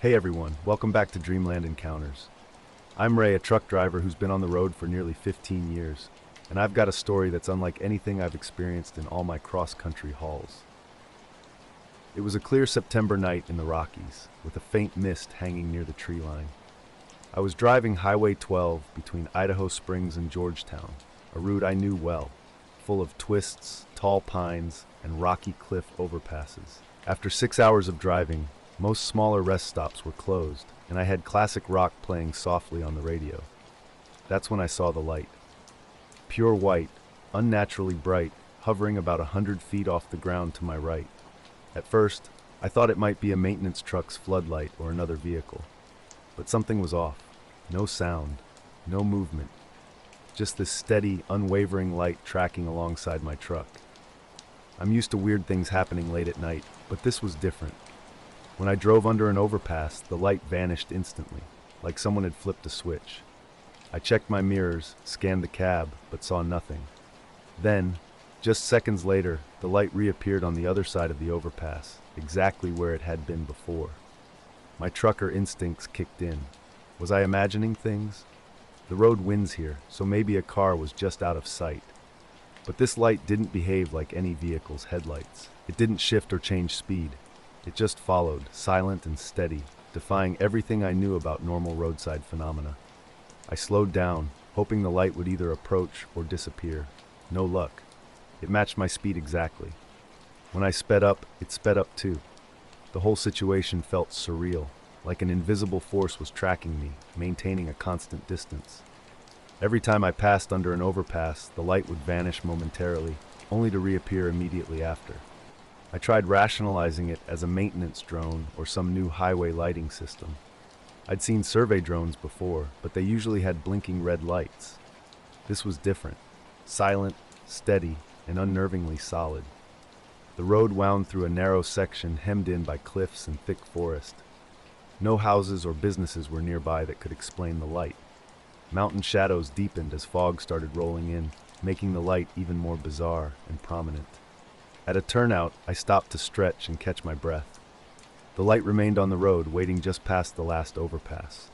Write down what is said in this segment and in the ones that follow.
Hey everyone, welcome back to Dreamland Encounters. I'm Ray, a truck driver who's been on the road for nearly 15 years, and I've got a story that's unlike anything I've experienced in all my cross-country hauls. It was a clear September night in the Rockies, with a faint mist hanging near the tree line. I was driving Highway 12 between Idaho Springs and Georgetown, a route I knew well, full of twists, tall pines, and rocky cliff overpasses. After 6 hours of driving, most smaller rest stops were closed, and I had classic rock playing softly on the radio. That's when I saw the light. Pure white, unnaturally bright, hovering about 100 feet off the ground to my right. At first, I thought it might be a maintenance truck's floodlight or another vehicle. But something was off. No sound, no movement. Just this steady, unwavering light tracking alongside my truck. I'm used to weird things happening late at night, but this was different. When I drove under an overpass, the light vanished instantly, like someone had flipped a switch. I checked my mirrors, scanned the cab, but saw nothing. Then, just seconds later, the light reappeared on the other side of the overpass, exactly where it had been before. My trucker instincts kicked in. Was I imagining things? The road winds here, so maybe a car was just out of sight. But this light didn't behave like any vehicle's headlights. It didn't shift or change speed. It just followed, silent and steady, defying everything I knew about normal roadside phenomena. I slowed down, hoping the light would either approach or disappear. No luck. It matched my speed exactly. When I sped up, it sped up too. The whole situation felt surreal, like an invisible force was tracking me, maintaining a constant distance. Every time I passed under an overpass, the light would vanish momentarily, only to reappear immediately after. I tried rationalizing it as a maintenance drone or some new highway lighting system. I'd seen survey drones before, but they usually had blinking red lights. This was different. Silent, steady, and unnervingly solid. The road wound through a narrow section hemmed in by cliffs and thick forest. No houses or businesses were nearby that could explain the light. Mountain shadows deepened as fog started rolling in, making the light even more bizarre and prominent. At a turnout, I stopped to stretch and catch my breath. The light remained on the road, waiting just past the last overpass.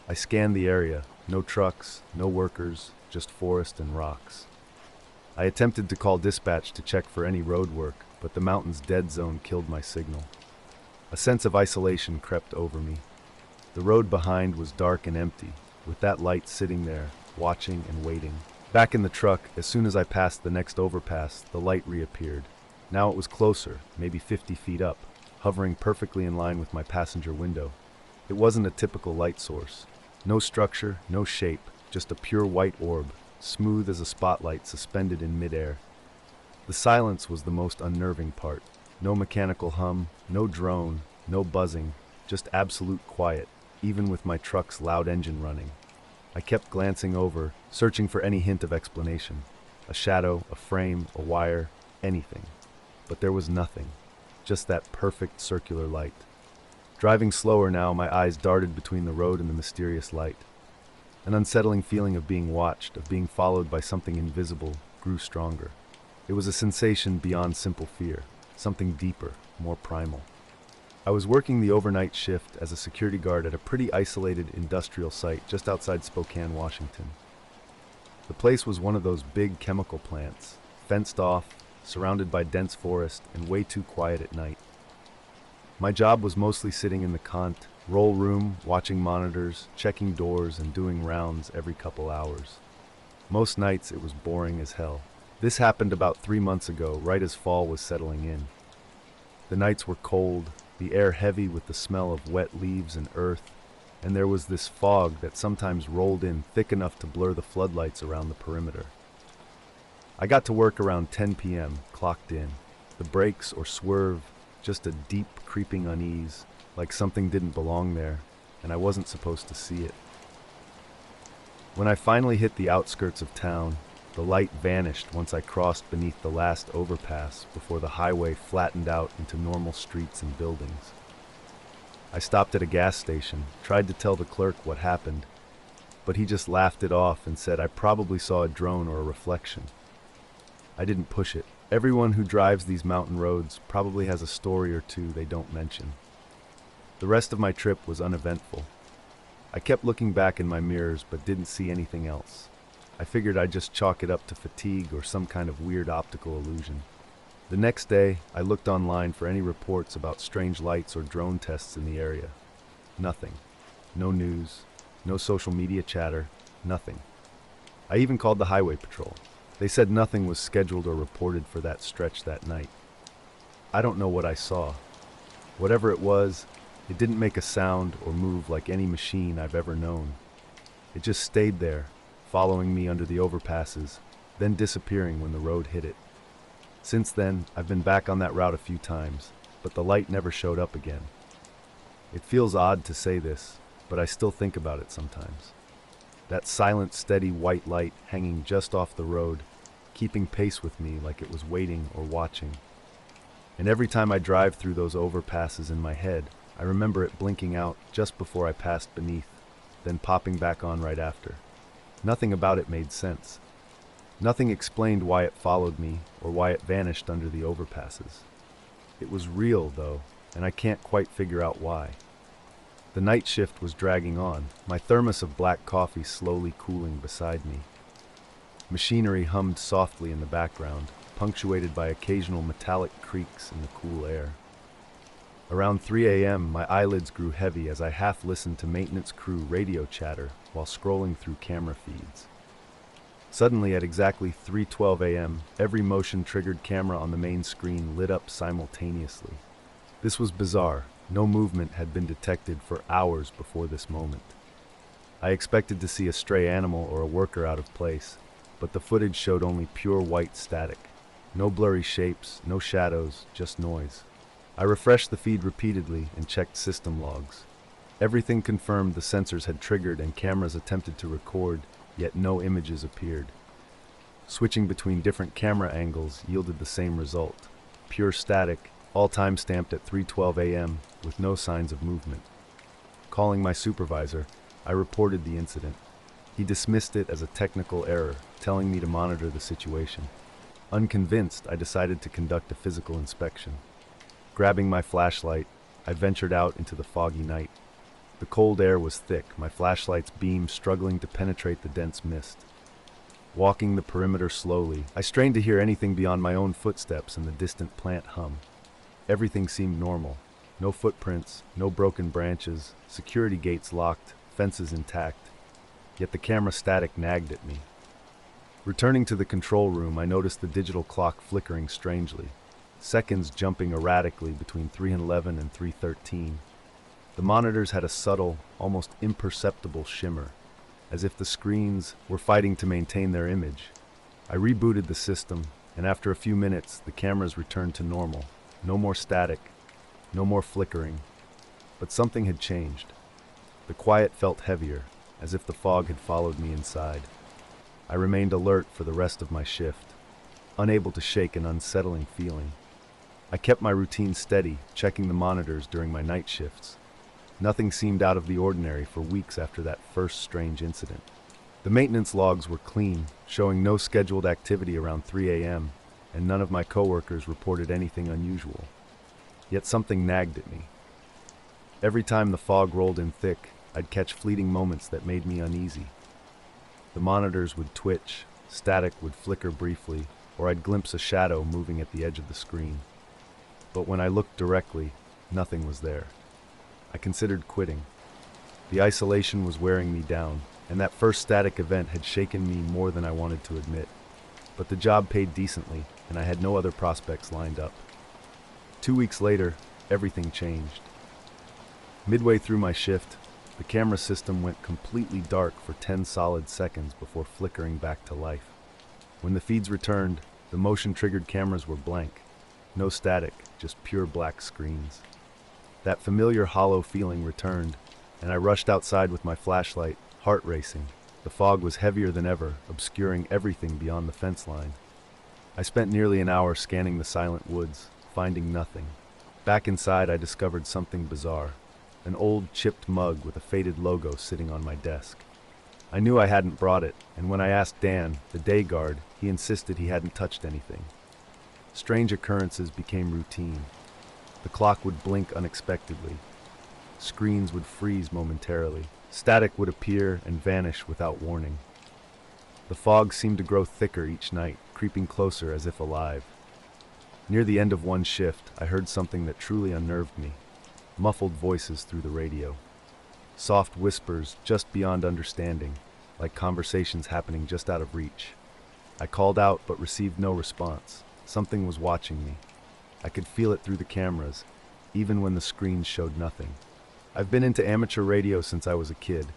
I scanned the area. No trucks, no workers, just forest and rocks. I attempted to call dispatch to check for any road work, but the mountain's dead zone killed my signal. A sense of isolation crept over me. The road behind was dark and empty, with that light sitting there, watching and waiting. Back in the truck, as soon as I passed the next overpass, the light reappeared. Now it was closer, maybe 50 feet up, hovering perfectly in line with my passenger window. It wasn't a typical light source. No structure, no shape, just a pure white orb, smooth as a spotlight suspended in midair. The silence was the most unnerving part. No mechanical hum, no drone, no buzzing, just absolute quiet, even with my truck's loud engine running. I kept glancing over, searching for any hint of explanation. A shadow, a frame, a wire, anything. But there was nothing, just that perfect circular light. Driving slower now, my eyes darted between the road and the mysterious light. An unsettling feeling of being watched, of being followed by something invisible, grew stronger. It was a sensation beyond simple fear, something deeper, more primal. I was working the overnight shift as a security guard at a pretty isolated industrial site just outside Spokane, Washington. The place was one of those big chemical plants, fenced off, surrounded by dense forest, and way too quiet at night. My job was mostly sitting in the roll room, watching monitors, checking doors, and doing rounds every couple hours. Most nights it was boring as hell. This happened about 3 months ago, right as fall was settling in. The nights were cold, the air heavy with the smell of wet leaves and earth, and there was this fog that sometimes rolled in thick enough to blur the floodlights around the perimeter. I got to work around 10 p.m., clocked in. The brakes or swerve, just a deep creeping unease, like something didn't belong there, and I wasn't supposed to see it. When I finally hit the outskirts of town, the light vanished once I crossed beneath the last overpass before the highway flattened out into normal streets and buildings. I stopped at a gas station, tried to tell the clerk what happened, but he just laughed it off and said I probably saw a drone or a reflection. I didn't push it. Everyone who drives these mountain roads probably has a story or two they don't mention. The rest of my trip was uneventful. I kept looking back in my mirrors but didn't see anything else. I figured I'd just chalk it up to fatigue or some kind of weird optical illusion. The next day, I looked online for any reports about strange lights or drone tests in the area. Nothing. No news, no social media chatter, nothing. I even called the highway patrol. They said nothing was scheduled or reported for that stretch that night. I don't know what I saw. Whatever it was, it didn't make a sound or move like any machine I've ever known. It just stayed there, following me under the overpasses, then disappearing when the road hit it. Since then, I've been back on that route a few times, but the light never showed up again. It feels odd to say this, but I still think about it sometimes. That silent, steady white light hanging just off the road, keeping pace with me like it was waiting or watching. And every time I drive through those overpasses in my head, I remember it blinking out just before I passed beneath, then popping back on right after. Nothing about it made sense. Nothing explained why it followed me or why it vanished under the overpasses. It was real, though, and I can't quite figure out why. The night shift was dragging on, my thermos of black coffee slowly cooling beside me. Machinery hummed softly in the background, punctuated by occasional metallic creaks in the cool air. Around 3 a.m., my eyelids grew heavy as I half listened to maintenance crew radio chatter while scrolling through camera feeds. Suddenly, at exactly 3:12 a.m., every motion-triggered camera on the main screen lit up simultaneously. This was bizarre. No movement had been detected for hours before this moment. I expected to see a stray animal or a worker out of place, but the footage showed only pure white static. No blurry shapes, no shadows, just noise. I refreshed the feed repeatedly and checked system logs. Everything confirmed the sensors had triggered and cameras attempted to record, yet no images appeared. Switching between different camera angles yielded the same result. Pure static, all time-stamped at 3:12 a.m., with no signs of movement. Calling my supervisor, I reported the incident. He dismissed it as a technical error, telling me to monitor the situation. Unconvinced, I decided to conduct a physical inspection. Grabbing my flashlight, I ventured out into the foggy night. The cold air was thick, my flashlight's beam struggling to penetrate the dense mist. Walking the perimeter slowly, I strained to hear anything beyond my own footsteps and the distant plant hum. Everything seemed normal. No footprints, no broken branches, security gates locked, fences intact. Yet the camera static nagged at me. Returning to the control room, I noticed the digital clock flickering strangely, seconds jumping erratically between 3:11 and 3:13. The monitors had a subtle, almost imperceptible shimmer, as if the screens were fighting to maintain their image. I rebooted the system, and after a few minutes, the cameras returned to normal. No more static, no more flickering. But something had changed. The quiet felt heavier, as if the fog had followed me inside. I remained alert for the rest of my shift, unable to shake an unsettling feeling. I kept my routine steady, checking the monitors during my night shifts. Nothing seemed out of the ordinary for weeks after that first strange incident. The maintenance logs were clean, showing no scheduled activity around 3 a.m., and none of my coworkers reported anything unusual. Yet something nagged at me. Every time the fog rolled in thick, I'd catch fleeting moments that made me uneasy. The monitors would twitch, static would flicker briefly, or I'd glimpse a shadow moving at the edge of the screen. But when I looked directly, nothing was there. I considered quitting. The isolation was wearing me down, and that first static event had shaken me more than I wanted to admit. But the job paid decently, and I had no other prospects lined up. 2 weeks later, everything changed. Midway through my shift, the camera system went completely dark for 10 solid seconds before flickering back to life. When the feeds returned, the motion-triggered cameras were blank. No static, just pure black screens. That familiar hollow feeling returned, and I rushed outside with my flashlight, heart racing. The fog was heavier than ever, obscuring everything beyond the fence line. I spent nearly an hour scanning the silent woods, finding nothing. Back inside, I discovered something bizarre. An old, chipped mug with a faded logo sitting on my desk. I knew I hadn't brought it, and when I asked Dan, the day guard, he insisted he hadn't touched anything. Strange occurrences became routine. The clock would blink unexpectedly. Screens would freeze momentarily. Static would appear and vanish without warning. The fog seemed to grow thicker each night, creeping closer as if alive. Near the end of one shift, I heard something that truly unnerved me. Muffled voices through the radio. Soft whispers just beyond understanding, like conversations happening just out of reach. I called out but received no response. Something was watching me. I could feel it through the cameras, even when the screens showed nothing. I've been into amateur radio since I was a kid,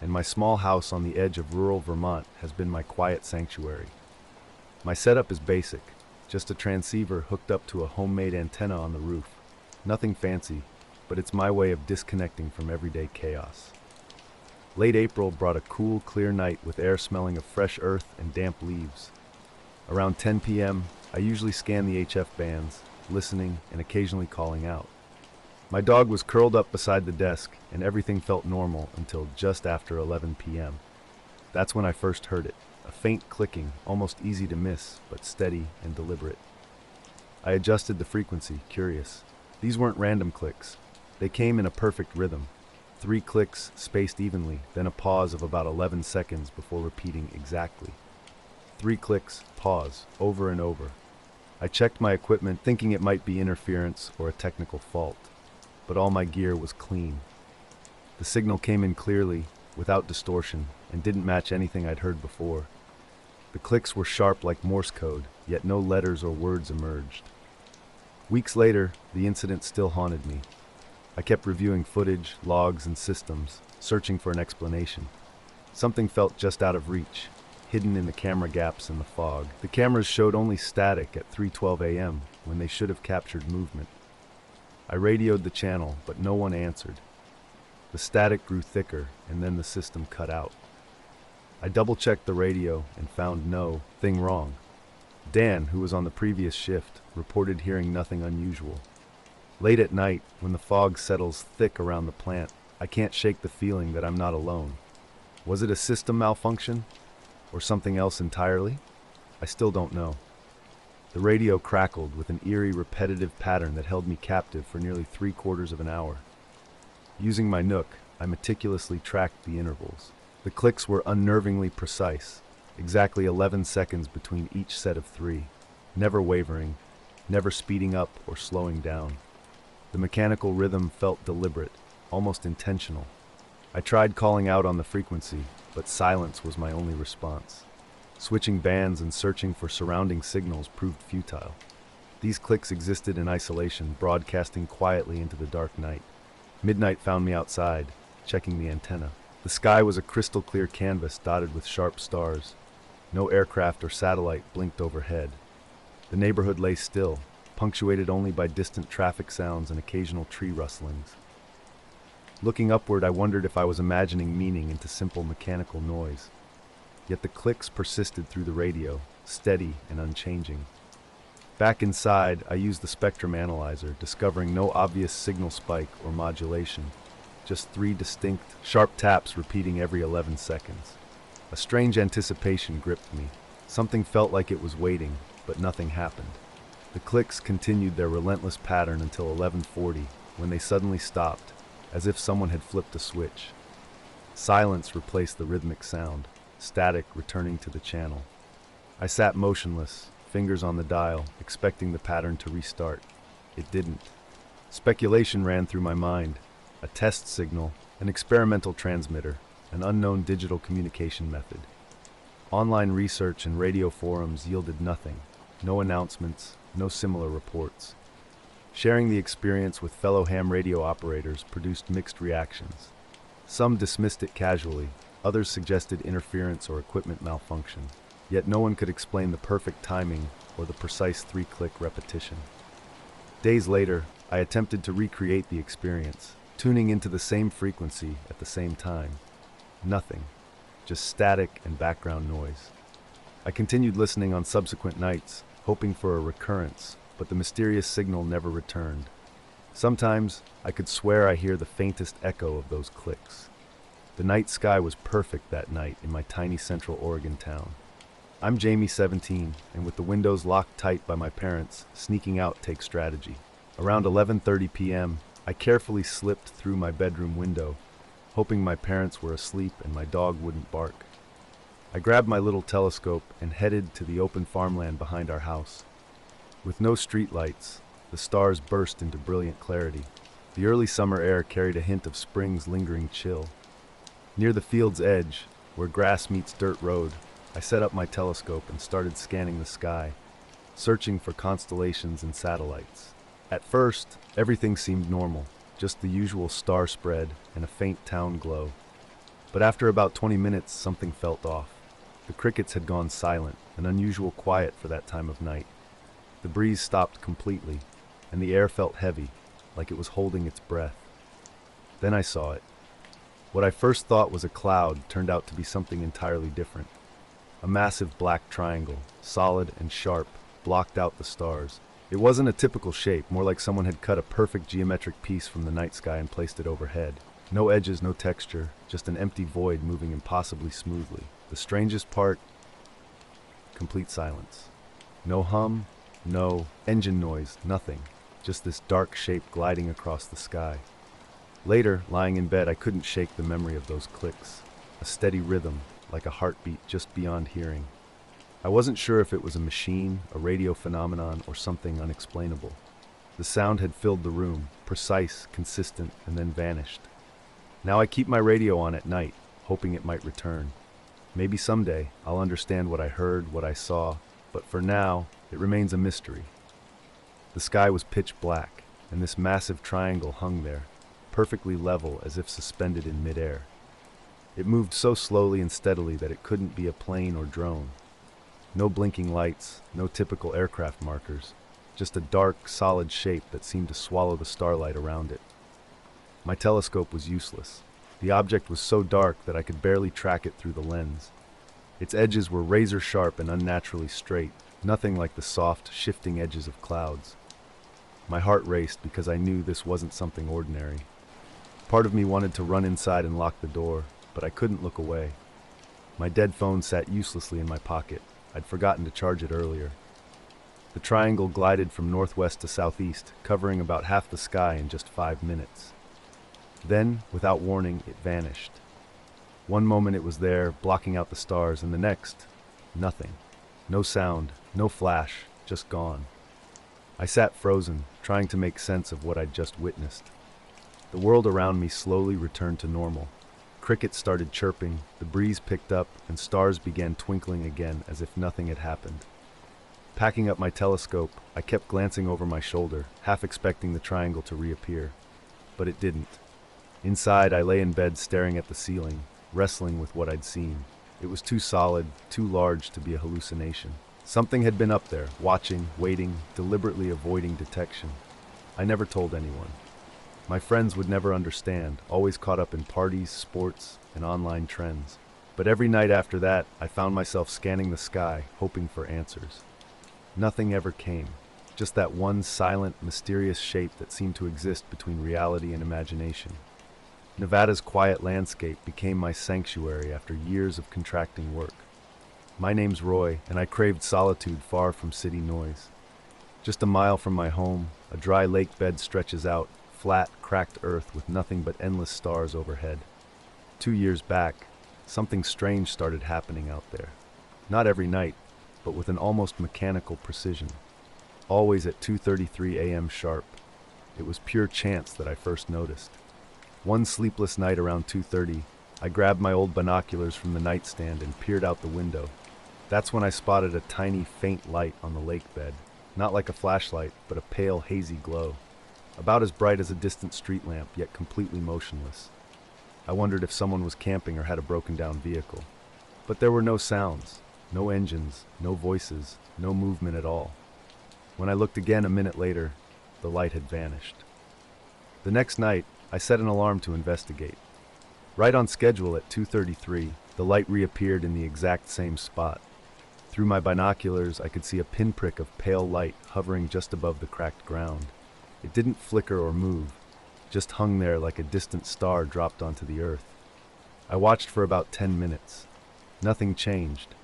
and my small house on the edge of rural Vermont has been my quiet sanctuary. My setup is basic, just a transceiver hooked up to a homemade antenna on the roof. Nothing fancy, but it's my way of disconnecting from everyday chaos. Late April brought a cool, clear night with air smelling of fresh earth and damp leaves. Around 10 p.m., I usually scan the HF bands, listening and occasionally calling out. My dog was curled up beside the desk, and everything felt normal until just after 11 p.m. That's when I first heard it, a faint clicking, almost easy to miss, but steady and deliberate. I adjusted the frequency, curious. These weren't random clicks. They came in a perfect rhythm. 3 clicks spaced evenly, then a pause of about 11 seconds before repeating exactly. 3 clicks, pause, over and over. I checked my equipment, thinking it might be interference or a technical fault, but all my gear was clean. The signal came in clearly, without distortion, and didn't match anything I'd heard before. The clicks were sharp like Morse code, yet no letters or words emerged. Weeks later, the incident still haunted me. I kept reviewing footage, logs, and systems, searching for an explanation. Something felt just out of reach, hidden in the camera gaps and the fog. The cameras showed only static at 3:12 a.m. when they should have captured movement. I radioed the channel, but no one answered. The static grew thicker, and then the system cut out. I double-checked the radio and found no thing wrong. Dan, who was on the previous shift, reported hearing nothing unusual. Late at night, when the fog settles thick around the plant, I can't shake the feeling that I'm not alone. Was it a system malfunction? Or something else entirely? I still don't know. The radio crackled with an eerie, repetitive pattern that held me captive for nearly 3/4 of an hour. Using my Nook, I meticulously tracked the intervals. The clicks were unnervingly precise, exactly 11 seconds between each set of 3, never wavering, never speeding up or slowing down. The mechanical rhythm felt deliberate, almost intentional. I tried calling out on the frequency, but silence was my only response. Switching bands and searching for surrounding signals proved futile. These clicks existed in isolation, broadcasting quietly into the dark night. Midnight found me outside, checking the antenna. The sky was a crystal-clear canvas dotted with sharp stars. No aircraft or satellite blinked overhead. The neighborhood lay still, punctuated only by distant traffic sounds and occasional tree rustlings. Looking upward, I wondered if I was imagining meaning into simple mechanical noise. Yet the clicks persisted through the radio, steady and unchanging. Back inside, I used the spectrum analyzer, discovering no obvious signal spike or modulation, just 3 distinct, sharp taps repeating every 11 seconds. A strange anticipation gripped me. Something felt like it was waiting, but nothing happened. The clicks continued their relentless pattern until 11:40, when they suddenly stopped, as if someone had flipped a switch. Silence replaced the rhythmic sound, static returning to the channel. I sat motionless, fingers on the dial, expecting the pattern to restart. It didn't. Speculation ran through my mind. A test signal, an experimental transmitter, an unknown digital communication method. Online research and radio forums yielded nothing. No announcements, no similar reports. Sharing the experience with fellow ham radio operators produced mixed reactions. Some dismissed it casually, others suggested interference or equipment malfunction. Yet no one could explain the perfect timing or the precise 3-click repetition. Days later, I attempted to recreate the experience, tuning into the same frequency at the same time. Nothing, just static and background noise. I continued listening on subsequent nights, hoping for a recurrence, but the mysterious signal never returned. Sometimes, I could swear I hear the faintest echo of those clicks. The night sky was perfect that night in my tiny Central Oregon town. I'm Jamie, 17, and with the windows locked tight by my parents, sneaking out takes strategy. Around 11:30 p.m., I carefully slipped through my bedroom window, hoping my parents were asleep and my dog wouldn't bark. I grabbed my little telescope and headed to the open farmland behind our house. With no street lights, the stars burst into brilliant clarity. The early summer air carried a hint of spring's lingering chill. Near the field's edge, where grass meets dirt road, I set up my telescope and started scanning the sky, searching for constellations and satellites. At first, everything seemed normal, just the usual star spread and a faint town glow. But after about 20 minutes, something felt off. The crickets had gone silent, an unusual quiet for that time of night. The breeze stopped completely, and the air felt heavy, like it was holding its breath. Then I saw it. What I first thought was a cloud turned out to be something entirely different. A massive black triangle, solid and sharp, blocked out the stars. It wasn't a typical shape, more like someone had cut a perfect geometric piece from the night sky and placed it overhead. No edges, no texture, just an empty void moving impossibly smoothly. The strangest part? Complete silence. No hum, no engine noise, nothing. Just this dark shape gliding across the sky. Later, lying in bed, I couldn't shake the memory of those clicks. A steady rhythm, like a heartbeat just beyond hearing. I wasn't sure if it was a machine, a radio phenomenon, or something unexplainable. The sound had filled the room, precise, consistent, and then vanished. Now I keep my radio on at night, hoping it might return. Maybe someday I'll understand what I heard, what I saw, but for now, it remains a mystery. The sky was pitch black, and this massive triangle hung there, perfectly level as if suspended in midair. It moved so slowly and steadily that it couldn't be a plane or drone. No blinking lights, no typical aircraft markers, just a dark, solid shape that seemed to swallow the starlight around it. My telescope was useless. The object was so dark that I could barely track it through the lens. Its edges were razor sharp and unnaturally straight, nothing like the soft, shifting edges of clouds. My heart raced because I knew this wasn't something ordinary. Part of me wanted to run inside and lock the door, but I couldn't look away. My dead phone sat uselessly in my pocket. I'd forgotten to charge it earlier. The triangle glided from northwest to southeast, covering about half the sky in just 5 minutes. Then, without warning, it vanished. One moment it was there, blocking out the stars, and the next, nothing. No sound, no flash, just gone. I sat frozen, trying to make sense of what I'd just witnessed. The world around me slowly returned to normal. Crickets started chirping, the breeze picked up, and stars began twinkling again as if nothing had happened. Packing up my telescope, I kept glancing over my shoulder, half expecting the triangle to reappear. But it didn't. Inside, I lay in bed staring at the ceiling, wrestling with what I'd seen. It was too solid, too large to be a hallucination. Something had been up there, watching, waiting, deliberately avoiding detection. I never told anyone. My friends would never understand, always caught up in parties, sports, and online trends. But every night after that, I found myself scanning the sky, hoping for answers. Nothing ever came, just that one silent, mysterious shape that seemed to exist between reality and imagination. Nevada's quiet landscape became my sanctuary after years of contracting work. My name's Roy, and I craved solitude far from city noise. Just a mile from my home, a dry lake bed stretches out, flat, cracked earth with nothing but endless stars overhead. 2 years back, something strange started happening out there. Not every night, but with an almost mechanical precision. Always at 2:33 a.m. sharp. It was pure chance that I first noticed. One sleepless night around 2:30, I grabbed my old binoculars from the nightstand and peered out the window. That's when I spotted a tiny, faint light on the lake bed. Not like a flashlight, but a pale, hazy glow. About as bright as a distant street lamp, yet completely motionless. I wondered if someone was camping or had a broken-down vehicle. But there were no sounds, no engines, no voices, no movement at all. When I looked again a minute later, the light had vanished. The next night, I set an alarm to investigate. Right on schedule at 2:33, the light reappeared in the exact same spot. Through my binoculars, I could see a pinprick of pale light hovering just above the cracked ground. It didn't flicker or move, just hung there like a distant star dropped onto the earth. I watched for about 10 minutes. Nothing changed.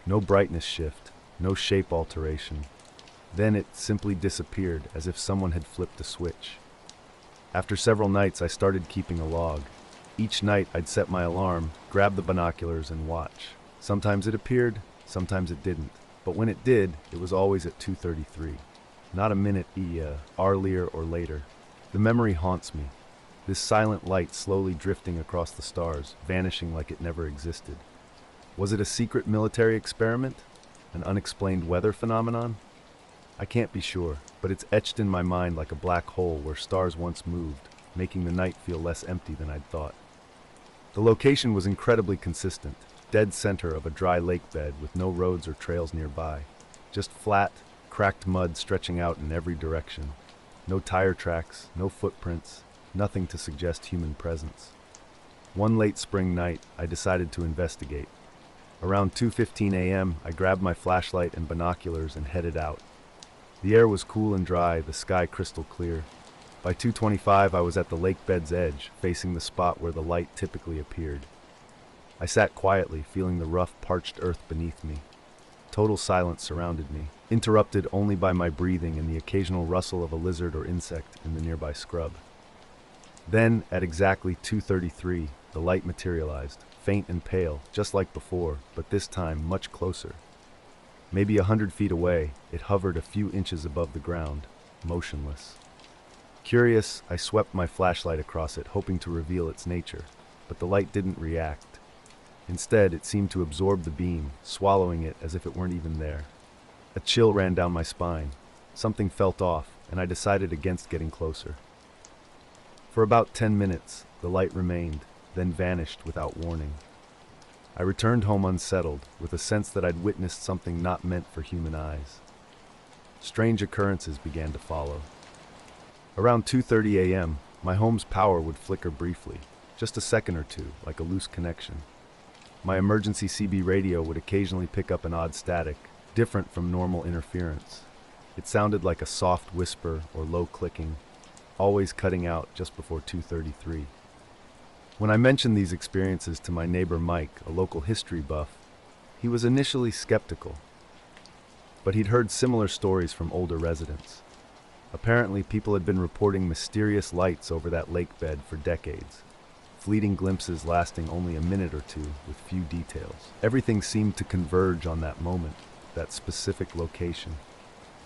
No brightness shift, no shape alteration. Then it simply disappeared, as if someone had flipped a switch. After several nights, I started keeping a log. Each night, I'd set my alarm, grab the binoculars, and watch. Sometimes it appeared, sometimes it didn't. But when it did, it was always at 2:33. Not a minute earlier or later. The memory haunts me. This silent light slowly drifting across the stars, vanishing like it never existed. Was it a secret military experiment? An unexplained weather phenomenon? I can't be sure, but it's etched in my mind like a black hole where stars once moved, making the night feel less empty than I'd thought. The location was incredibly consistent, dead center of a dry lake bed with no roads or trails nearby. Just flat, cracked mud stretching out in every direction. No tire tracks, no footprints, nothing to suggest human presence. One late spring night, I decided to investigate. Around 2:15 a.m., I grabbed my flashlight and binoculars and headed out. The air was cool and dry, the sky crystal clear. By 2:25, I was at the lake bed's edge, facing the spot where the light typically appeared. I sat quietly, feeling the rough, parched earth beneath me. Total silence surrounded me, interrupted only by my breathing and the occasional rustle of a lizard or insect in the nearby scrub. Then, at exactly 2:33, the light materialized, faint and pale, just like before, but this time much closer. Maybe 100 feet away, it hovered a few inches above the ground, motionless. Curious, I swept my flashlight across it, hoping to reveal its nature, but the light didn't react. Instead, it seemed to absorb the beam, swallowing it as if it weren't even there. A chill ran down my spine. Something felt off, and I decided against getting closer. For about 10 minutes, the light remained, then vanished without warning. I returned home unsettled, with a sense that I'd witnessed something not meant for human eyes. Strange occurrences began to follow. Around 2:30 a.m., my home's power would flicker briefly, just a second or two, like a loose connection. My emergency CB radio would occasionally pick up an odd static, different from normal interference. It sounded like a soft whisper or low clicking, always cutting out just before 2:33. When I mentioned these experiences to my neighbor Mike, a local history buff, he was initially skeptical. But he'd heard similar stories from older residents. Apparently, people had been reporting mysterious lights over that lake bed for decades, fleeting glimpses lasting only a minute or two with few details. Everything seemed to converge on that moment, that specific location.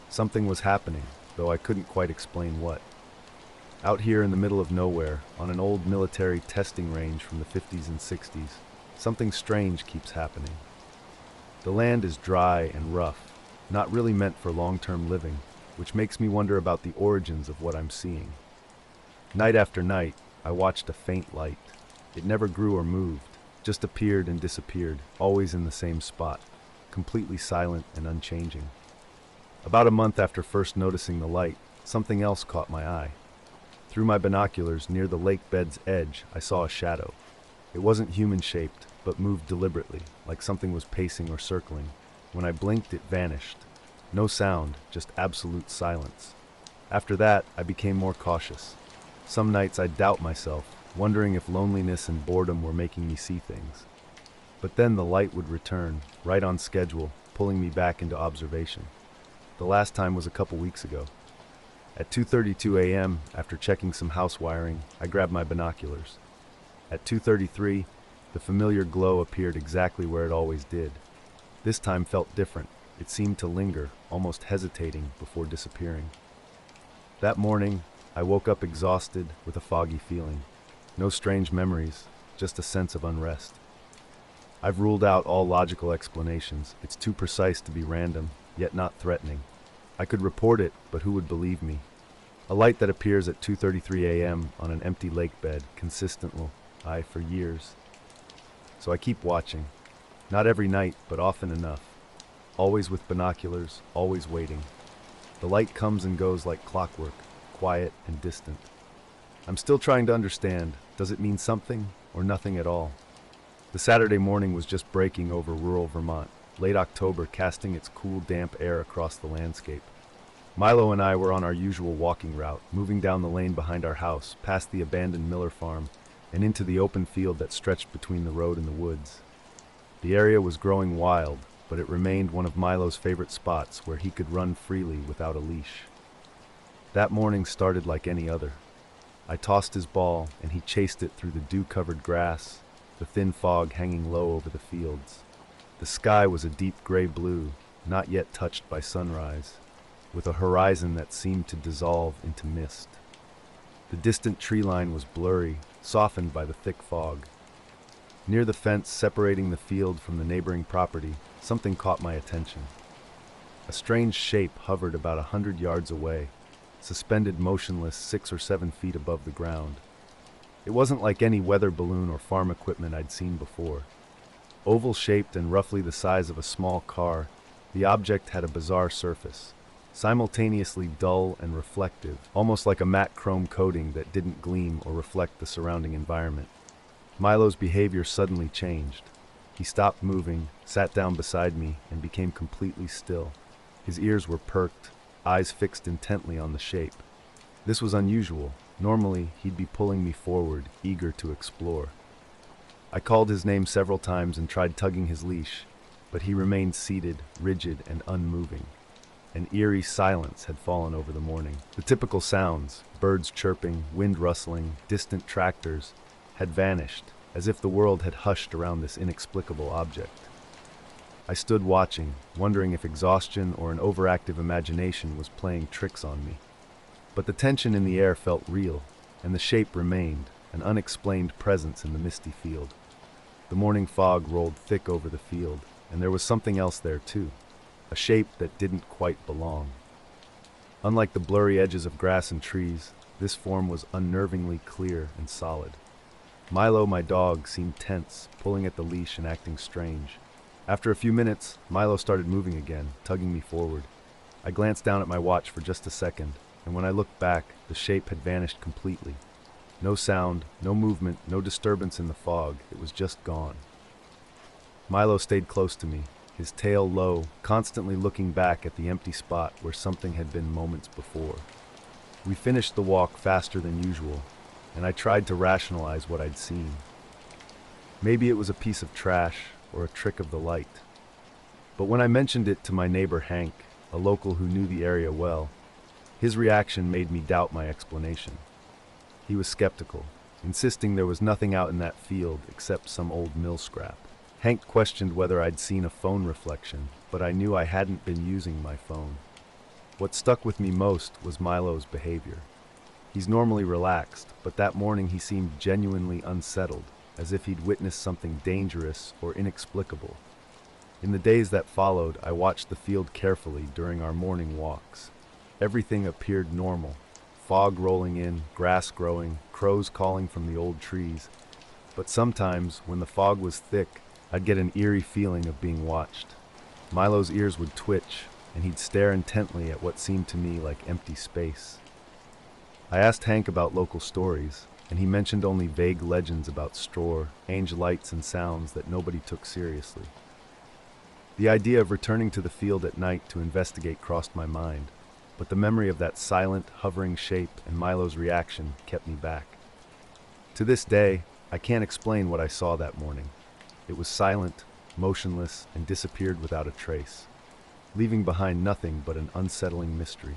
Something was happening, though I couldn't quite explain what. Out here in the middle of nowhere, on an old military testing range from the 50s and 60s, something strange keeps happening. The land is dry and rough, not really meant for long-term living, which makes me wonder about the origins of what I'm seeing. Night after night, I watched a faint light. It never grew or moved, just appeared and disappeared, always in the same spot, completely silent and unchanging. About a month after first noticing the light, something else caught my eye. Through my binoculars, near the lake bed's edge, I saw a shadow. It wasn't human-shaped, but moved deliberately, like something was pacing or circling. When I blinked, it vanished. No sound, just absolute silence. After that, I became more cautious. Some nights I'd doubt myself, wondering if loneliness and boredom were making me see things. But then the light would return, right on schedule, pulling me back into observation. The last time was a couple weeks ago. At 2:32 a.m., after checking some house wiring, I grabbed my binoculars. At 2:33, the familiar glow appeared exactly where it always did. This time felt different. It seemed to linger, almost hesitating before disappearing. That morning, I woke up exhausted with a foggy feeling. No strange memories, just a sense of unrest. I've ruled out all logical explanations. It's too precise to be random, yet not threatening. I could report it, but who would believe me? A light that appears at 2:33 a.m. on an empty lake bed, consistently, for years. So I keep watching. Not every night, but often enough. Always with binoculars, always waiting. The light comes and goes like clockwork, quiet and distant. I'm still trying to understand, does it mean something or nothing at all? The Saturday morning was just breaking over rural Vermont, late October casting its cool, damp air across the landscape. Milo and I were on our usual walking route, moving down the lane behind our house, past the abandoned Miller farm, and into the open field that stretched between the road and the woods. The area was growing wild, but it remained one of Milo's favorite spots where he could run freely without a leash. That morning started like any other. I tossed his ball, and he chased it through the dew-covered grass, the thin fog hanging low over the fields. The sky was a deep gray blue, not yet touched by sunrise, with a horizon that seemed to dissolve into mist. The distant tree line was blurry, softened by the thick fog. Near the fence separating the field from the neighboring property, something caught my attention. A strange shape hovered about 100 yards away, suspended motionless 6 or 7 feet above the ground. It wasn't like any weather balloon or farm equipment I'd seen before. Oval-shaped and roughly the size of a small car, the object had a bizarre surface, simultaneously dull and reflective, almost like a matte chrome coating that didn't gleam or reflect the surrounding environment. Milo's behavior suddenly changed. He stopped moving, sat down beside me, and became completely still. His ears were perked, eyes fixed intently on the shape. This was unusual. Normally, he'd be pulling me forward, eager to explore. I called his name several times and tried tugging his leash, but he remained seated, rigid and unmoving. An eerie silence had fallen over the morning. The typical sounds, birds chirping, wind rustling, distant tractors, had vanished, as if the world had hushed around this inexplicable object. I stood watching, wondering if exhaustion or an overactive imagination was playing tricks on me. But the tension in the air felt real, and the shape remained, an unexplained presence in the misty field. The morning fog rolled thick over the field, and there was something else there too, a shape that didn't quite belong. Unlike the blurry edges of grass and trees, this form was unnervingly clear and solid. Milo, my dog, seemed tense, pulling at the leash and acting strange. After a few minutes, Milo started moving again, tugging me forward. I glanced down at my watch for just a second, and when I looked back, the shape had vanished completely. No sound, no movement, no disturbance in the fog. It was just gone. Milo stayed close to me, his tail low, constantly looking back at the empty spot where something had been moments before. We finished the walk faster than usual, and I tried to rationalize what I'd seen. Maybe it was a piece of trash or a trick of the light. But when I mentioned it to my neighbor Hank, a local who knew the area well, his reaction made me doubt my explanation. He was skeptical, insisting there was nothing out in that field except some old mill scrap. Hank questioned whether I'd seen a phone reflection, but I knew I hadn't been using my phone. What stuck with me most was Milo's behavior. He's normally relaxed, but that morning he seemed genuinely unsettled, as if he'd witnessed something dangerous or inexplicable. In the days that followed, I watched the field carefully during our morning walks. Everything appeared normal. Fog rolling in, grass growing, crows calling from the old trees. But sometimes, when the fog was thick, I'd get an eerie feeling of being watched. Milo's ears would twitch, and he'd stare intently at what seemed to me like empty space. I asked Hank about local stories, and he mentioned only vague legends about strange lights and sounds that nobody took seriously. The idea of returning to the field at night to investigate crossed my mind, but the memory of that silent, hovering shape and Milo's reaction kept me back. To this day, I can't explain what I saw that morning. It was silent, motionless, and disappeared without a trace, leaving behind nothing but an unsettling mystery.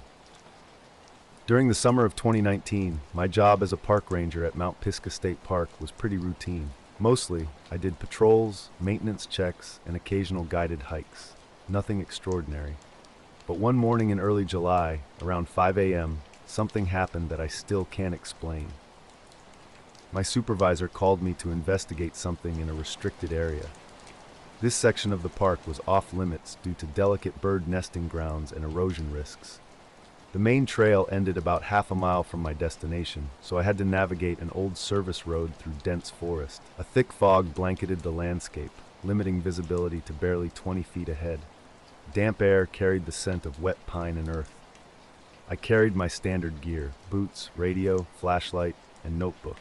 During the summer of 2019, my job as a park ranger at Mount Pisgah State Park was pretty routine. Mostly, I did patrols, maintenance checks, and occasional guided hikes. Nothing extraordinary. But one morning in early July, around 5 a.m., something happened that I still can't explain. My supervisor called me to investigate something in a restricted area. This section of the park was off limits due to delicate bird nesting grounds and erosion risks. The main trail ended about half a mile from my destination, so I had to navigate an old service road through dense forest. A thick fog blanketed the landscape, limiting visibility to barely 20 feet ahead. Damp air carried the scent of wet pine and earth. I carried my standard gear: boots, radio, flashlight, and notebook.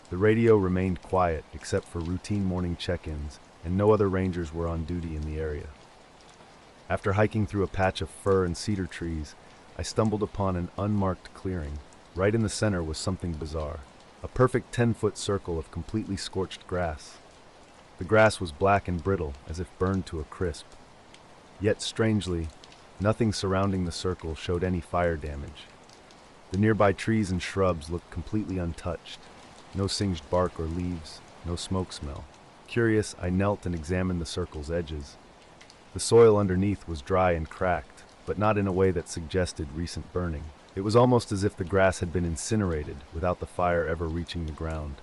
The radio remained quiet except for routine morning check-ins, and no other rangers were on duty in the area. After hiking through a patch of fir and cedar trees, I stumbled upon an unmarked clearing. Right in the center was something bizarre. A perfect 10-foot circle of completely scorched grass. The grass was black and brittle, as if burned to a crisp. Yet strangely, nothing surrounding the circle showed any fire damage. The nearby trees and shrubs looked completely untouched. No singed bark or leaves, no smoke smell. Curious, I knelt and examined the circle's edges. The soil underneath was dry and cracked, but not in a way that suggested recent burning. It was almost as if the grass had been incinerated without the fire ever reaching the ground.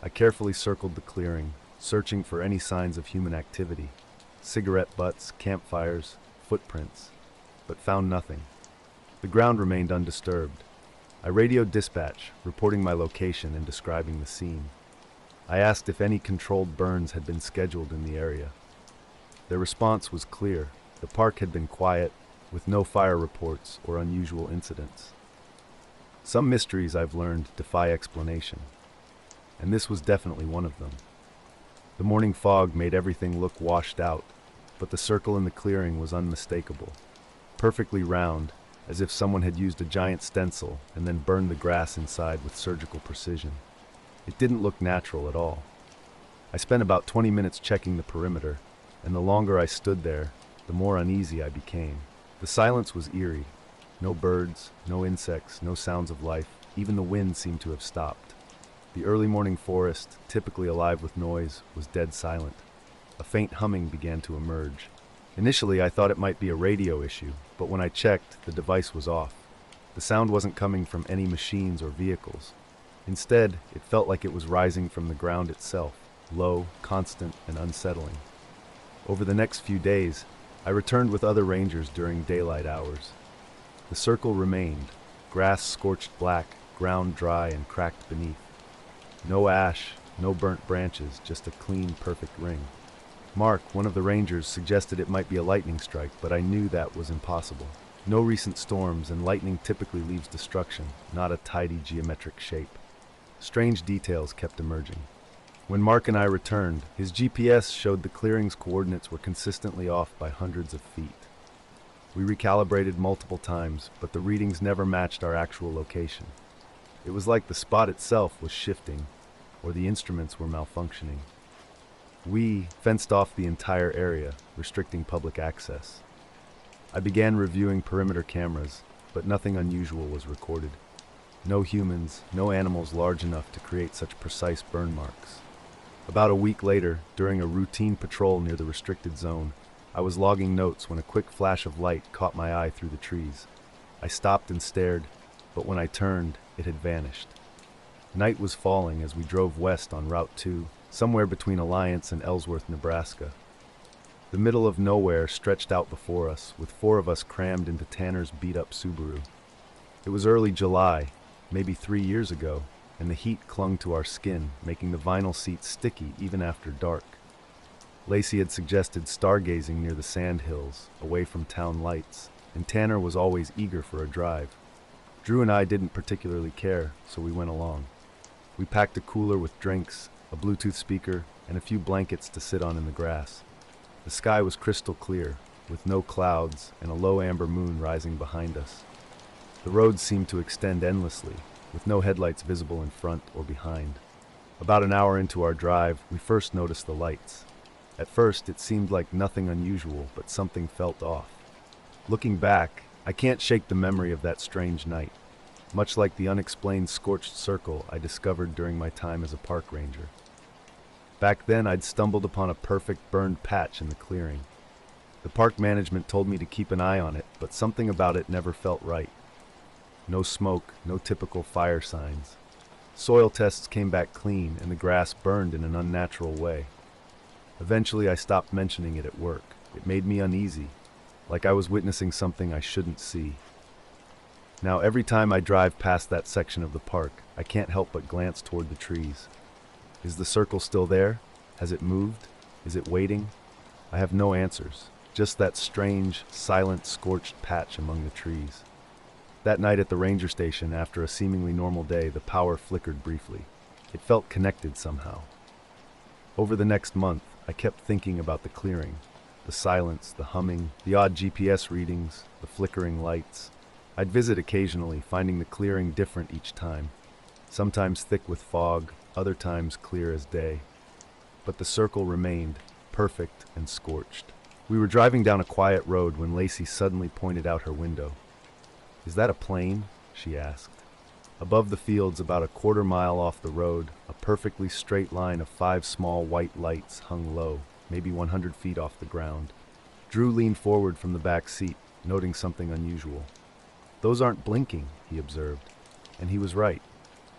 I carefully circled the clearing, searching for any signs of human activity. Cigarette butts, campfires, footprints, but found nothing. The ground remained undisturbed. I radioed dispatch, reporting my location and describing the scene. I asked if any controlled burns had been scheduled in the area. Their response was clear. The park had been quiet, with no fire reports or unusual incidents. Some mysteries, I've learned, defy explanation, and this was definitely one of them. The morning fog made everything look washed out, but the circle in the clearing was unmistakable, perfectly round, as if someone had used a giant stencil and then burned the grass inside with surgical precision. It didn't look natural at all. I spent about 20 minutes checking the perimeter, and the longer I stood there, the more uneasy I became. The silence was eerie. No birds, no insects, no sounds of life. Even the wind seemed to have stopped. The early morning forest, typically alive with noise, was dead silent. A faint humming began to emerge. Initially, I thought it might be a radio issue, but when I checked, the device was off. The sound wasn't coming from any machines or vehicles. Instead, it felt like it was rising from the ground itself, low, constant, and unsettling. Over the next few days, I returned with other rangers during daylight hours. The circle remained, grass scorched black, ground dry and cracked beneath. No ash, no burnt branches, just a clean, perfect ring. Mark, one of the rangers, suggested it might be a lightning strike, but I knew that was impossible. No recent storms, and lightning typically leaves destruction, not a tidy geometric shape. Strange details kept emerging. When Mark and I returned, his GPS showed the clearing's coordinates were consistently off by hundreds of feet. We recalibrated multiple times, but the readings never matched our actual location. It was like the spot itself was shifting, or the instruments were malfunctioning. We fenced off the entire area, restricting public access. I began reviewing perimeter cameras, but nothing unusual was recorded. No humans, no animals large enough to create such precise burn marks. About a week later, during a routine patrol near the restricted zone, I was logging notes when a quick flash of light caught my eye through the trees. I stopped and stared, but when I turned, it had vanished. Night was falling as we drove west on Route 2, somewhere between Alliance and Ellsworth, Nebraska. The middle of nowhere stretched out before us, with 4 of us crammed into Tanner's beat-up Subaru. It was early July, maybe 3 years ago, and the heat clung to our skin, making the vinyl seats sticky even after dark. Lacey had suggested stargazing near the sand hills, away from town lights, and Tanner was always eager for a drive. Drew and I didn't particularly care, so we went along. We packed a cooler with drinks, a Bluetooth speaker, and a few blankets to sit on in the grass. The sky was crystal clear, with no clouds and a low amber moon rising behind us. The road seemed to extend endlessly, with no headlights visible in front or behind. About an hour into our drive, we first noticed the lights. At first, it seemed like nothing unusual, but something felt off. Looking back, I can't shake the memory of that strange night, much like the unexplained scorched circle I discovered during my time as a park ranger. Back then, I'd stumbled upon a perfect burned patch in the clearing. The park management told me to keep an eye on it, but something about it never felt right. No smoke, no typical fire signs. Soil tests came back clean, and the grass burned in an unnatural way. Eventually, I stopped mentioning it at work. It made me uneasy, like I was witnessing something I shouldn't see. Now, every time I drive past that section of the park, I can't help but glance toward the trees. Is the circle still there? Has it moved? Is it waiting? I have no answers, just that strange, silent, scorched patch among the trees. That night at the ranger station, after a seemingly normal day, the power flickered briefly. It felt connected somehow. Over the next month, I kept thinking about the clearing, the silence, the humming, the odd GPS readings, the flickering lights. I'd visit occasionally, finding the clearing different each time. Sometimes thick with fog, other times clear as day. But the circle remained, perfect and scorched. We were driving down a quiet road when Lacey suddenly pointed out her window. "Is that a plane?" she asked. Above the fields, about a quarter-mile off the road, a perfectly straight line of 5 small white lights hung low, maybe 100 feet off the ground. Drew leaned forward from the back seat, noting something unusual. "Those aren't blinking," he observed. And he was right.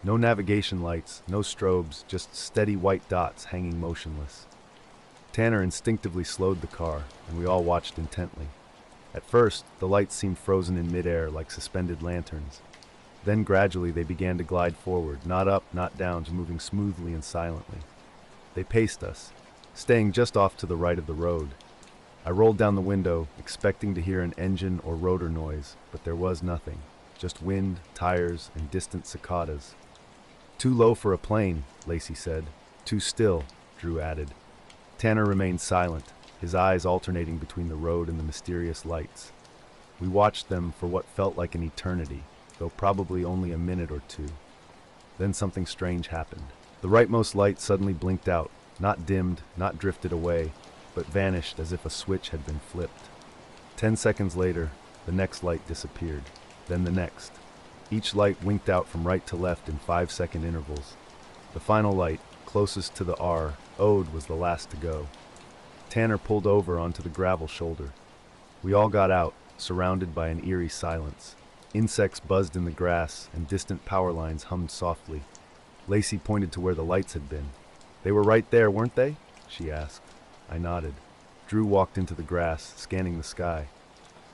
No navigation lights, no strobes, just steady white dots hanging motionless. Tanner instinctively slowed the car, and we all watched intently. At first, the lights seemed frozen in midair like suspended lanterns. Then gradually they began to glide forward, not up, not down, moving smoothly and silently. They paced us, staying just off to the right of the road. I rolled down the window, expecting to hear an engine or rotor noise, but there was nothing. Just wind, tires, and distant cicadas. "Too low for a plane," Lacey said. "Too still," Drew added. Tanner remained silent, his eyes alternating between the road and the mysterious lights. We watched them for what felt like an eternity, though probably only a minute or two. Then something strange happened. The rightmost light suddenly blinked out, not dimmed, not drifted away, but vanished as if a switch had been flipped. 10 seconds later, the next light disappeared, then the next. Each light winked out from right to left in 5-second intervals. The final light, closest to the R, Ode, was the last to go. Tanner pulled over onto the gravel shoulder. We all got out, surrounded by an eerie silence. Insects buzzed in the grass, and distant power lines hummed softly. Lacey pointed to where the lights had been. "They were right there, weren't they?" she asked. I nodded. Drew walked into the grass, scanning the sky.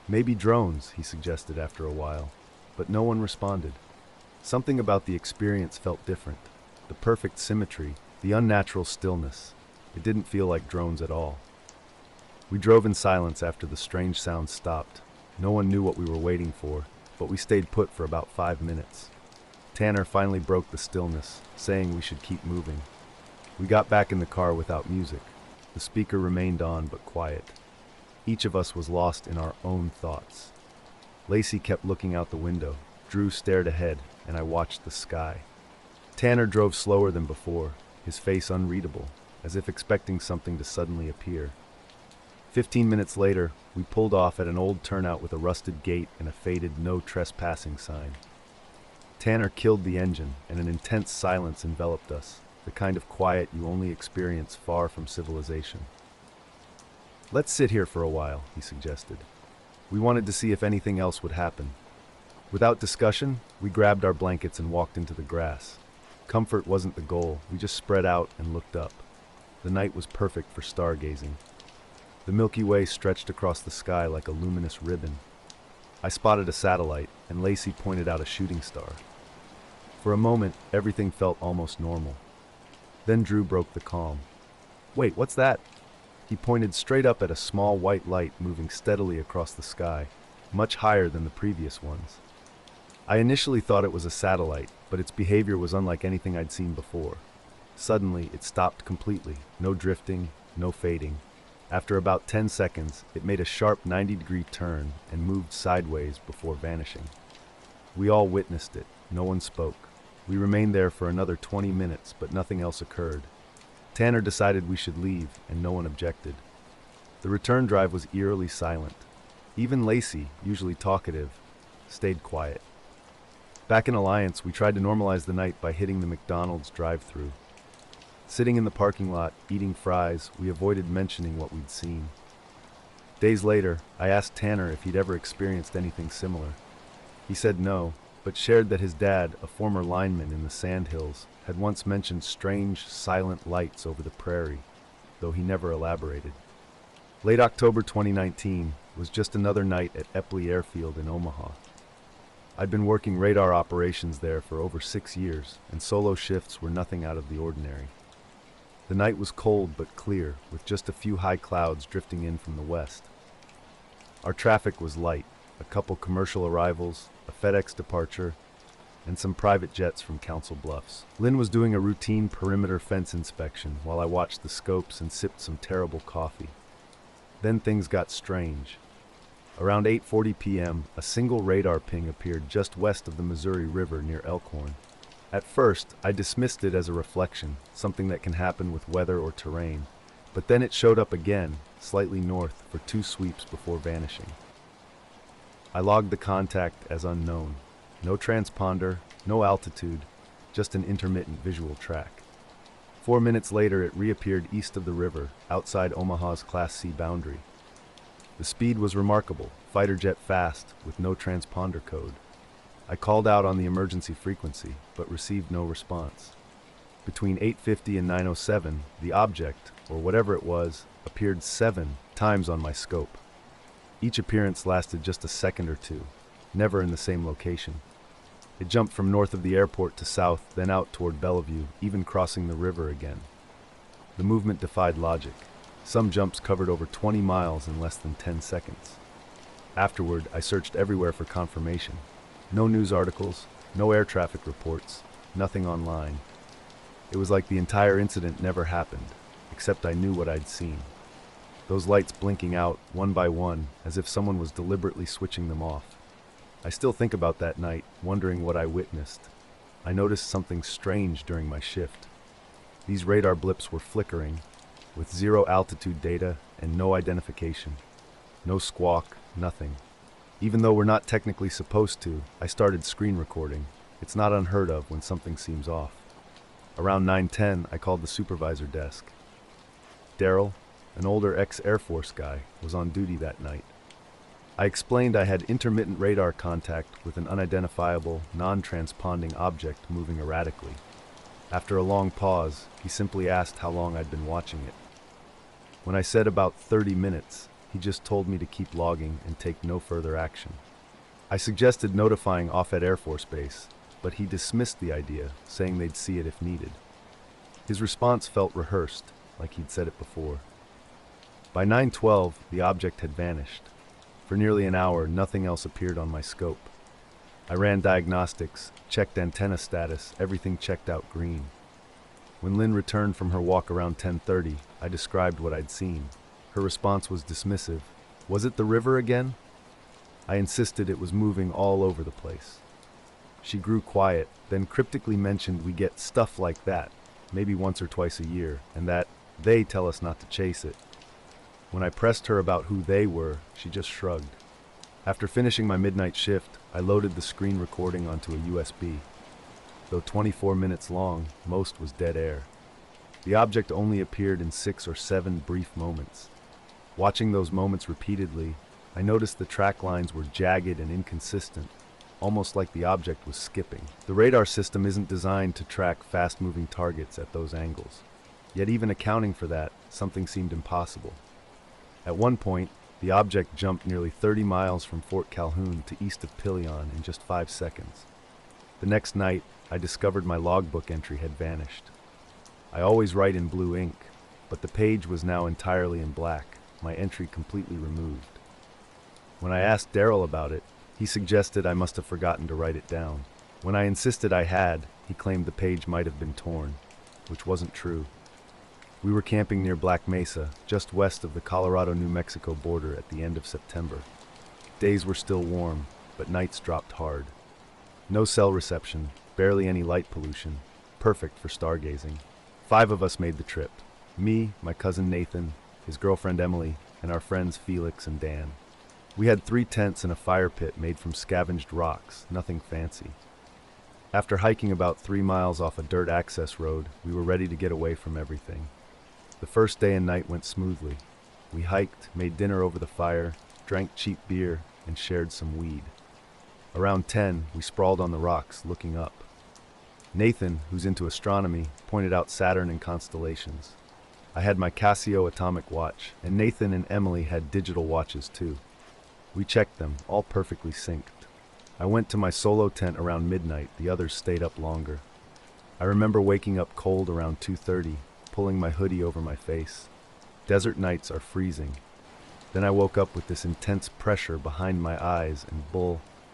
"Maybe drones," he suggested after a while, but no one responded. Something about the experience felt different. The perfect symmetry, the unnatural stillness. It didn't feel like drones at all. We drove in silence after the strange sound stopped. No one knew what we were waiting for, but we stayed put for about 5 minutes. Tanner finally broke the stillness, saying we should keep moving. We got back in the car without music. The speaker remained on, but quiet. Each of us was lost in our own thoughts. Lacey kept looking out the window. Drew stared ahead, and I watched the sky. Tanner drove slower than before, his face unreadable, as if expecting something to suddenly appear. 15 minutes later, we pulled off at an old turnout with a rusted gate and a faded "no trespassing" sign. Tanner killed the engine, and an intense silence enveloped us, the kind of quiet you only experience far from civilization. "Let's sit here for a while," he suggested. We wanted to see if anything else would happen. Without discussion, we grabbed our blankets and walked into the grass. Comfort wasn't the goal, we just spread out and looked up. The night was perfect for stargazing. The Milky Way stretched across the sky like a luminous ribbon. I spotted a satellite, and Lacey pointed out a shooting star. For a moment, everything felt almost normal. Then Drew broke the calm. "Wait, what's that?" He pointed straight up at a small white light moving steadily across the sky, much higher than the previous ones. I initially thought it was a satellite, but its behavior was unlike anything I'd seen before. Suddenly, it stopped completely, no drifting, no fading. After about 10 seconds, it made a sharp 90-degree turn and moved sideways before vanishing. We all witnessed it. No one spoke. We remained there for another 20 minutes, but nothing else occurred. Tanner decided we should leave, and no one objected. The return drive was eerily silent. Even Lacey, usually talkative, stayed quiet. Back in Alliance, we tried to normalize the night by hitting the McDonald's drive-thru. Sitting in the parking lot, eating fries, we avoided mentioning what we'd seen. Days later, I asked Tanner if he'd ever experienced anything similar. He said no, but shared that his dad, a former lineman in the Sandhills, had once mentioned strange, silent lights over the prairie, though he never elaborated. Late October 2019 was just another night at Epley Airfield in Omaha. I'd been working radar operations there for over 6 years, and solo shifts were nothing out of the ordinary. The night was cold but clear, with just a few high clouds drifting in from the west. Our traffic was light, a couple commercial arrivals, a FedEx departure, and some private jets from Council Bluffs. Lynn was doing a routine perimeter fence inspection while I watched the scopes and sipped some terrible coffee. Then things got strange. Around 8:40 p.m., a single radar ping appeared just west of the Missouri River near Elkhorn. At first, I dismissed it as a reflection, something that can happen with weather or terrain, but then it showed up again, slightly north, for 2 sweeps before vanishing. I logged the contact as unknown. No transponder, no altitude, just an intermittent visual track. 4 minutes later, it reappeared east of the river, outside Omaha's Class C boundary. The speed was remarkable, fighter jet fast, with no transponder code. I called out on the emergency frequency, but received no response. Between 8:50 and 9:07, the object, or whatever it was, appeared 7 times on my scope. Each appearance lasted just a second or two, never in the same location. It jumped from north of the airport to south, then out toward Bellevue, even crossing the river again. The movement defied logic. Some jumps covered over 20 miles in less than 10 seconds. Afterward, I searched everywhere for confirmation. No news articles, no air traffic reports, nothing online. It was like the entire incident never happened, except I knew what I'd seen. Those lights blinking out, one by one, as if someone was deliberately switching them off. I still think about that night, wondering what I witnessed. I noticed something strange during my shift. These radar blips were flickering, with zero altitude data and no identification. No squawk, nothing. Even though we're not technically supposed to, I started screen recording. It's not unheard of when something seems off. Around 9:10, I called the supervisor desk. Daryl, an older ex-Air Force guy, was on duty that night. I explained I had intermittent radar contact with an unidentifiable, non-transponding object moving erratically. After a long pause, he simply asked how long I'd been watching it. When I said about 30 minutes, he just told me to keep logging and take no further action. I suggested notifying Offutt Air Force Base, but he dismissed the idea, saying they'd see it if needed. His response felt rehearsed, like he'd said it before. By 9:12, the object had vanished. For nearly an hour, nothing else appeared on my scope. I ran diagnostics, checked antenna status, everything checked out green. When Lynn returned from her walk around 10:30, I described what I'd seen. Her response was dismissive. Was it the river again? I insisted it was moving all over the place. She grew quiet, then cryptically mentioned we get stuff like that, maybe once or twice a year, and that they tell us not to chase it. When I pressed her about who they were, she just shrugged. After finishing my midnight shift, I loaded the screen recording onto a USB. Though 24 minutes long, most was dead air. The object only appeared in 6 or 7 brief moments. Watching those moments repeatedly, I noticed the track lines were jagged and inconsistent, almost like the object was skipping. The radar system isn't designed to track fast-moving targets at those angles. Yet even accounting for that, something seemed impossible. At one point, the object jumped nearly 30 miles from Fort Calhoun to east of Pelion in just 5 seconds. The next night, I discovered my logbook entry had vanished. I always write in blue ink, but the page was now entirely in black, my entry completely removed. When I asked Daryl about it, he suggested I must have forgotten to write it down. When I insisted I had, he claimed the page might have been torn, which wasn't true. We were camping near Black Mesa, just west of the Colorado-New Mexico border at the end of September. Days were still warm, but nights dropped hard. No cell reception, barely any light pollution, perfect for stargazing. 5 of us made the trip. Me, my cousin Nathan, his girlfriend Emily, and our friends Felix and Dan. We had 3 tents and a fire pit made from scavenged rocks, nothing fancy. After hiking about 3 miles off a dirt access road, we were ready to get away from everything. The first day and night went smoothly. We hiked, made dinner over the fire, drank cheap beer, and shared some weed. Around 10, we sprawled on the rocks, looking up. Nathan, who's into astronomy, pointed out Saturn and constellations. I had my Casio atomic watch, and Nathan and Emily had digital watches too. We checked them, all perfectly synced. I went to my solo tent around midnight, the others stayed up longer. I remember waking up cold around 2:30, pulling my hoodie over my face. Desert nights are freezing. Then I woke up with this intense pressure behind my eyes and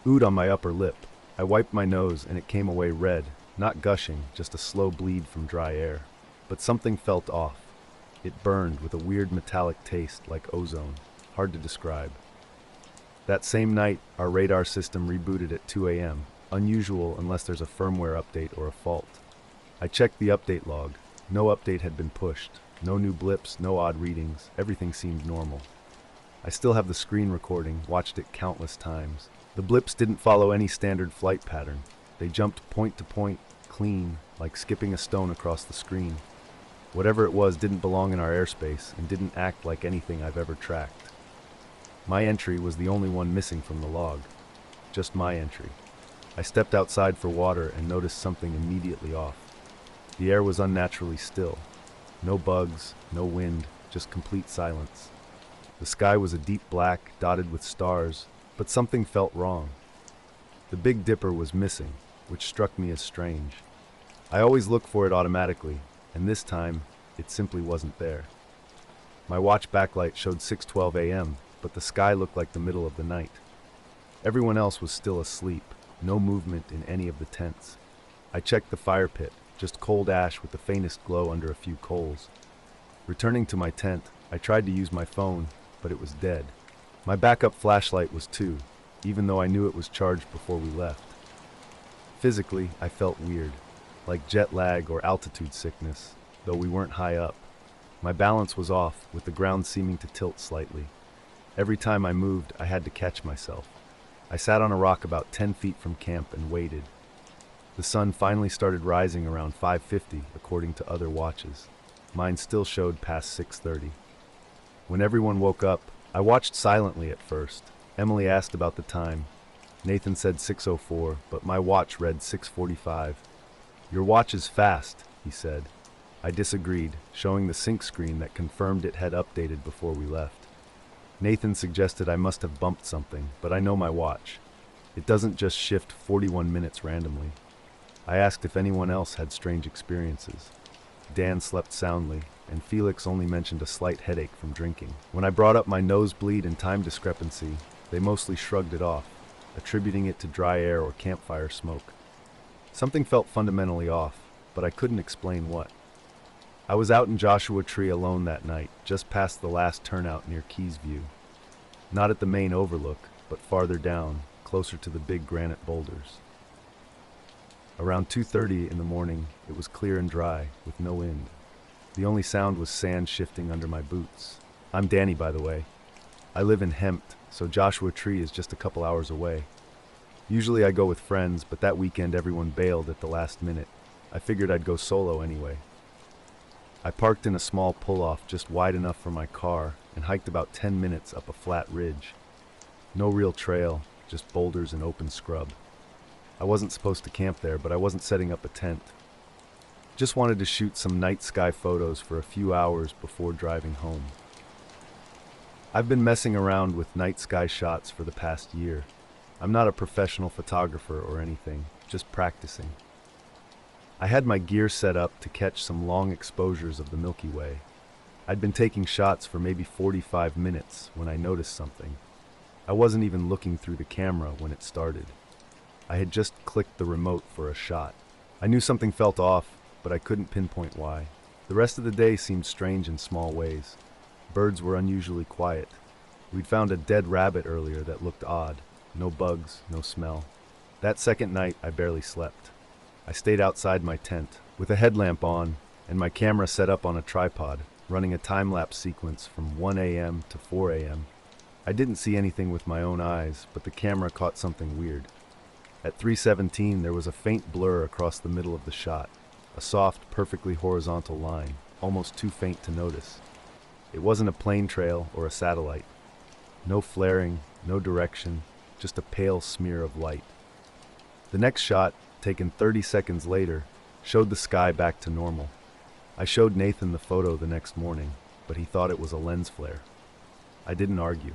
ood on my upper lip. I wiped my nose and it came away red, not gushing, just a slow bleed from dry air. But something felt off. It burned with a weird metallic taste like ozone, hard to describe. That same night, our radar system rebooted at 2 a.m., unusual unless there's a firmware update or a fault. I checked the update log. No update had been pushed. No new blips, no odd readings. Everything seemed normal. I still have the screen recording, watched it countless times. The blips didn't follow any standard flight pattern. They jumped point to point, clean, like skipping a stone across the screen. Whatever it was didn't belong in our airspace and didn't act like anything I've ever tracked. My entry was the only one missing from the log. Just my entry. I stepped outside for water and noticed something immediately off. The air was unnaturally still. No bugs, no wind, just complete silence. The sky was a deep black, dotted with stars, but something felt wrong. The Big Dipper was missing, which struck me as strange. I always look for it automatically, and this time, it simply wasn't there. My watch backlight showed 6:12 a.m., but the sky looked like the middle of the night. Everyone else was still asleep, no movement in any of the tents. I checked the fire pit, just cold ash with the faintest glow under a few coals. Returning to my tent, I tried to use my phone, but it was dead. My backup flashlight was too, even though I knew it was charged before we left. Physically, I felt weird, like jet lag or altitude sickness, though we weren't high up. My balance was off, with the ground seeming to tilt slightly. Every time I moved, I had to catch myself. I sat on a rock about 10 feet from camp and waited. The sun finally started rising around 5:50, according to other watches. Mine still showed past 6:30. When everyone woke up, I watched silently at first. Emily asked about the time. Nathan said 6:04, but my watch read 6:45. "Your watch is fast," he said. I disagreed, showing the sync screen that confirmed it had updated before we left. Nathan suggested I must have bumped something, but I know my watch. It doesn't just shift 41 minutes randomly. I asked if anyone else had strange experiences. Dan slept soundly, and Felix only mentioned a slight headache from drinking. When I brought up my nosebleed and time discrepancy, they mostly shrugged it off, attributing it to dry air or campfire smoke. Something felt fundamentally off, but I couldn't explain what. I was out in Joshua Tree alone that night, just past the last turnout near Keys View. Not at the main overlook, but farther down, closer to the big granite boulders. Around 2:30 in the morning, it was clear and dry, with no wind. The only sound was sand shifting under my boots. I'm Danny, by the way. I live in Hempt, so Joshua Tree is just a couple hours away. Usually I go with friends, but that weekend everyone bailed at the last minute. I figured I'd go solo anyway. I parked in a small pull-off just wide enough for my car and hiked about 10 minutes up a flat ridge. No real trail, just boulders and open scrub. I wasn't supposed to camp there, but I wasn't setting up a tent. Just wanted to shoot some night sky photos for a few hours before driving home. I've been messing around with night sky shots for the past year. I'm not a professional photographer or anything, just practicing. I had my gear set up to catch some long exposures of the Milky Way. I'd been taking shots for maybe 45 minutes when I noticed something. I wasn't even looking through the camera when it started. I had just clicked the remote for a shot. I knew something felt off, but I couldn't pinpoint why. The rest of the day seemed strange in small ways. Birds were unusually quiet. We'd found a dead rabbit earlier that looked odd. No bugs, no smell. That second night, I barely slept. I stayed outside my tent, with a headlamp on, and my camera set up on a tripod, running a time-lapse sequence from 1 a.m. to 4 a.m. I didn't see anything with my own eyes, but the camera caught something weird. At 3:17, there was a faint blur across the middle of the shot, a soft, perfectly horizontal line, almost too faint to notice. It wasn't a plane trail or a satellite. No flaring, no direction, just a pale smear of light. The next shot, taken 30 seconds later, showed the sky back to normal. I showed Nathan the photo the next morning, but he thought it was a lens flare. I didn't argue.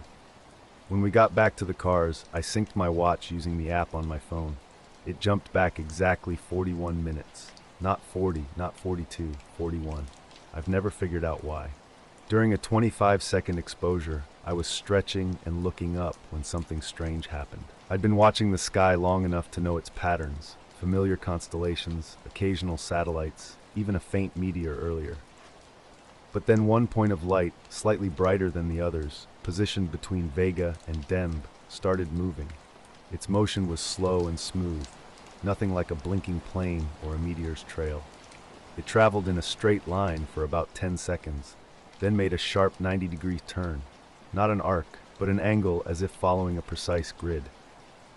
When we got back to the cars, I synced my watch using the app on my phone. It jumped back exactly 41 minutes. Not 40, not 42, 41. I've never figured out why. During a 25-second exposure, I was stretching and looking up when something strange happened. I'd been watching the sky long enough to know its patterns, familiar constellations, occasional satellites, even a faint meteor earlier. But then one point of light, slightly brighter than the others, positioned between Vega and Demb, started moving. Its motion was slow and smooth, nothing like a blinking plane or a meteor's trail. It traveled in a straight line for about 10 seconds, then made a sharp 90-degree turn, not an arc, but an angle as if following a precise grid.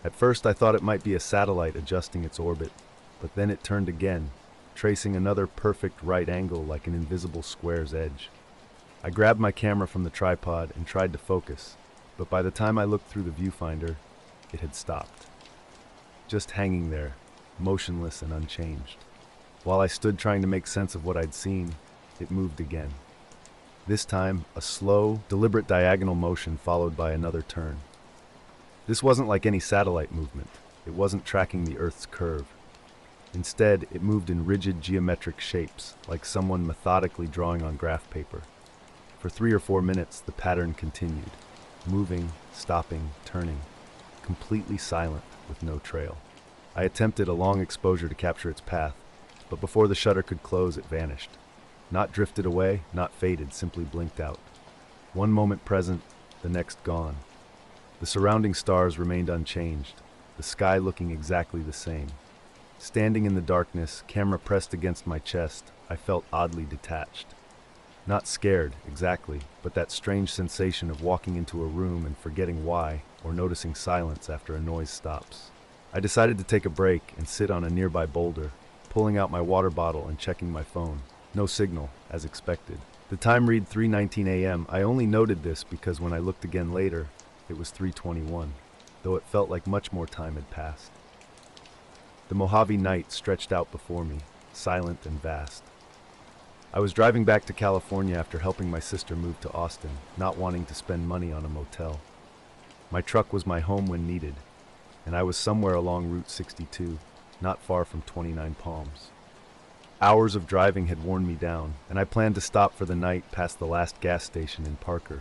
At first I thought it might be a satellite adjusting its orbit, but then it turned again, tracing another perfect right angle like an invisible square's edge. I grabbed my camera from the tripod and tried to focus, but by the time I looked through the viewfinder, it had stopped. Just hanging there, motionless and unchanged. While I stood trying to make sense of what I'd seen, it moved again. This time, a slow, deliberate diagonal motion followed by another turn. This wasn't like any satellite movement. It wasn't tracking the Earth's curve. Instead, it moved in rigid geometric shapes, like someone methodically drawing on graph paper. For 3 or 4 minutes, the pattern continued, moving, stopping, turning, completely silent with no trail. I attempted a long exposure to capture its path, but before the shutter could close, it vanished. Not drifted away, not faded, simply blinked out. One moment present, the next gone. The surrounding stars remained unchanged, the sky looking exactly the same. Standing in the darkness, camera pressed against my chest, I felt oddly detached. Not scared, exactly, but that strange sensation of walking into a room and forgetting why, or noticing silence after a noise stops. I decided to take a break and sit on a nearby boulder, pulling out my water bottle and checking my phone. No signal, as expected. The time read 3:19 a.m. I only noted this because when I looked again later, it was 3:21, though it felt like much more time had passed. The Mojave night stretched out before me, silent and vast. I was driving back to California after helping my sister move to Austin, not wanting to spend money on a motel. My truck was my home when needed, and I was somewhere along Route 62, not far from 29 Palms. Hours of driving had worn me down, and I planned to stop for the night past the last gas station in Parker.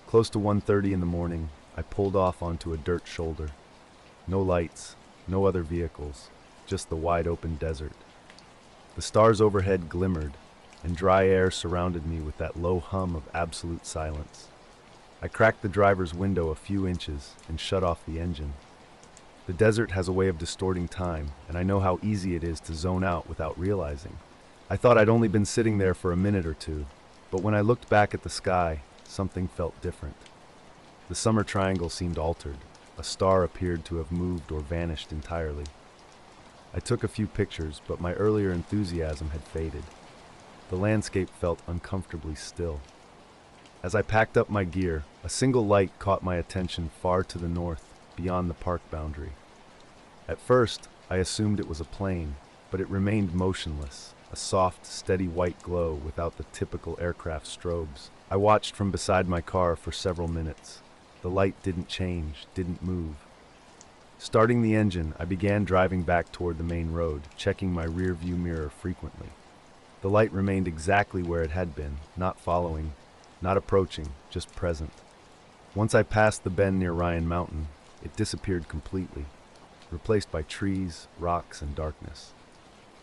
Close to 1:30 in the morning, I pulled off onto a dirt shoulder. No lights, no other vehicles, just the wide open desert. The stars overhead glimmered, and dry air surrounded me with that low hum of absolute silence. I cracked the driver's window a few inches and shut off the engine. The desert has a way of distorting time, and I know how easy it is to zone out without realizing. I thought I'd only been sitting there for a minute or two, but when I looked back at the sky, something felt different. The summer triangle seemed altered. A star appeared to have moved or vanished entirely. I took a few pictures, but my earlier enthusiasm had faded. The landscape felt uncomfortably still. As I packed up my gear, a single light caught my attention far to the north, beyond the park boundary. At first, I assumed it was a plane, but it remained motionless, a soft, steady white glow without the typical aircraft strobes. I watched from beside my car for several minutes. The light didn't change, didn't move. Starting the engine, I began driving back toward the main road, checking my rear-view mirror frequently. The light remained exactly where it had been, not following, not approaching, just present. Once I passed the bend near Ryan Mountain, it disappeared completely, replaced by trees, rocks, and darkness.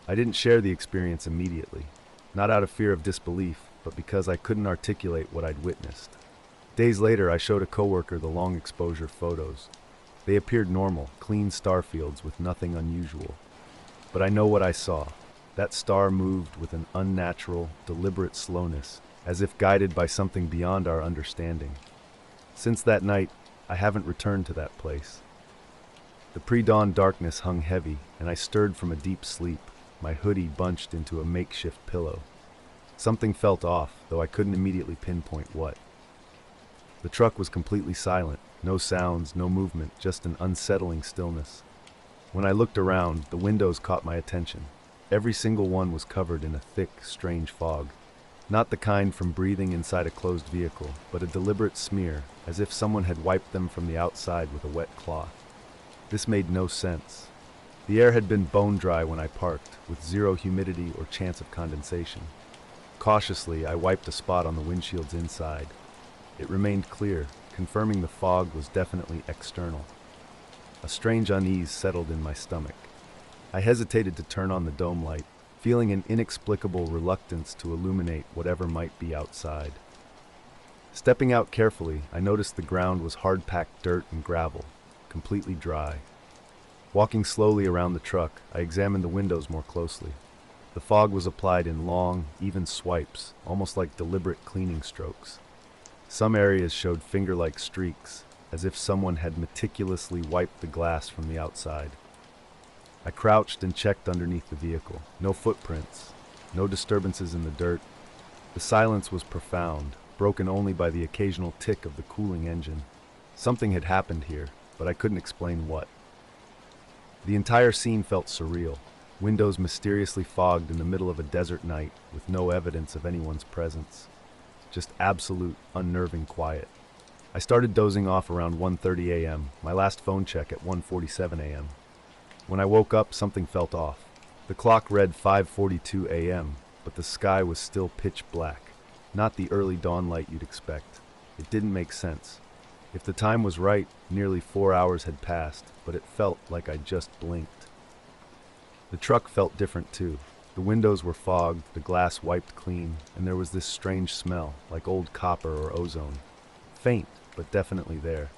I didn't share the experience immediately, not out of fear of disbelief, but because I couldn't articulate what I'd witnessed. Days later, I showed a coworker the long exposure photos. They appeared normal, clean star fields with nothing unusual. But I know what I saw. That star moved with an unnatural, deliberate slowness, as if guided by something beyond our understanding. Since that night, I haven't returned to that place. The pre-dawn darkness hung heavy, and I stirred from a deep sleep, my hoodie bunched into a makeshift pillow. Something felt off, though I couldn't immediately pinpoint what. The truck was completely silent, no sounds, no movement, just an unsettling stillness. When I looked around, the windows caught my attention. Every single one was covered in a thick, strange fog. Not the kind from breathing inside a closed vehicle, but a deliberate smear, as if someone had wiped them from the outside with a wet cloth. This made no sense. The air had been bone dry when I parked, with zero humidity or chance of condensation. Cautiously, I wiped a spot on the windshield's inside. It remained clear, confirming the fog was definitely external. A strange unease settled in my stomach. I hesitated to turn on the dome light, feeling an inexplicable reluctance to illuminate whatever might be outside. Stepping out carefully, I noticed the ground was hard-packed dirt and gravel, completely dry. Walking slowly around the truck, I examined the windows more closely. The fog was applied in long, even swipes, almost like deliberate cleaning strokes. Some areas showed finger-like streaks, as if someone had meticulously wiped the glass from the outside. I crouched and checked underneath the vehicle. No footprints, no disturbances in the dirt. The silence was profound, broken only by the occasional tick of the cooling engine. Something had happened here, but I couldn't explain what. The entire scene felt surreal. Windows mysteriously fogged in the middle of a desert night with no evidence of anyone's presence. Just absolute, unnerving quiet. I started dozing off around 1:30 a.m., my last phone check at 1:47 a.m. When I woke up, something felt off. The clock read 5:42 a.m., but the sky was still pitch black. Not the early dawn light you'd expect. It didn't make sense. If the time was right, nearly 4 hours had passed, but it felt like I just blinked. The truck felt different too. The windows were fogged, the glass wiped clean, and there was this strange smell, like old copper or ozone. Faint, but definitely there.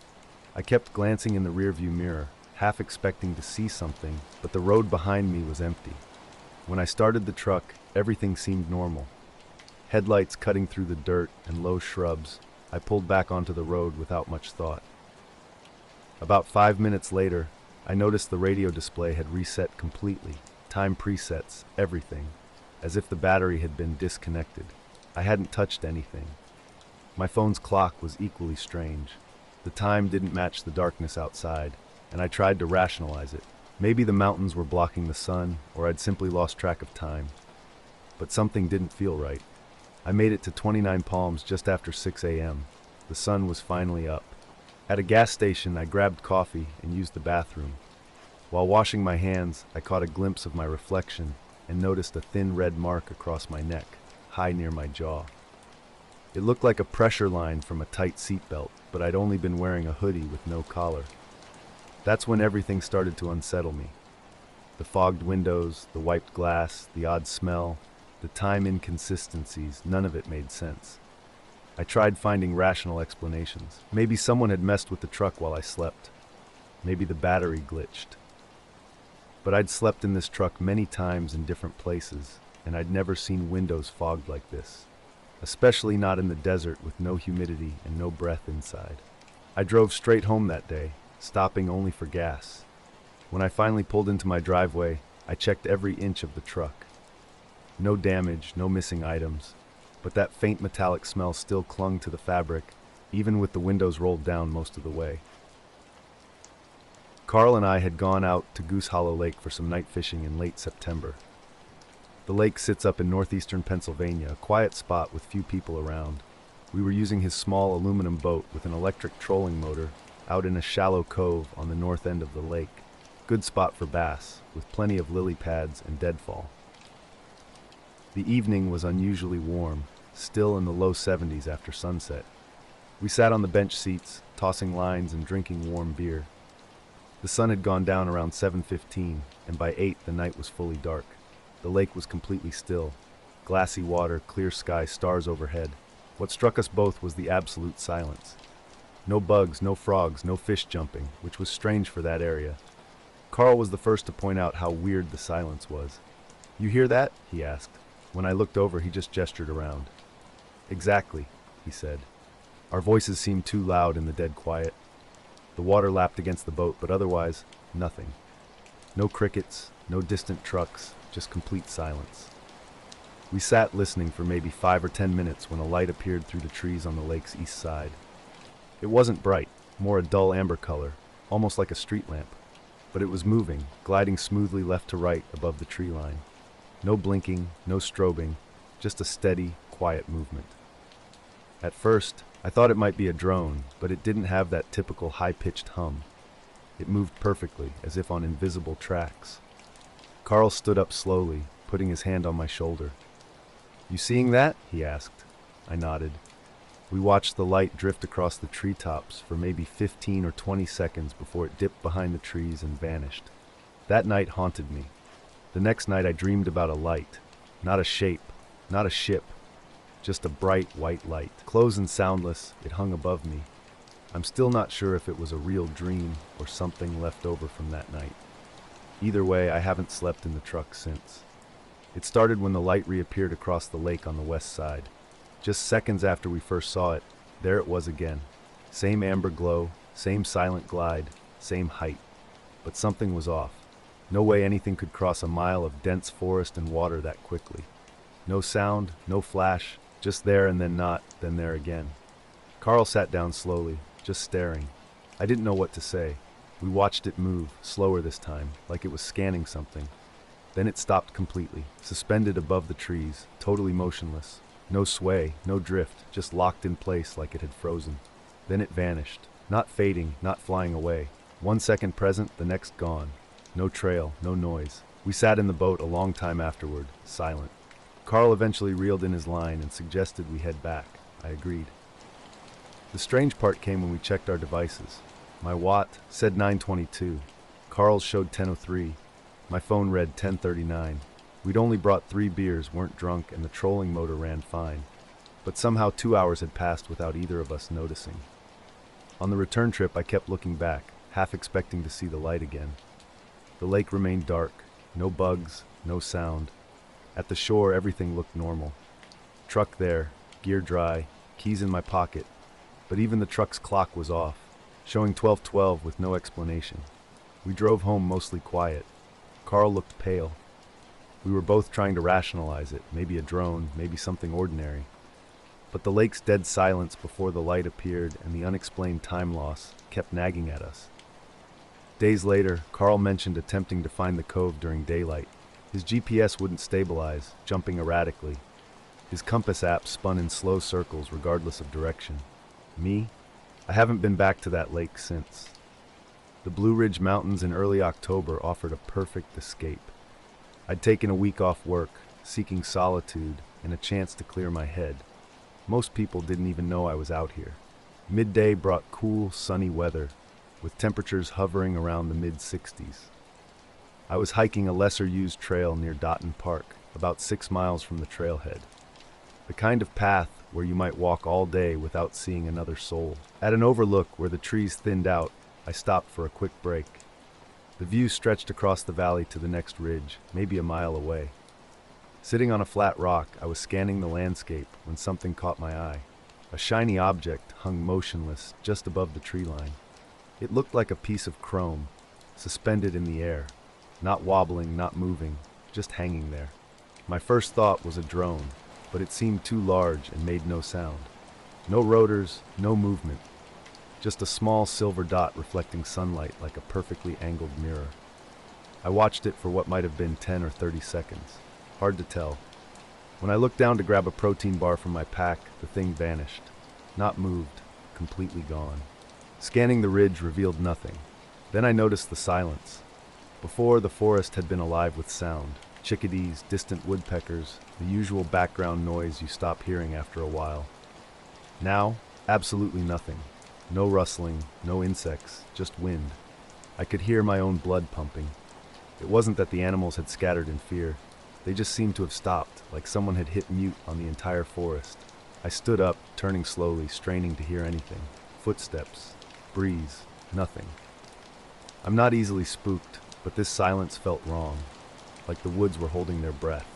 I kept glancing in the rearview mirror, half expecting to see something, but the road behind me was empty. When I started the truck, everything seemed normal. Headlights cutting through the dirt and low shrubs, I pulled back onto the road without much thought. About 5 minutes later, I noticed the radio display had reset completely. Time presets, everything, as if the battery had been disconnected. I hadn't touched anything. My phone's clock was equally strange. The time didn't match the darkness outside, and I tried to rationalize it. Maybe the mountains were blocking the sun, or I'd simply lost track of time. But something didn't feel right. I made it to 29 Palms just after 6 a.m. The sun was finally up. At a gas station, I grabbed coffee and used the bathroom. While washing my hands, I caught a glimpse of my reflection and noticed a thin red mark across my neck, high near my jaw. It looked like a pressure line from a tight seatbelt, but I'd only been wearing a hoodie with no collar. That's when everything started to unsettle me. The fogged windows, the wiped glass, the odd smell, the time inconsistencies, none of it made sense. I tried finding rational explanations. Maybe someone had messed with the truck while I slept. Maybe the battery glitched. But I'd slept in this truck many times in different places, and I'd never seen windows fogged like this. Especially not in the desert with no humidity and no breath inside. I drove straight home that day, stopping only for gas. When I finally pulled into my driveway, I checked every inch of the truck. No damage, no missing items, but that faint metallic smell still clung to the fabric, even with the windows rolled down most of the way. Carl and I had gone out to Goose Hollow Lake for some night fishing in late September. The lake sits up in northeastern Pennsylvania, a quiet spot with few people around. We were using his small aluminum boat with an electric trolling motor out in a shallow cove on the north end of the lake. Good spot for bass, with plenty of lily pads and deadfall. The evening was unusually warm, still in the low 70s after sunset. We sat on the bench seats, tossing lines and drinking warm beer. The sun had gone down around 7:15, and by 8 the night was fully dark. The lake was completely still. Glassy water, clear sky, stars overhead. What struck us both was the absolute silence. No bugs, no frogs, no fish jumping, which was strange for that area. Carl was the first to point out how weird the silence was. "You hear that?" he asked. When I looked over, he just gestured around. "Exactly," he said. Our voices seemed too loud in the dead quiet. The water lapped against the boat, but otherwise, nothing. No crickets, no distant trucks, just complete silence. We sat listening for maybe 5 or 10 minutes when a light appeared through the trees on the lake's east side. It wasn't bright, more a dull amber color, almost like a street lamp. But it was moving, gliding smoothly left to right above the tree line. No blinking, no strobing, just a steady, quiet movement. At first, I thought it might be a drone, but it didn't have that typical high-pitched hum. It moved perfectly, as if on invisible tracks. Carl stood up slowly, putting his hand on my shoulder. "You seeing that?" he asked. I nodded. We watched the light drift across the treetops for maybe 15 or 20 seconds before it dipped behind the trees and vanished. That night haunted me. The next night I dreamed about a light, not a shape, not a ship, just a bright white light. Close and soundless, it hung above me. I'm still not sure if it was a real dream or something left over from that night. Either way, I haven't slept in the truck since. It started when the light reappeared across the lake on the west side. Just seconds after we first saw it, there it was again. Same amber glow, Same silent glide, same height. But something was off. No way anything could cross a mile of dense forest and water that quickly. No sound, no flash, just there and then not, then there again. Carl sat down slowly, just staring. I didn't know what to say. We watched it move, slower this time, like it was scanning something. Then it stopped completely, suspended above the trees, totally motionless. No sway, no drift, just locked in place like it had frozen. Then it vanished, not fading, not flying away. 1 second present, the next gone. No trail, no noise. We sat in the boat a long time afterward, silent. Carl eventually reeled in his line and suggested we head back. I agreed. The strange part came when we checked our devices. My watt said 922. Carl's showed 1003. My phone read 1039. We'd only brought 3 beers, weren't drunk, and the trolling motor ran fine. But somehow 2 hours had passed without either of us noticing. On the return trip, I kept looking back, half expecting to see the light again. The lake remained dark, no bugs, no sound. At the shore, everything looked normal. Truck there, gear dry, keys in my pocket, but even the truck's clock was off, showing 12:12 with no explanation. We drove home mostly quiet. Carl looked pale. We were both trying to rationalize it, maybe a drone, maybe something ordinary. But the lake's dead silence before the light appeared and the unexplained time loss kept nagging at us. Days later, Carl mentioned attempting to find the cove during daylight. His GPS wouldn't stabilize, jumping erratically. His compass app spun in slow circles regardless of direction. Me? I haven't been back to that lake since. The Blue Ridge Mountains in early October offered a perfect escape. I'd taken a week off work, seeking solitude and a chance to clear my head. Most people didn't even know I was out here. Midday brought cool, sunny weather, with temperatures hovering around the mid-60s. I was hiking a lesser-used trail near Dotton Park, about 6 miles from the trailhead. The kind of path where you might walk all day without seeing another soul. At an overlook where the trees thinned out, I stopped for a quick break. The view stretched across the valley to the next ridge, maybe a mile away. Sitting on a flat rock, I was scanning the landscape when something caught my eye. A shiny object hung motionless just above the tree line. It looked like a piece of chrome, suspended in the air, not wobbling, not moving, just hanging there. My first thought was a drone, but it seemed too large and made no sound. No rotors, no movement, just a small silver dot reflecting sunlight like a perfectly angled mirror. I watched it for what might have been 10 or 30 seconds. Hard to tell. When I looked down to grab a protein bar from my pack, the thing vanished. Not moved, completely gone. Scanning the ridge revealed nothing. Then I noticed the silence. Before, the forest had been alive with sound. Chickadees, distant woodpeckers, the usual background noise you stop hearing after a while. Now, absolutely nothing. No rustling, no insects, just wind. I could hear my own blood pumping. It wasn't that the animals had scattered in fear. They just seemed to have stopped, like someone had hit mute on the entire forest. I stood up, turning slowly, straining to hear anything. Footsteps, breeze, nothing. I'm not easily spooked, but this silence felt wrong, like the woods were holding their breath.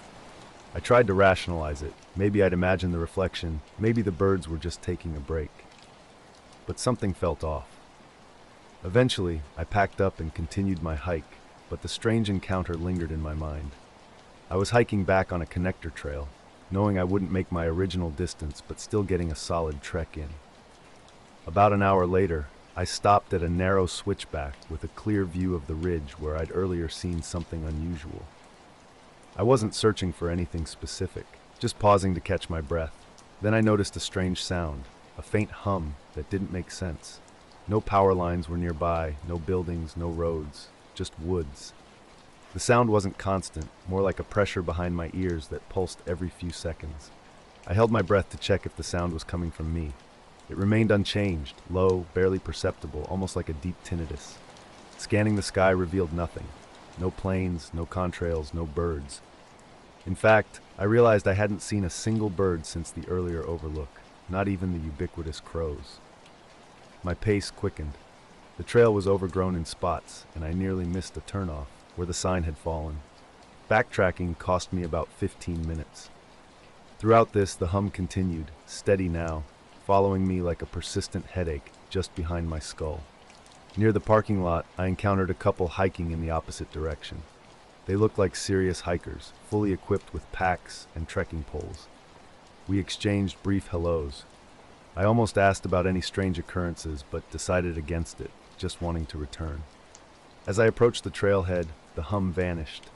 I tried to rationalize it. Maybe I'd imagined the reflection, maybe the birds were just taking a break. But something felt off. Eventually, I packed up and continued my hike, but the strange encounter lingered in my mind. I was hiking back on a connector trail, knowing I wouldn't make my original distance, but still getting a solid trek in. About an hour later, I stopped at a narrow switchback with a clear view of the ridge where I'd earlier seen something unusual. I wasn't searching for anything specific, just pausing to catch my breath. Then I noticed a strange sound, a faint hum that didn't make sense. No power lines were nearby, no buildings, no roads, just woods. The sound wasn't constant, more like a pressure behind my ears that pulsed every few seconds. I held my breath to check if the sound was coming from me. It remained unchanged, low, barely perceptible, almost like a deep tinnitus. Scanning the sky revealed nothing. No planes, no contrails, no birds. In fact, I realized I hadn't seen a single bird since the earlier overlook, not even the ubiquitous crows. My pace quickened. The trail was overgrown in spots, and I nearly missed a turnoff where the sign had fallen. Backtracking cost me about 15 minutes. Throughout this, the hum continued, steady now, following me like a persistent headache just behind my skull. Near the parking lot, I encountered a couple hiking in the opposite direction. They looked like serious hikers, fully equipped with packs and trekking poles. We exchanged brief hellos. I almost asked about any strange occurrences, but decided against it, just wanting to return. As I approached the trailhead, the hum vanished.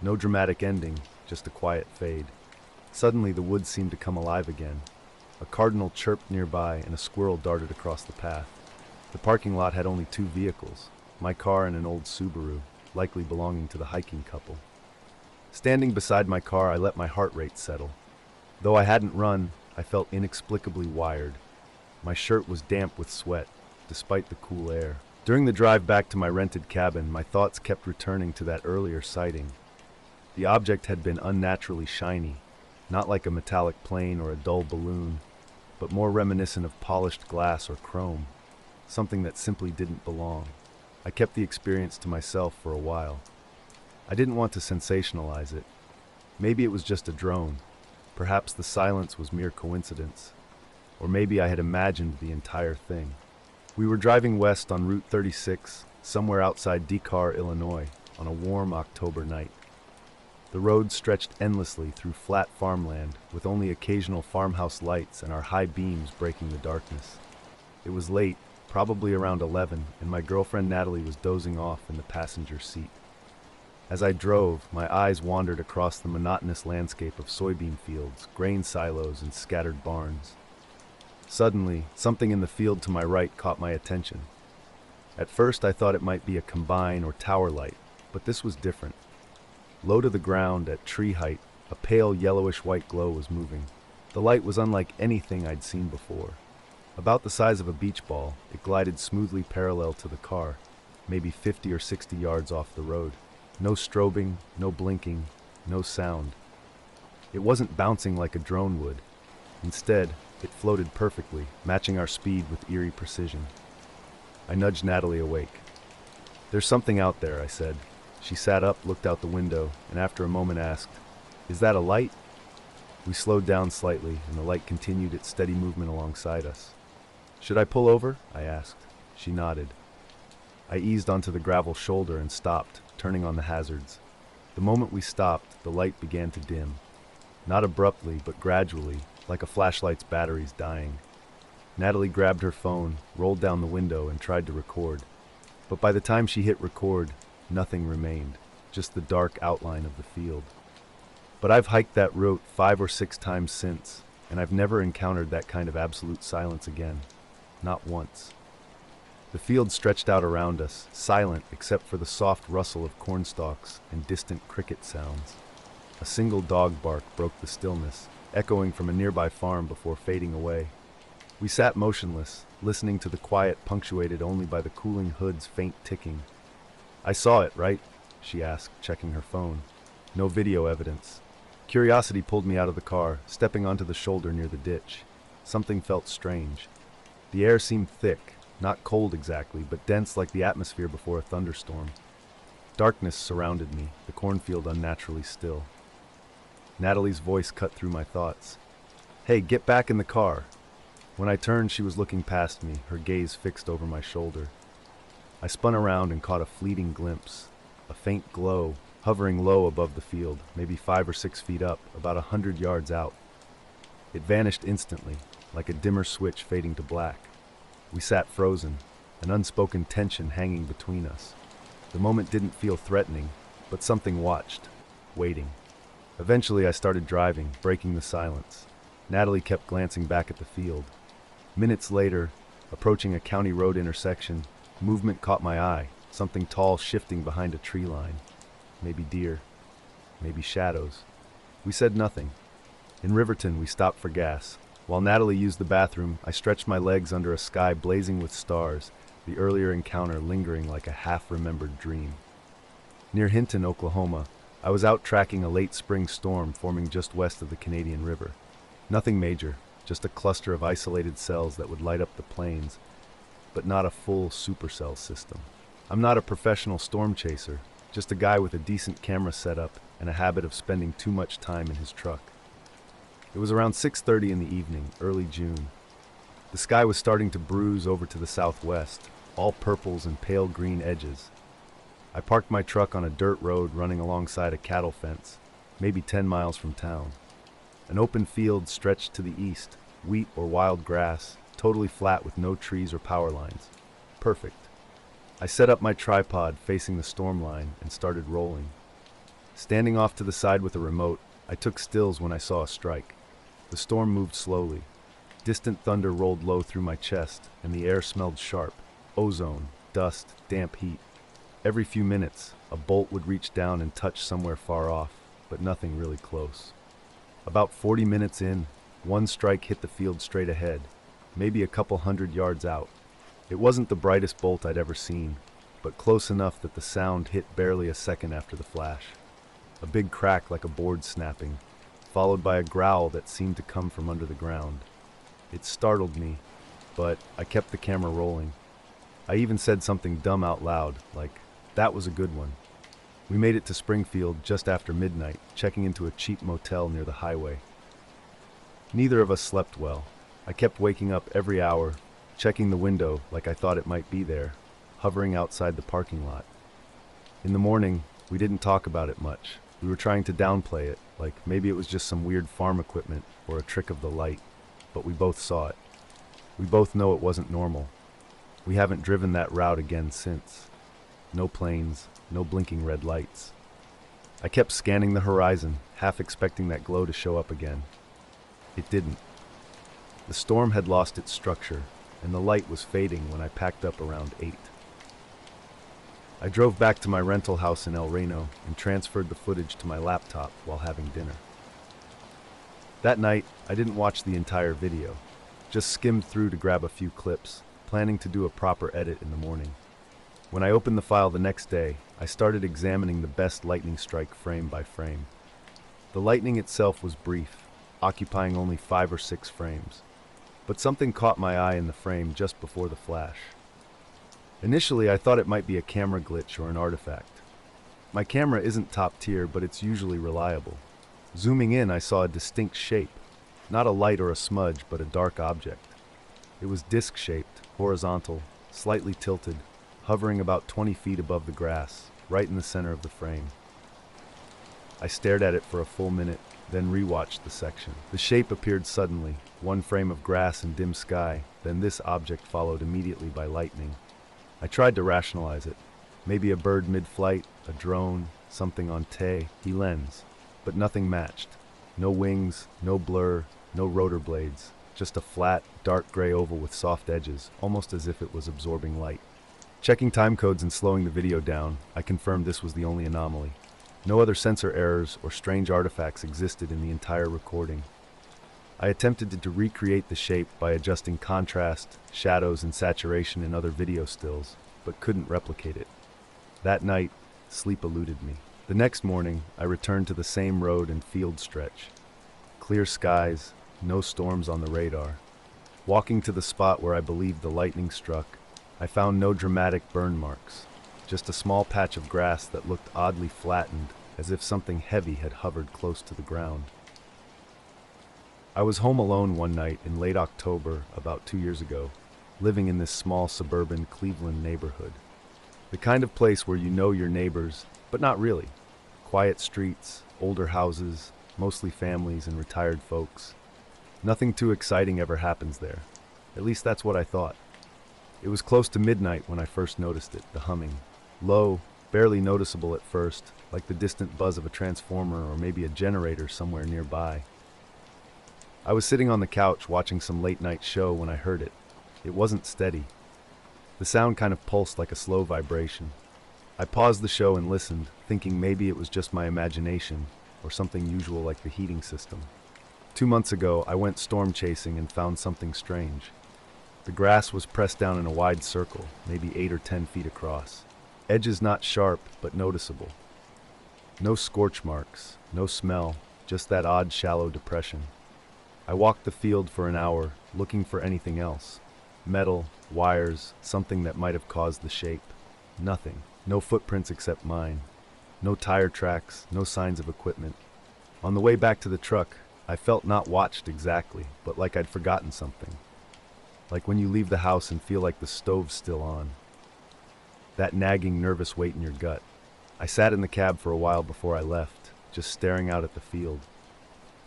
No dramatic ending, just a quiet fade. Suddenly, the woods seemed to come alive again. A cardinal chirped nearby, and a squirrel darted across the path. The parking lot had only two vehicles, my car and an old Subaru, likely belonging to the hiking couple. Standing beside my car, I let my heart rate settle. Though I hadn't run, I felt inexplicably wired. My shirt was damp with sweat, despite the cool air. During the drive back to my rented cabin, my thoughts kept returning to that earlier sighting. The object had been unnaturally shiny, not like a metallic plane or a dull balloon, but more reminiscent of polished glass or chrome, something that simply didn't belong. I kept the experience to myself for a while. I didn't want to sensationalize it. Maybe it was just a drone. Perhaps the silence was mere coincidence. Or maybe I had imagined the entire thing. We were driving west on Route 36, somewhere outside Decatur, Illinois, on a warm October night. The road stretched endlessly through flat farmland, with only occasional farmhouse lights and our high beams breaking the darkness. It was late, probably around 11, and my girlfriend Natalie was dozing off in the passenger seat. As I drove, my eyes wandered across the monotonous landscape of soybean fields, grain silos, and scattered barns. Suddenly, something in the field to my right caught my attention. At first, I thought it might be a combine or tower light, but this was different. Low to the ground, at tree height, a pale yellowish-white glow was moving. The light was unlike anything I'd seen before. About the size of a beach ball, it glided smoothly parallel to the car, maybe 50 or 60 yards off the road. No strobing, no blinking, no sound. It wasn't bouncing like a drone would. Instead, it floated perfectly, matching our speed with eerie precision. I nudged Natalie awake. "There's something out there," I said. She sat up, looked out the window, and after a moment asked, "Is that a light?" We slowed down slightly, and the light continued its steady movement alongside us. "Should I pull over?" I asked. She nodded. I eased onto the gravel shoulder and stopped, turning on the hazards. The moment we stopped, the light began to dim. Not abruptly, but gradually, like a flashlight's batteries dying. Natalie grabbed her phone, rolled down the window, and tried to record. But by the time she hit record, nothing remained, just the dark outline of the field. But I've hiked that route 5 or 6 times since, and I've never encountered that kind of absolute silence again. Not once. The field stretched out around us, silent except for the soft rustle of cornstalks and distant cricket sounds. A single dog bark broke the stillness, echoing from a nearby farm before fading away. We sat motionless, listening to the quiet punctuated only by the cooling hood's faint ticking. "I saw it, right?" she asked, checking her phone. No video evidence. Curiosity pulled me out of the car, stepping onto the shoulder near the ditch. Something felt strange. The air seemed thick, not cold exactly, but dense like the atmosphere before a thunderstorm. Darkness surrounded me, the cornfield unnaturally still. Natalie's voice cut through my thoughts. "Hey, get back in the car." When I turned, she was looking past me, her gaze fixed over my shoulder. I spun around and caught a fleeting glimpse, a faint glow, hovering low above the field, maybe 5 or 6 feet up, about 100 yards out. It vanished instantly, like a dimmer switch fading to black. We sat frozen, an unspoken tension hanging between us. The moment didn't feel threatening, but something watched, waiting. Eventually I started driving, breaking the silence. Natalie kept glancing back at the field. Minutes later, approaching a county road intersection, movement caught my eye, something tall shifting behind a tree line. Maybe deer, maybe shadows. We said nothing. In Riverton, we stopped for gas. While Natalie used the bathroom, I stretched my legs under a sky blazing with stars, the earlier encounter lingering like a half-remembered dream. Near Hinton, Oklahoma, I was out tracking a late spring storm forming just west of the Canadian River. Nothing major, just a cluster of isolated cells that would light up the plains, but not a full supercell system. I'm not a professional storm chaser, just a guy with a decent camera setup and a habit of spending too much time in his truck. It was around 6:30 in the evening, early June. The sky was starting to bruise over to the southwest, all purples and pale green edges. I parked my truck on a dirt road running alongside a cattle fence, maybe 10 miles from town. An open field stretched to the east, wheat or wild grass, totally flat with no trees or power lines. Perfect. I set up my tripod facing the storm line and started rolling. Standing off to the side with a remote, I took stills when I saw a strike. The storm moved slowly. Distant thunder rolled low through my chest, and the air smelled sharp. Ozone, dust, damp heat. Every few minutes, a bolt would reach down and touch somewhere far off, but nothing really close. About 40 minutes in, one strike hit the field straight ahead, maybe a couple 100 yards out. It wasn't the brightest bolt I'd ever seen, but close enough that the sound hit barely a second after the flash. A big crack like a board snapping, followed by a growl that seemed to come from under the ground. It startled me, but I kept the camera rolling. I even said something dumb out loud, like, "That was a good one." We made it to Springfield just after midnight, checking into a cheap motel near the highway. Neither of us slept well. I kept waking up every hour, checking the window like I thought it might be there, hovering outside the parking lot. In the morning, we didn't talk about it much. We were trying to downplay it, like maybe it was just some weird farm equipment or a trick of the light, but we both saw it. We both know it wasn't normal. We haven't driven that route again since. No planes, no blinking red lights. I kept scanning the horizon, half expecting that glow to show up again. It didn't. The storm had lost its structure, and the light was fading when I packed up around 8. I drove back to my rental house in El Reno and transferred the footage to my laptop while having dinner. That night, I didn't watch the entire video, just skimmed through to grab a few clips, planning to do a proper edit in the morning. When I opened the file the next day, I started examining the best lightning strike frame by frame. The lightning itself was brief, occupying only 5 or 6 frames, but something caught my eye in the frame just before the flash. Initially, I thought it might be a camera glitch or an artifact. My camera isn't top tier, but it's usually reliable. Zooming in, I saw a distinct shape, not a light or a smudge, but a dark object. It was disc-shaped, horizontal, slightly tilted, hovering about 20 feet above the grass, right in the center of the frame. I stared at it for a full minute, then rewatched the section. The shape appeared suddenly, one frame of grass and dim sky, then this object followed immediately by lightning. I tried to rationalize it. Maybe a bird mid-flight, a drone, something on lens, but nothing matched. No wings, no blur, no rotor blades, just a flat, dark gray oval with soft edges, almost as if it was absorbing light. Checking timecodes and slowing the video down, I confirmed this was the only anomaly. No other sensor errors or strange artifacts existed in the entire recording. I attempted to recreate the shape by adjusting contrast, shadows, and saturation in other video stills, but couldn't replicate it. That night, sleep eluded me. The next morning, I returned to the same road and field stretch. Clear skies, no storms on the radar. Walking to the spot where I believed the lightning struck, I found no dramatic burn marks, just a small patch of grass that looked oddly flattened, as if something heavy had hovered close to the ground. I was home alone one night in late October, about 2 years ago, living in this small suburban Cleveland neighborhood. The kind of place where you know your neighbors, but not really. Quiet streets, older houses, mostly families and retired folks. Nothing too exciting ever happens there. At least that's what I thought. It was close to midnight when I first noticed it, the humming. Low, barely noticeable at first, like the distant buzz of a transformer or maybe a generator somewhere nearby. I was sitting on the couch watching some late-night show when I heard it. It wasn't steady. The sound kind of pulsed like a slow vibration. I paused the show and listened, thinking maybe it was just my imagination or something usual like the heating system. 2 months ago, I went storm chasing and found something strange. The grass was pressed down in a wide circle, maybe 8 or 10 feet across. Edges not sharp, but noticeable. No scorch marks, no smell, just that odd shallow depression. I walked the field for an hour, looking for anything else. Metal, wires, something that might have caused the shape. Nothing. No footprints except mine. No tire tracks, no signs of equipment. On the way back to the truck, I felt not watched exactly, but like I'd forgotten something. like when you leave the house and feel like the stove's still on. That nagging, nervous weight in your gut. I sat in the cab for a while before I left, just staring out at the field.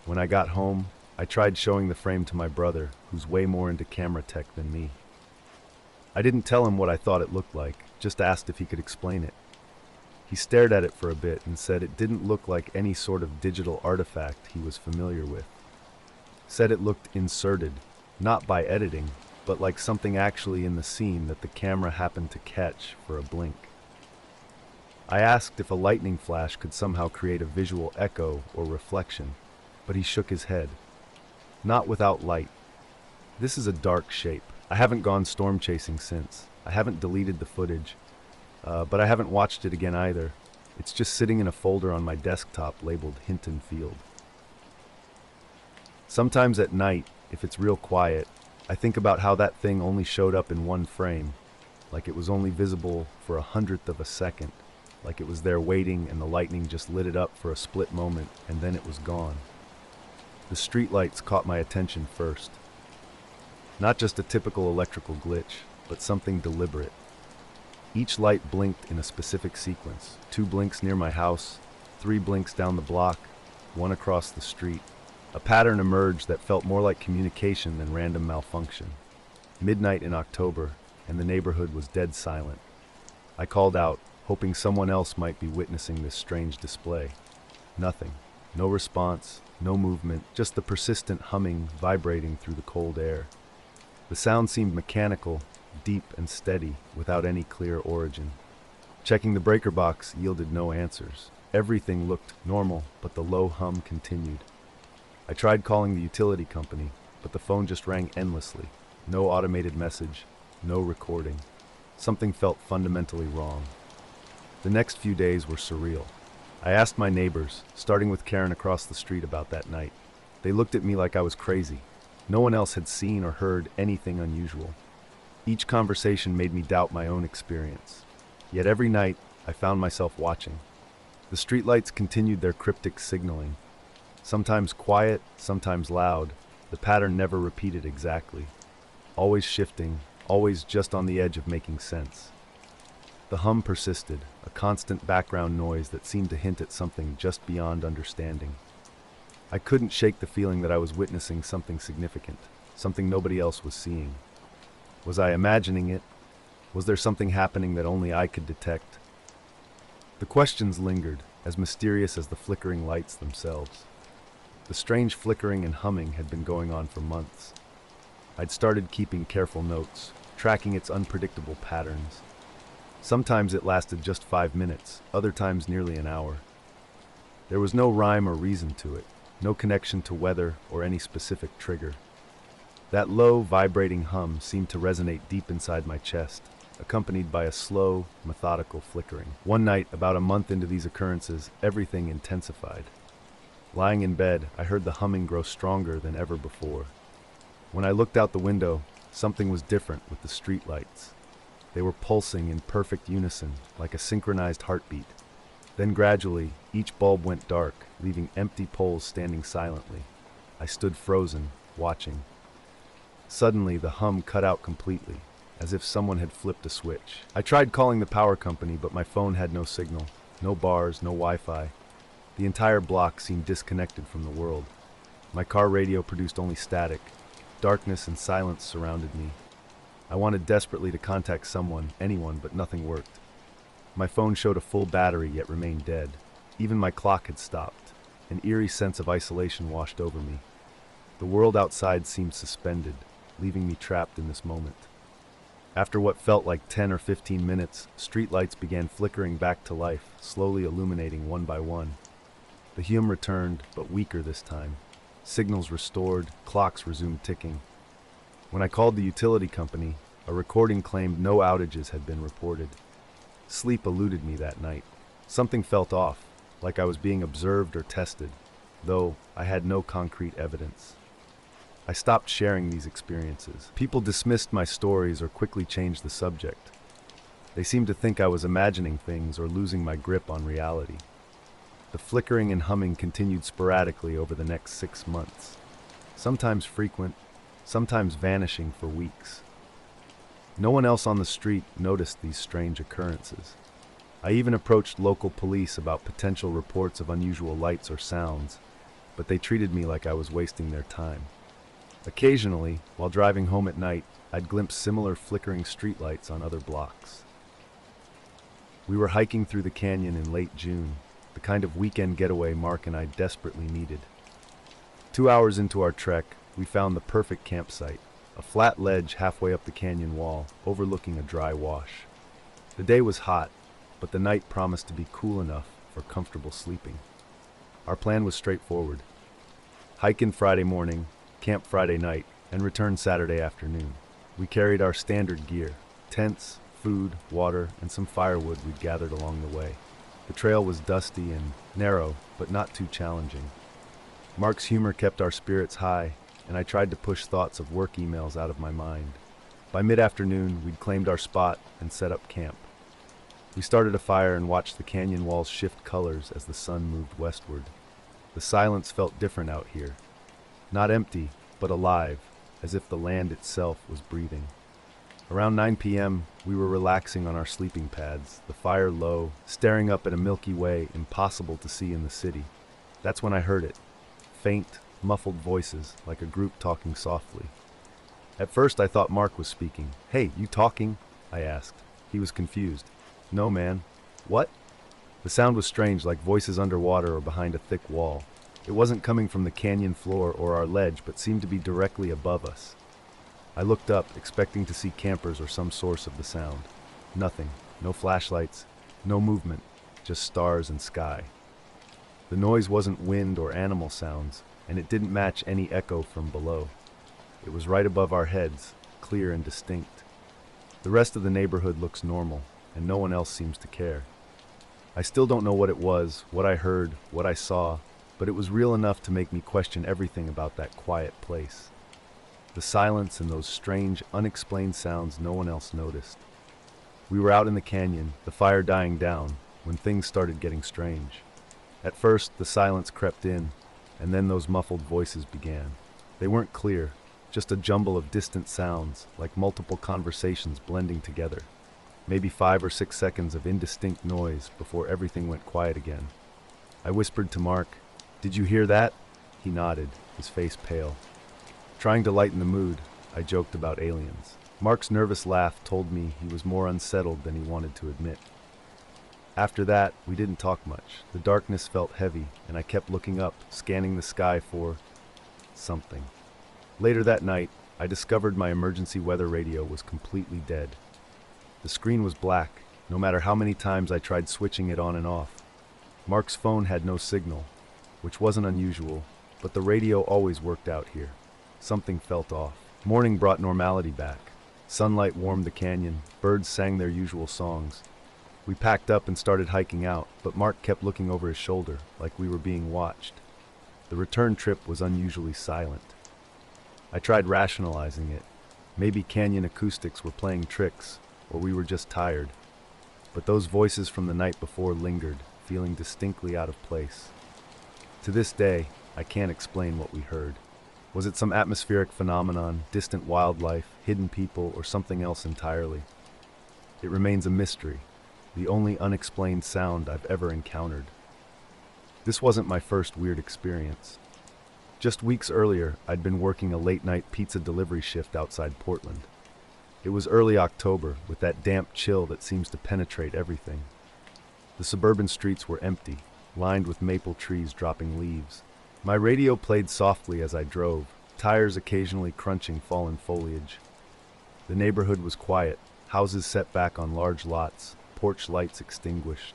When I got home, I tried showing the frame to my brother, who's way more into camera tech than me. I didn't tell him what I thought it looked like, just asked if he could explain it. He stared at it for a bit and said it didn't look like any sort of digital artifact he was familiar with. Said it looked inserted, not by editing, but like something actually in the scene that the camera happened to catch for a blink. I asked if a lightning flash could somehow create a visual echo or reflection, but he shook his head. Not without light. This is a dark shape. I haven't gone storm chasing since. I haven't deleted the footage, but I haven't watched it again either. It's just sitting in a folder on my desktop labeled Hinton Field. Sometimes at night, if it's real quiet, I think about how that thing only showed up in one frame, like it was only visible for 1/100th of a second, like it was there waiting and the lightning just lit it up for a split moment and then it was gone. The streetlights caught my attention first. Not just a typical electrical glitch, but something deliberate. Each light blinked in a specific sequence. 2 blinks near my house, 3 blinks down the block, 1 across the street. A pattern emerged that felt more like communication than random malfunction. Midnight in October, and the neighborhood was dead silent. I called out, hoping someone else might be witnessing this strange display. Nothing. No response, no movement, just the persistent humming vibrating through the cold air. The sound seemed mechanical, deep and steady, without any clear origin. Checking the breaker box yielded no answers. Everything looked normal, but the low hum continued. I tried calling the utility company, but the phone just rang endlessly. No automated message, no recording. Something felt fundamentally wrong. The next few days were surreal. I asked my neighbors, starting with Karen across the street, about that night. They looked at me like I was crazy. No one else had seen or heard anything unusual. Each conversation made me doubt my own experience. Yet every night, I found myself watching. The streetlights continued their cryptic signaling. Sometimes quiet, sometimes loud. The pattern never repeated exactly. Always shifting, always just on the edge of making sense. The hum persisted, a constant background noise that seemed to hint at something just beyond understanding. I couldn't shake the feeling that I was witnessing something significant, something nobody else was seeing. Was I imagining it? Was there something happening that only I could detect? The questions lingered, as mysterious as the flickering lights themselves. The strange flickering and humming had been going on for months. I'd started keeping careful notes, tracking its unpredictable patterns. Sometimes it lasted just 5 minutes, other times nearly an hour. There was no rhyme or reason to it, no connection to weather or any specific trigger. That low, vibrating hum seemed to resonate deep inside my chest, accompanied by a slow, methodical flickering. One night, about a month into these occurrences, everything intensified. Lying in bed, I heard the humming grow stronger than ever before. When I looked out the window, something was different with the streetlights. They were pulsing in perfect unison, like a synchronized heartbeat. Then gradually, each bulb went dark, leaving empty poles standing silently. I stood frozen, watching. Suddenly, the hum cut out completely, as if someone had flipped a switch. I tried calling the power company, but my phone had no signal, no bars, no Wi-Fi. The entire block seemed disconnected from the world. My car radio produced only static. Darkness and silence surrounded me. I wanted desperately to contact someone, anyone, but nothing worked. My phone showed a full battery, yet remained dead. Even my clock had stopped. An eerie sense of isolation washed over me. The world outside seemed suspended, leaving me trapped in this moment. After what felt like 10 or 15 minutes, streetlights began flickering back to life, slowly illuminating one by one. The hum returned, but weaker this time. Signals restored, clocks resumed ticking. When I called the utility company, a recording claimed no outages had been reported. Sleep eluded me that night. Something felt off, like I was being observed or tested, though I had no concrete evidence. I stopped sharing these experiences. People dismissed my stories or quickly changed the subject. They seemed to think I was imagining things or losing my grip on reality. The flickering and humming continued sporadically over the next 6 months. Sometimes frequent, sometimes vanishing for weeks. No one else on the street noticed these strange occurrences. I even approached local police about potential reports of unusual lights or sounds, but they treated me like I was wasting their time. Occasionally, while driving home at night, I'd glimpse similar flickering streetlights on other blocks. We were hiking through the canyon in late June, the kind of weekend getaway Mark and I desperately needed. 2 hours into our trek, we found the perfect campsite, a flat ledge halfway up the canyon wall, overlooking a dry wash. The day was hot, but the night promised to be cool enough for comfortable sleeping. Our plan was straightforward. Hike in Friday morning, camp Friday night, and return Saturday afternoon. We carried our standard gear, tents, food, water, and some firewood we'd gathered along the way. The trail was dusty and narrow, but not too challenging. Mark's humor kept our spirits high, and I tried to push thoughts of work emails out of my mind. By mid-afternoon, we'd claimed our spot and set up camp. We started a fire and watched the canyon walls shift colors as the sun moved westward. The silence felt different out here. Not empty, but alive, as if the land itself was breathing. Around 9 p.m., we were relaxing on our sleeping pads, the fire low, staring up at a Milky Way impossible to see in the city. That's when I heard it. Faint, muffled voices, like a group talking softly. At first I thought Mark was speaking. "Hey, you talking?" I asked. He was confused. "No, man." "What?" The sound was strange, like voices underwater or behind a thick wall. It wasn't coming from the canyon floor or our ledge, but seemed to be directly above us. I looked up, expecting to see campers or some source of the sound. Nothing. No flashlights, no movement, just stars and sky. The noise wasn't wind or animal sounds, and it didn't match any echo from below. It was right above our heads, clear and distinct. The rest of the neighborhood looks normal, and no one else seems to care. I still don't know what it was, what I heard, what I saw, but it was real enough to make me question everything about that quiet place. The silence and those strange, unexplained sounds no one else noticed. We were out in the canyon, the fire dying down, when things started getting strange. At first, the silence crept in, and then those muffled voices began. They weren't clear, just a jumble of distant sounds, like multiple conversations blending together. Maybe 5 or 6 seconds of indistinct noise before everything went quiet again. I whispered to Mark, "Did you hear that?" He nodded, his face pale. Trying to lighten the mood, I joked about aliens. Mark's nervous laugh told me he was more unsettled than he wanted to admit. After that, we didn't talk much. The darkness felt heavy, and I kept looking up, scanning the sky for something. Later that night, I discovered my emergency weather radio was completely dead. The screen was black, no matter how many times I tried switching it on and off. Mark's phone had no signal, which wasn't unusual, but the radio always worked out here. Something felt off. Morning brought normality back. Sunlight warmed the canyon, birds sang their usual songs. We packed up and started hiking out, but Mark kept looking over his shoulder, like we were being watched. The return trip was unusually silent. I tried rationalizing it. Maybe canyon acoustics were playing tricks, or we were just tired. But those voices from the night before lingered, feeling distinctly out of place. To this day, I can't explain what we heard. Was it some atmospheric phenomenon, distant wildlife, hidden people, or something else entirely? It remains a mystery, the only unexplained sound I've ever encountered. This wasn't my first weird experience. Just weeks earlier, I'd been working a late-night pizza delivery shift outside Portland. It was early October, with that damp chill that seems to penetrate everything. The suburban streets were empty, lined with maple trees dropping leaves. My radio played softly as I drove, tires occasionally crunching fallen foliage. The neighborhood was quiet, houses set back on large lots, porch lights extinguished.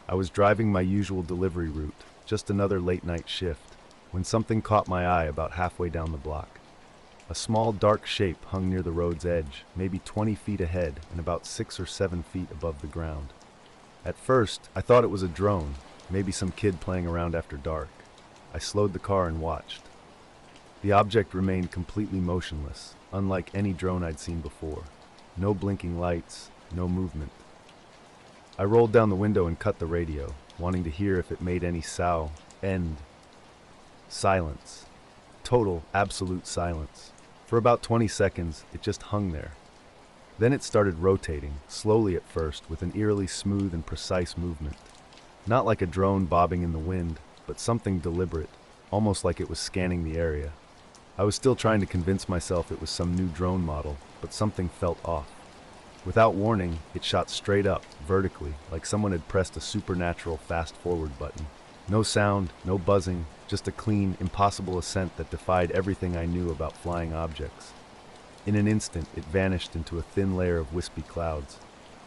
I was driving my usual delivery route, just another late-night shift, when something caught my eye about halfway down the block. A small dark shape hung near the road's edge, maybe 20 feet ahead and about 6 or 7 feet above the ground. At first, I thought it was a drone, maybe some kid playing around after dark. I slowed the car and watched. The object remained completely motionless, unlike any drone I'd seen before. No blinking lights, no movement. I rolled down the window and cut the radio, wanting to hear if it made any end. Silence. Total, absolute silence. For about 20 seconds, it just hung there. Then it started rotating, slowly at first, with an eerily smooth and precise movement. Not like a drone bobbing in the wind, but something deliberate, almost like it was scanning the area. I was still trying to convince myself it was some new drone model, but something felt off. Without warning, it shot straight up, vertically, like someone had pressed a supernatural fast-forward button. No sound, no buzzing, just a clean, impossible ascent that defied everything I knew about flying objects. In an instant, it vanished into a thin layer of wispy clouds.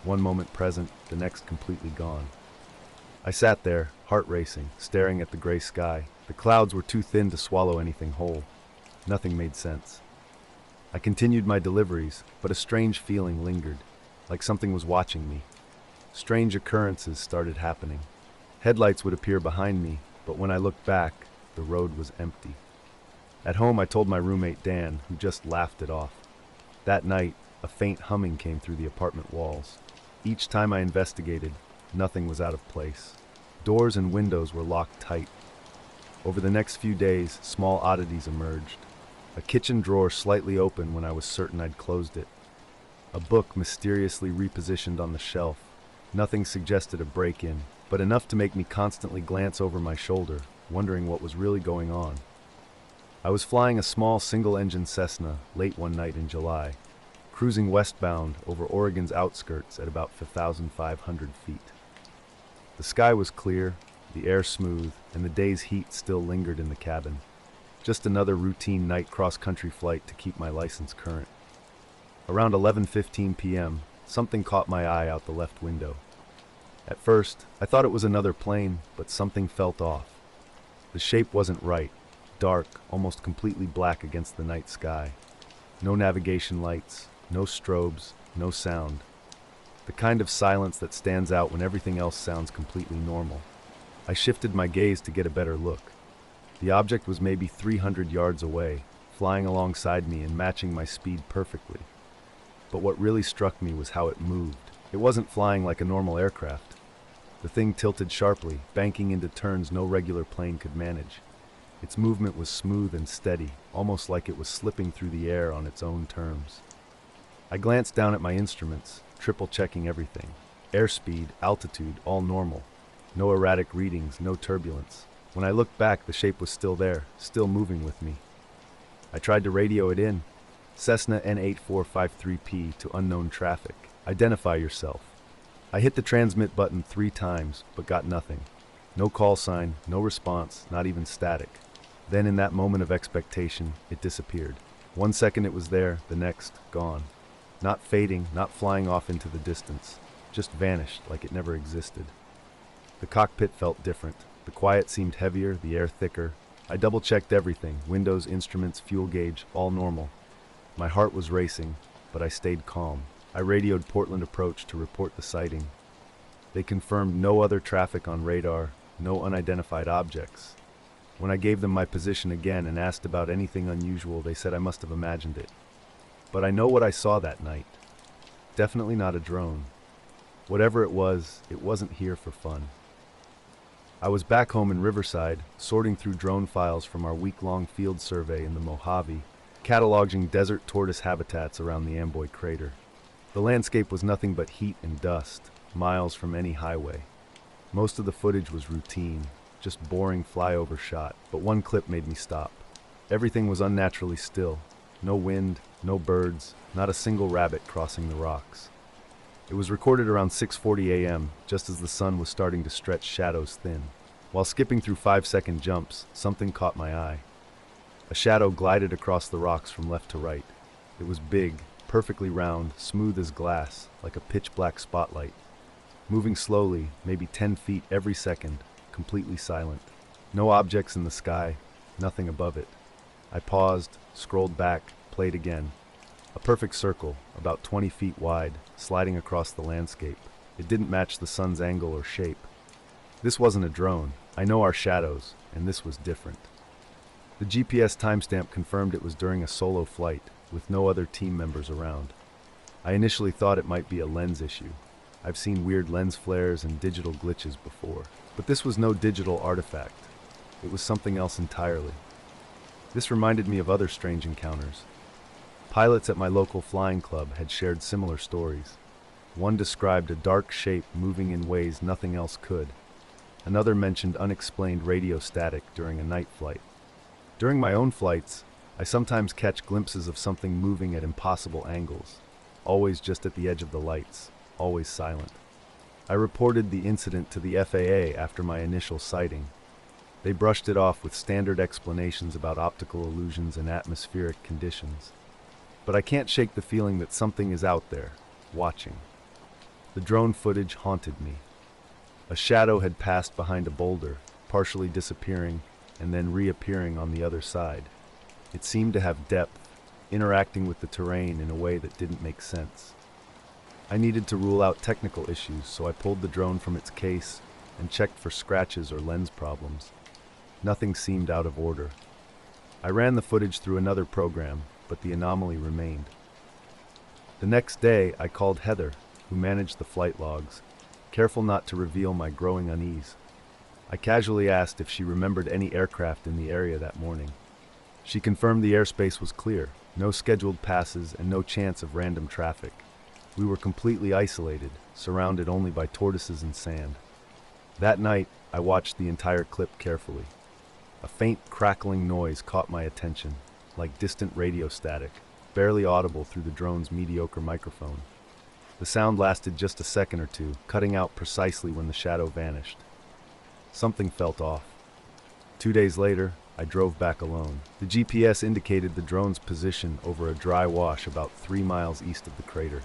One moment present, the next completely gone. I sat there, heart racing, staring at the gray sky. The clouds were too thin to swallow anything whole. Nothing made sense. I continued my deliveries, but a strange feeling lingered, like something was watching me. Strange occurrences started happening. Headlights would appear behind me, but when I looked back, the road was empty. At home, I told my roommate Dan, who just laughed it off. That night, a faint humming came through the apartment walls. Each time I investigated, nothing was out of place. Doors and windows were locked tight. Over the next few days, small oddities emerged. A kitchen drawer slightly open when I was certain I'd closed it. A book mysteriously repositioned on the shelf. Nothing suggested a break-in, but enough to make me constantly glance over my shoulder, wondering what was really going on. I was flying a small single-engine Cessna late one night in July, cruising westbound over Oregon's outskirts at about 5,500 feet. The sky was clear, the air smooth, and the day's heat still lingered in the cabin. Just another routine night cross-country flight to keep my license current. Around 11:15 p.m., something caught my eye out the left window. At first, I thought it was another plane, but something felt off. The shape wasn't right. Dark, almost completely black against the night sky. No navigation lights, no strobes, no sound. The kind of silence that stands out when everything else sounds completely normal. I shifted my gaze to get a better look. The object was maybe 300 yards away, flying alongside me and matching my speed perfectly. But what really struck me was how it moved. It wasn't flying like a normal aircraft. The thing tilted sharply, banking into turns no regular plane could manage. Its movement was smooth and steady, almost like it was slipping through the air on its own terms. I glanced down at my instruments, triple-checking everything. Airspeed, altitude, all normal. No erratic readings, no turbulence. When I looked back, the shape was still there, still moving with me. I tried to radio it in. Cessna N8453P to unknown traffic. Identify yourself. I hit the transmit button 3 times, but got nothing. No call sign, no response, not even static. Then in that moment of expectation, it disappeared. 1 second it was there, the next, gone. Not fading, not flying off into the distance. Just vanished like it never existed. The cockpit felt different. The quiet seemed heavier, the air thicker. I double-checked everything, windows, instruments, fuel gauge, all normal. My heart was racing, but I stayed calm. I radioed Portland Approach to report the sighting. They confirmed no other traffic on radar, no unidentified objects. When I gave them my position again and asked about anything unusual, they said I must have imagined it. But I know what I saw that night. Definitely not a drone. Whatever it wasn't here for fun. I was back home in Riverside, sorting through drone files from our week-long field survey in the Mojave, cataloging desert tortoise habitats around the Amboy crater. The landscape was nothing but heat and dust, miles from any highway. Most of the footage was routine, just boring flyover shot, but one clip made me stop. Everything was unnaturally still. No wind, no birds, not a single rabbit crossing the rocks. It was recorded around 6:40 a.m., just as the sun was starting to stretch shadows thin. While skipping through 5-second jumps, something caught my eye. A shadow glided across the rocks from left to right. It was big, perfectly round, smooth as glass, like a pitch-black spotlight. Moving slowly, maybe 10 feet every second, completely silent. No objects in the sky, nothing above it. I paused, scrolled back, played again. A perfect circle, about 20 feet wide, sliding across the landscape. It didn't match the sun's angle or shape. This wasn't a drone. I know our shadows, and this was different. The GPS timestamp confirmed it was during a solo flight, with no other team members around. I initially thought it might be a lens issue. I've seen weird lens flares and digital glitches before, but this was no digital artifact. It was something else entirely. This reminded me of other strange encounters. Pilots at my local flying club had shared similar stories. One described a dark shape moving in ways nothing else could. Another mentioned unexplained radio static during a night flight. During my own flights, I sometimes catch glimpses of something moving at impossible angles, always just at the edge of the lights, always silent. I reported the incident to the FAA after my initial sighting. They brushed it off with standard explanations about optical illusions and atmospheric conditions. But I can't shake the feeling that something is out there, watching. The drone footage haunted me. A shadow had passed behind a boulder, partially disappearing and then reappearing on the other side. It seemed to have depth, interacting with the terrain in a way that didn't make sense. I needed to rule out technical issues, so I pulled the drone from its case and checked for scratches or lens problems. Nothing seemed out of order. I ran the footage through another program, but the anomaly remained. The next day, I called Heather, who managed the flight logs, careful not to reveal my growing unease. I casually asked if she remembered any aircraft in the area that morning. She confirmed the airspace was clear, no scheduled passes and no chance of random traffic. We were completely isolated, surrounded only by tortoises and sand. That night, I watched the entire clip carefully. A faint crackling noise caught my attention, like distant radio static, barely audible through the drone's mediocre microphone. The sound lasted just a second or two, cutting out precisely when the shadow vanished. Something felt off. 2 days later, I drove back alone. The GPS indicated the drone's position over a dry wash about 3 miles east of the crater.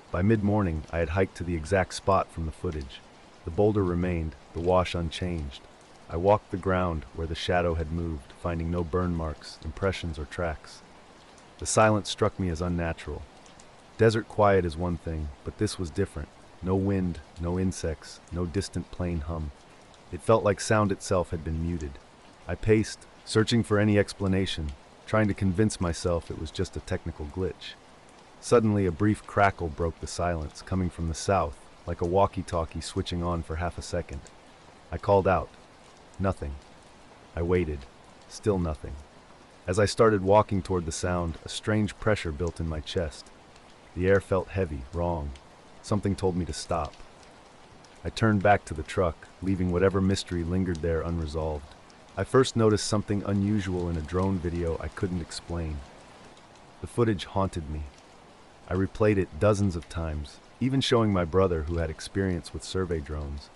By mid-morning, I had hiked to the exact spot from the footage. The boulder remained, the wash unchanged. I walked the ground where the shadow had moved, finding no burn marks, impressions, or tracks. The silence struck me as unnatural. Desert quiet is one thing, but this was different. No wind, no insects, no distant plane hum. It felt like sound itself had been muted. I paced, searching for any explanation, trying to convince myself it was just a technical glitch. Suddenly, a brief crackle broke the silence, coming from the south, like a walkie-talkie switching on for half a second. I called out. Nothing. I waited. Still nothing. As I started walking toward the sound, a strange pressure built in my chest. The air felt heavy, wrong. Something told me to stop. I turned back to the truck, leaving whatever mystery lingered there unresolved. I first noticed something unusual in a drone video I couldn't explain. The footage haunted me. I replayed it dozens of times, even showing my brother who had experience with survey drones.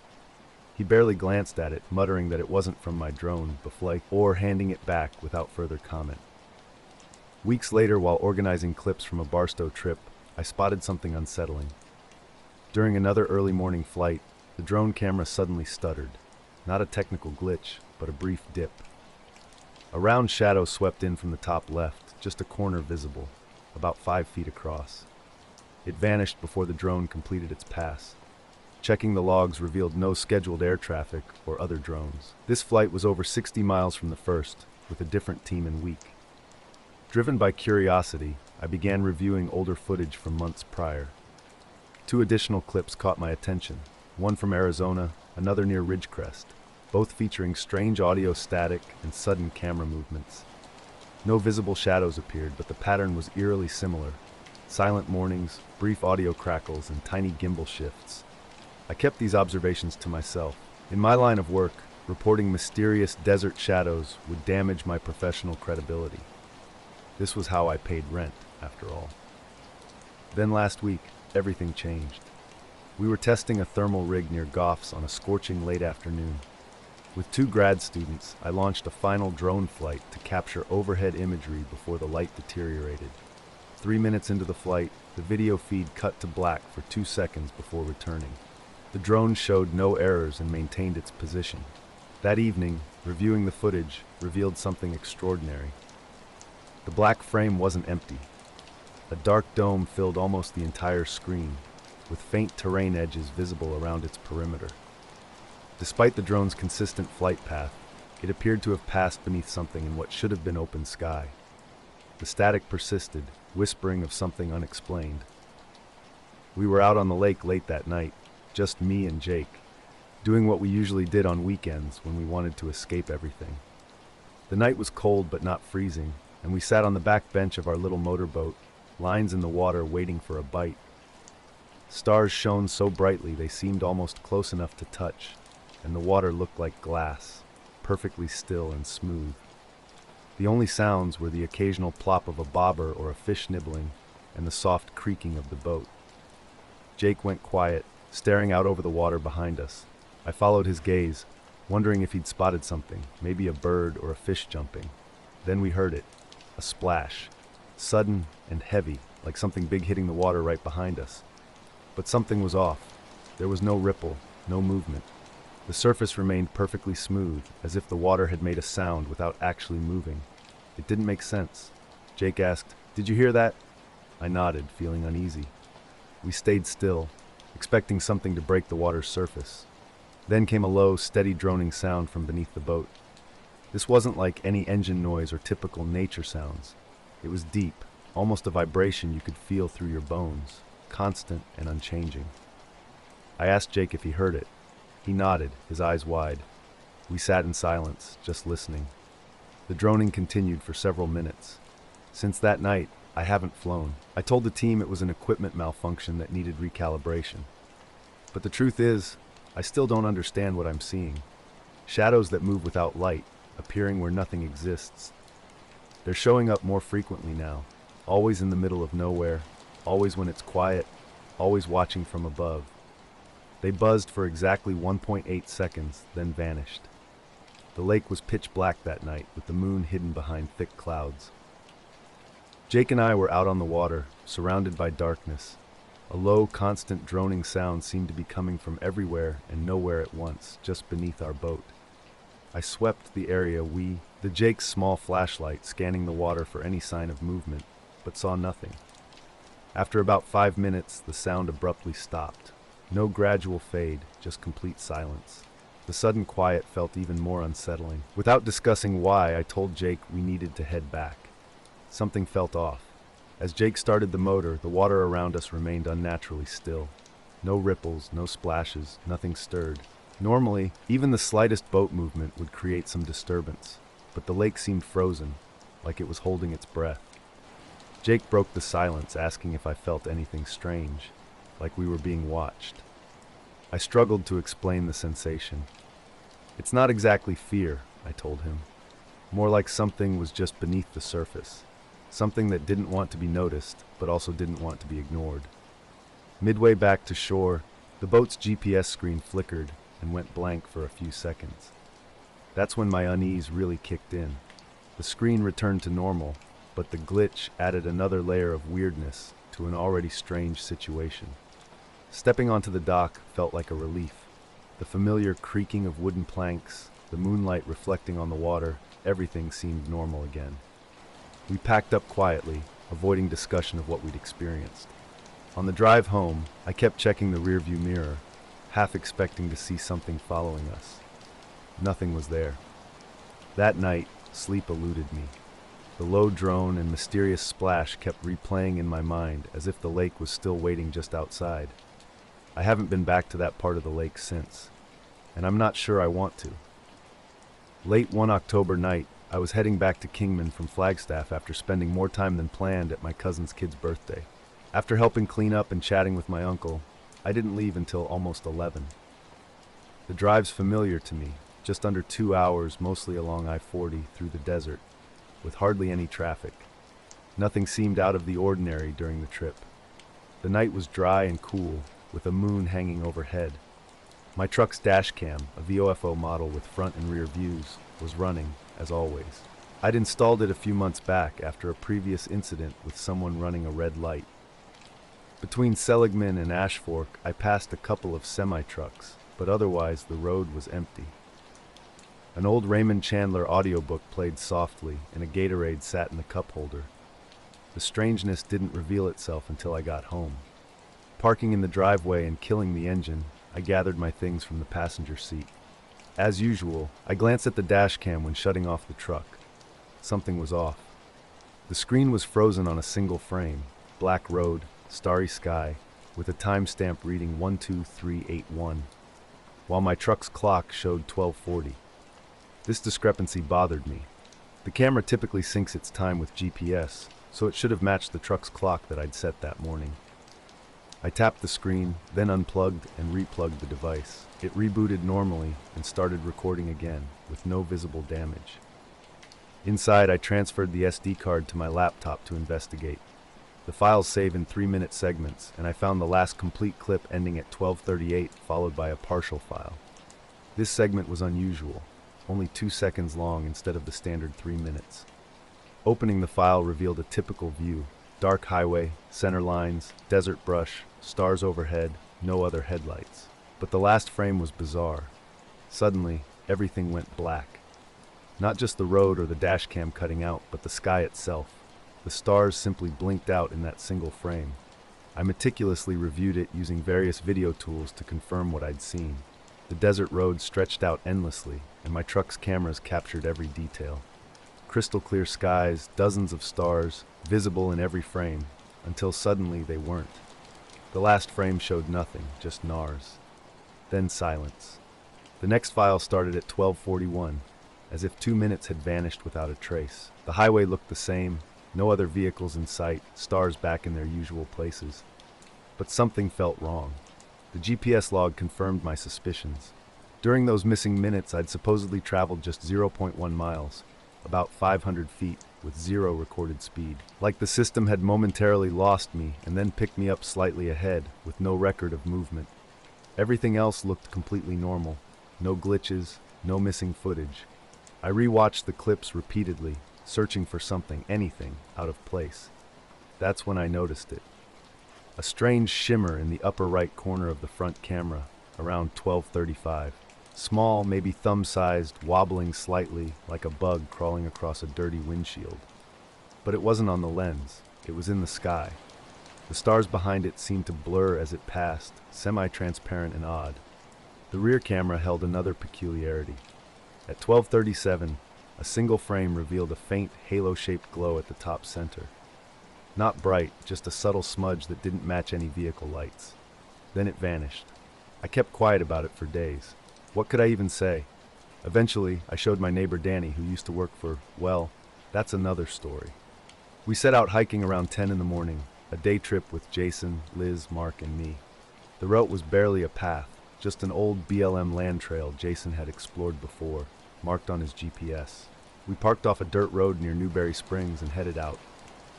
He barely glanced at it, muttering that it wasn't from my drone, beflight, or handing it back without further comment. Weeks later, while organizing clips from a Barstow trip, I spotted something unsettling. During another early morning flight, the drone camera suddenly stuttered. Not a technical glitch, but a brief dip. A round shadow swept in from the top left, just a corner visible, about 5 feet across. It vanished before the drone completed its pass. Checking the logs revealed no scheduled air traffic or other drones. This flight was over 60 miles from the first, with a different team and week. Driven by curiosity, I began reviewing older footage from months prior. 2 additional clips caught my attention, one from Arizona, another near Ridgecrest, both featuring strange audio static and sudden camera movements. No visible shadows appeared, but the pattern was eerily similar. Silent mornings, brief audio crackles, and tiny gimbal shifts. I kept these observations to myself. In my line of work, reporting mysterious desert shadows would damage my professional credibility. This was how I paid rent, after all. Then last week, everything changed. We were testing a thermal rig near Goffs on a scorching late afternoon. With 2 grad students, I launched a final drone flight to capture overhead imagery before the light deteriorated. 3 minutes into the flight, the video feed cut to black for 2 seconds before returning. The drone showed no errors and maintained its position. That evening, reviewing the footage revealed something extraordinary. The black frame wasn't empty. A dark dome filled almost the entire screen, with faint terrain edges visible around its perimeter. Despite the drone's consistent flight path, it appeared to have passed beneath something in what should have been open sky. The static persisted, whispering of something unexplained. We were out on the lake late that night, just me and Jake, doing what we usually did on weekends when we wanted to escape everything. The night was cold but not freezing, and we sat on the back bench of our little motorboat, lines in the water waiting for a bite. Stars shone so brightly they seemed almost close enough to touch, and the water looked like glass, perfectly still and smooth. The only sounds were the occasional plop of a bobber or a fish nibbling, and the soft creaking of the boat. Jake went quiet, staring out over the water behind us. I followed his gaze, wondering if he'd spotted something, maybe a bird or a fish jumping. Then we heard it, a splash, sudden and heavy, like something big hitting the water right behind us. But something was off. There was no ripple, no movement. The surface remained perfectly smooth, as if the water had made a sound without actually moving. It didn't make sense. Jake asked, "Did you hear that?" I nodded, feeling uneasy. We stayed still, expecting something to break the water's surface. Then came a low, steady droning sound from beneath the boat. This wasn't like any engine noise or typical nature sounds. It was deep, almost a vibration you could feel through your bones, constant and unchanging. I asked Jake if he heard it. He nodded, his eyes wide. We sat in silence, just listening. The droning continued for several minutes. Since that night, I haven't flown. I told the team it was an equipment malfunction that needed recalibration. But the truth is, I still don't understand what I'm seeing. Shadows that move without light, appearing where nothing exists. They're showing up more frequently now, always in the middle of nowhere, always when it's quiet, always watching from above. They buzzed for exactly 1.8 seconds, then vanished. The lake was pitch black that night, with the moon hidden behind thick clouds. Jake and I were out on the water, surrounded by darkness. A low, constant droning sound seemed to be coming from everywhere and nowhere at once, just beneath our boat. I swept the area the Jake's small flashlight, scanning the water for any sign of movement, but saw nothing. After about 5 minutes, the sound abruptly stopped. No gradual fade, just complete silence. The sudden quiet felt even more unsettling. Without discussing why, I told Jake we needed to head back. Something felt off. As Jake started the motor, the water around us remained unnaturally still. No ripples, no splashes, nothing stirred. Normally, even the slightest boat movement would create some disturbance, but the lake seemed frozen, like it was holding its breath. Jake broke the silence, asking if I felt anything strange, like we were being watched. I struggled to explain the sensation. "It's not exactly fear," I told him. "More like something was just beneath the surface. Something that didn't want to be noticed, but also didn't want to be ignored." Midway back to shore, the boat's GPS screen flickered and went blank for a few seconds. That's when my unease really kicked in. The screen returned to normal, but the glitch added another layer of weirdness to an already strange situation. Stepping onto the dock felt like a relief. The familiar creaking of wooden planks, the moonlight reflecting on the water, everything seemed normal again. We packed up quietly, avoiding discussion of what we'd experienced. On the drive home, I kept checking the rearview mirror, half expecting to see something following us. Nothing was there. That night, sleep eluded me. The low drone and mysterious splash kept replaying in my mind as if the lake was still waiting just outside. I haven't been back to that part of the lake since, and I'm not sure I want to. Late one October night, I was heading back to Kingman from Flagstaff after spending more time than planned at my cousin's kid's birthday. After helping clean up and chatting with my uncle, I didn't leave until almost 11. The drive's familiar to me, just under 2 hours, mostly along I-40 through the desert, with hardly any traffic. Nothing seemed out of the ordinary during the trip. The night was dry and cool, with a moon hanging overhead. My truck's dash cam, a UFO model with front and rear views, was running, as always. I'd installed it a few months back after a previous incident with someone running a red light. Between Seligman and Ash Fork, I passed a couple of semi-trucks, but otherwise the road was empty. An old Raymond Chandler audiobook played softly, and a Gatorade sat in the cup holder. The strangeness didn't reveal itself until I got home. Parking in the driveway and killing the engine, I gathered my things from the passenger seat. As usual, I glanced at the dash cam when shutting off the truck. Something was off. The screen was frozen on a single frame, black road, starry sky, with a timestamp reading 12381, while my truck's clock showed 1240. This discrepancy bothered me. The camera typically syncs its time with GPS, so it should have matched the truck's clock that I'd set that morning. I tapped the screen, then unplugged and replugged the device. It rebooted normally and started recording again, with no visible damage. Inside, I transferred the SD card to my laptop to investigate. The files save in 3-minute segments, and I found the last complete clip ending at 12:38, followed by a partial file. This segment was unusual, only 2 seconds long instead of the standard 3 minutes. Opening the file revealed a typical view: dark highway, center lines, desert brush, stars overhead, no other headlights. But the last frame was bizarre. Suddenly, everything went black. Not just the road or the dash cam cutting out, but the sky itself. The stars simply blinked out in that single frame. I meticulously reviewed it using various video tools to confirm what I'd seen. The desert road stretched out endlessly, and my truck's cameras captured every detail. Crystal clear skies, dozens of stars, visible in every frame, until suddenly they weren't. The last frame showed nothing, just NARS. Then silence. The next file started at 12:41, as if 2 minutes had vanished without a trace. The highway looked the same, no other vehicles in sight, stars back in their usual places. But something felt wrong. The GPS log confirmed my suspicions. During those missing minutes, I'd supposedly traveled just 0.1 miles, about 500 feet, with 0 recorded speed. Like the system had momentarily lost me and then picked me up slightly ahead, with no record of movement. Everything else looked completely normal. No glitches, no missing footage. I rewatched the clips repeatedly, searching for something, anything, out of place. That's when I noticed it. A strange shimmer in the upper right corner of the front camera, around 12:35. Small, maybe thumb-sized, wobbling slightly, like a bug crawling across a dirty windshield. But it wasn't on the lens, it was in the sky. The stars behind it seemed to blur as it passed, semi-transparent and odd. The rear camera held another peculiarity. At 12:37, a single frame revealed a faint, halo-shaped glow at the top center. Not bright, just a subtle smudge that didn't match any vehicle lights. Then it vanished. I kept quiet about it for days. What could I even say? Eventually, I showed my neighbor Danny, who used to work for, well, that's another story. We set out hiking around 10 in the morning, a day trip with Jason, Liz, Mark, and me. The route was barely a path, just an old BLM land trail Jason had explored before, marked on his GPS. We parked off a dirt road near Newberry Springs and headed out.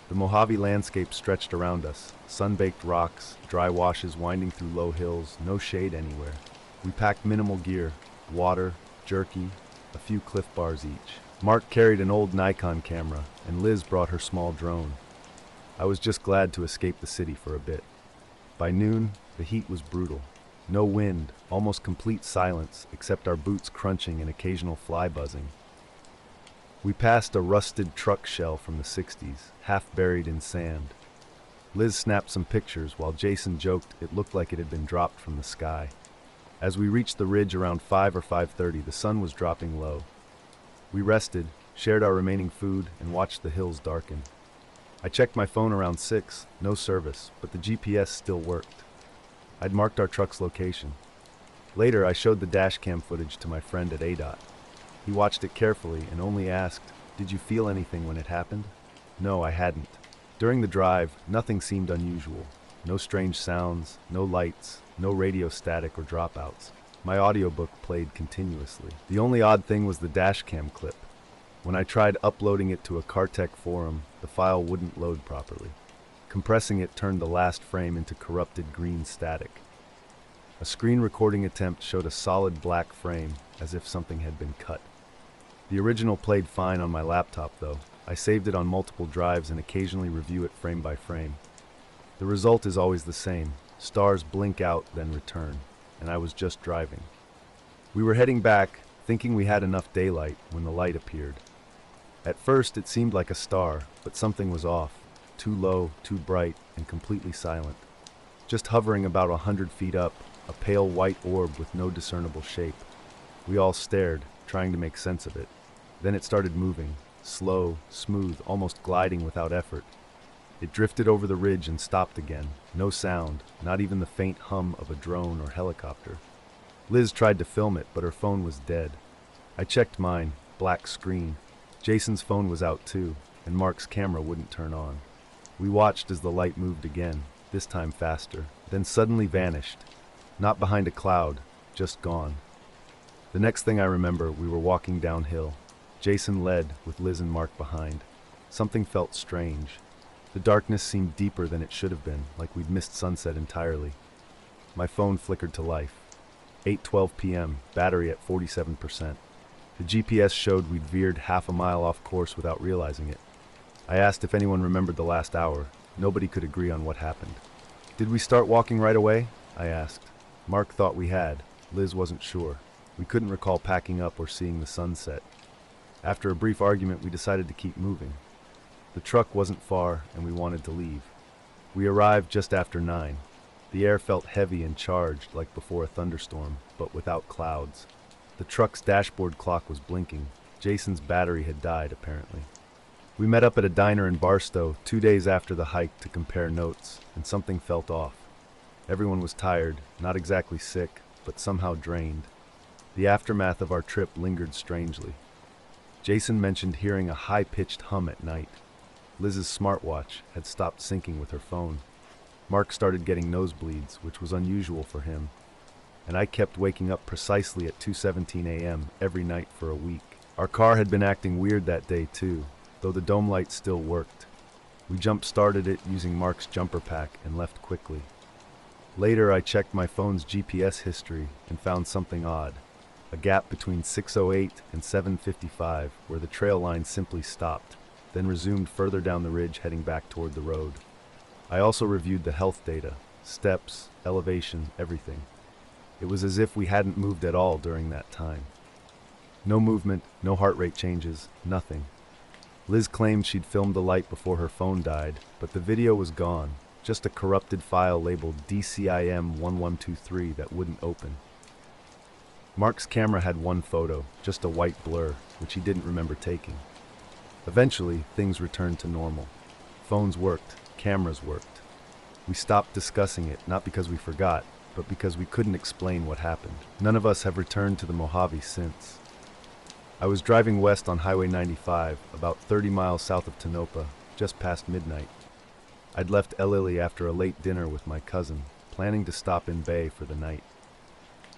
The Mojave landscape stretched around us, sun-baked rocks, dry washes winding through low hills, no shade anywhere. We packed minimal gear: water, jerky, a few Cliff Bars each. Mark carried an old Nikon camera, and Liz brought her small drone. I was just glad to escape the city for a bit. By noon, the heat was brutal. No wind, almost complete silence, except our boots crunching and occasional fly buzzing. We passed a rusted truck shell from the 60s, half buried in sand. Liz snapped some pictures while Jason joked it looked like it had been dropped from the sky. As we reached the ridge around 5 or 5:30, the sun was dropping low. We rested, shared our remaining food, and watched the hills darken. I checked my phone around 6, no service, but the GPS still worked. I'd marked our truck's location. Later, I showed the dash cam footage to my friend at ADOT. He watched it carefully and only asked, "Did you feel anything when it happened?" No, I hadn't. During the drive, nothing seemed unusual. No strange sounds, no lights, no radio static or dropouts. My audiobook played continuously. The only odd thing was the dash cam clip. When I tried uploading it to a Cartech forum, the file wouldn't load properly. Compressing it turned the last frame into corrupted green static. A screen recording attempt showed a solid black frame, as if something had been cut. The original played fine on my laptop, though. I saved it on multiple drives and occasionally review it frame by frame. The result is always the same. Stars blink out, then return, and I was just driving. We were heading back, thinking we had enough daylight, when the light appeared. At first, it seemed like a star, but something was off. Too low, too bright, and completely silent. Just hovering about 100 feet up, a pale white orb with no discernible shape. We all stared, trying to make sense of it. Then it started moving, slow, smooth, almost gliding without effort. It drifted over the ridge and stopped again. No sound, not even the faint hum of a drone or helicopter. Liz tried to film it, but her phone was dead. I checked mine, black screen. Jason's phone was out too, and Mark's camera wouldn't turn on. We watched as the light moved again, this time faster, then suddenly vanished. Not behind a cloud, just gone. The next thing I remember, we were walking downhill. Jason led, with Liz and Mark behind. Something felt strange. The darkness seemed deeper than it should have been, like we'd missed sunset entirely. My phone flickered to life. 8:12 p.m., battery at 47%. The GPS showed we'd veered half a mile off course without realizing it. I asked if anyone remembered the last hour. Nobody could agree on what happened. Did we start walking right away? I asked. Mark thought we had. Liz wasn't sure. We couldn't recall packing up or seeing the sunset. After a brief argument, we decided to keep moving. The truck wasn't far, and we wanted to leave. We arrived just after 9. The air felt heavy and charged, like before a thunderstorm, but without clouds. The truck's dashboard clock was blinking. Jason's battery had died, apparently. We met up at a diner in Barstow 2 days after the hike to compare notes, and something felt off. Everyone was tired, not exactly sick, but somehow drained. The aftermath of our trip lingered strangely. Jason mentioned hearing a high-pitched hum at night. Liz's smartwatch had stopped syncing with her phone. Mark started getting nosebleeds, which was unusual for him, and I kept waking up precisely at 2:17 a.m. every night for a week. Our car had been acting weird that day too, though the dome light still worked. We jump-started it using Mark's jumper pack and left quickly. Later, I checked my phone's GPS history and found something odd. A gap between 6:08 and 7:55 where the trail line simply stopped, then resumed further down the ridge heading back toward the road. I also reviewed the health data, steps, elevation, everything. It was as if we hadn't moved at all during that time. No movement, no heart rate changes, nothing. Liz claimed she'd filmed the light before her phone died, but the video was gone, just a corrupted file labeled DCIM1123 that wouldn't open. Mark's camera had one photo, just a white blur, which he didn't remember taking. Eventually, things returned to normal. Phones worked, cameras worked. We stopped discussing it, not because we forgot, but because we couldn't explain what happened. None of us have returned to the Mojave since. I was driving west on Highway 95, about 30 miles south of Tonopah, just past midnight. I'd left El Ili after a late dinner with my cousin, planning to stop in Bay for the night.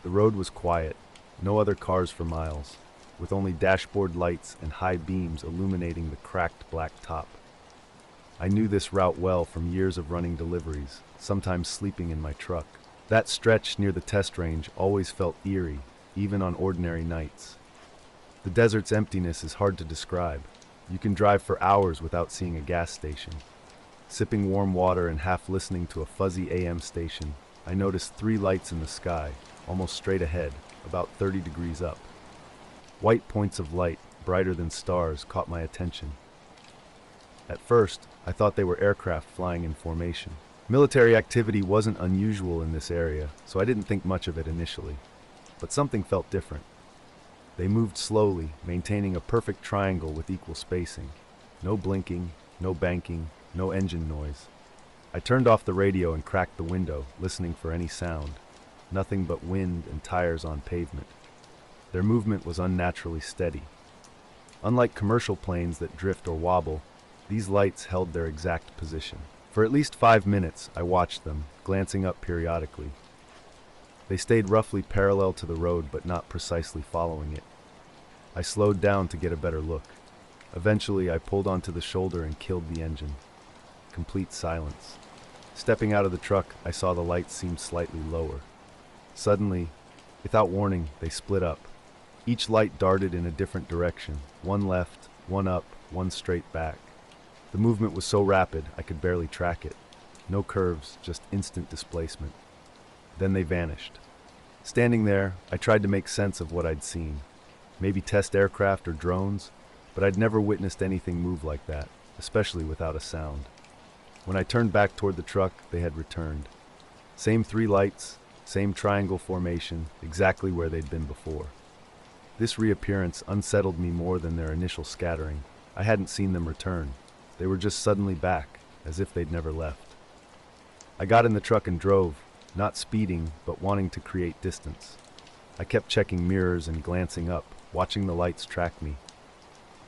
The road was quiet, no other cars for miles, with only dashboard lights and high beams illuminating the cracked black top. I knew this route well from years of running deliveries, sometimes sleeping in my truck. That stretch near the test range always felt eerie, even on ordinary nights. The desert's emptiness is hard to describe. You can drive for hours without seeing a gas station. Sipping warm water and half listening to a fuzzy AM station, I noticed 3 lights in the sky, almost straight ahead, about 30 degrees up. White points of light, brighter than stars, caught my attention. At first, I thought they were aircraft flying in formation. Military activity wasn't unusual in this area, so I didn't think much of it initially. But something felt different. They moved slowly, maintaining a perfect triangle with equal spacing. No blinking, no banking, no engine noise. I turned off the radio and cracked the window, listening for any sound. Nothing but wind and tires on pavement. Their movement was unnaturally steady. Unlike commercial planes that drift or wobble, these lights held their exact position. For at least 5 minutes, I watched them, glancing up periodically. They stayed roughly parallel to the road, but not precisely following it. I slowed down to get a better look. Eventually, I pulled onto the shoulder and killed the engine. Complete silence. Stepping out of the truck, I saw the lights seemed slightly lower. Suddenly, without warning, they split up. Each light darted in a different direction, one left, one up, one straight back. The movement was so rapid, I could barely track it. No curves, just instant displacement. Then they vanished. Standing there, I tried to make sense of what I'd seen. Maybe test aircraft or drones, but I'd never witnessed anything move like that, especially without a sound. When I turned back toward the truck, they had returned. Same 3 lights, same triangle formation, exactly where they'd been before. This reappearance unsettled me more than their initial scattering. I hadn't seen them return. They were just suddenly back, as if they'd never left. I got in the truck and drove, not speeding, but wanting to create distance. I kept checking mirrors and glancing up, watching the lights track me.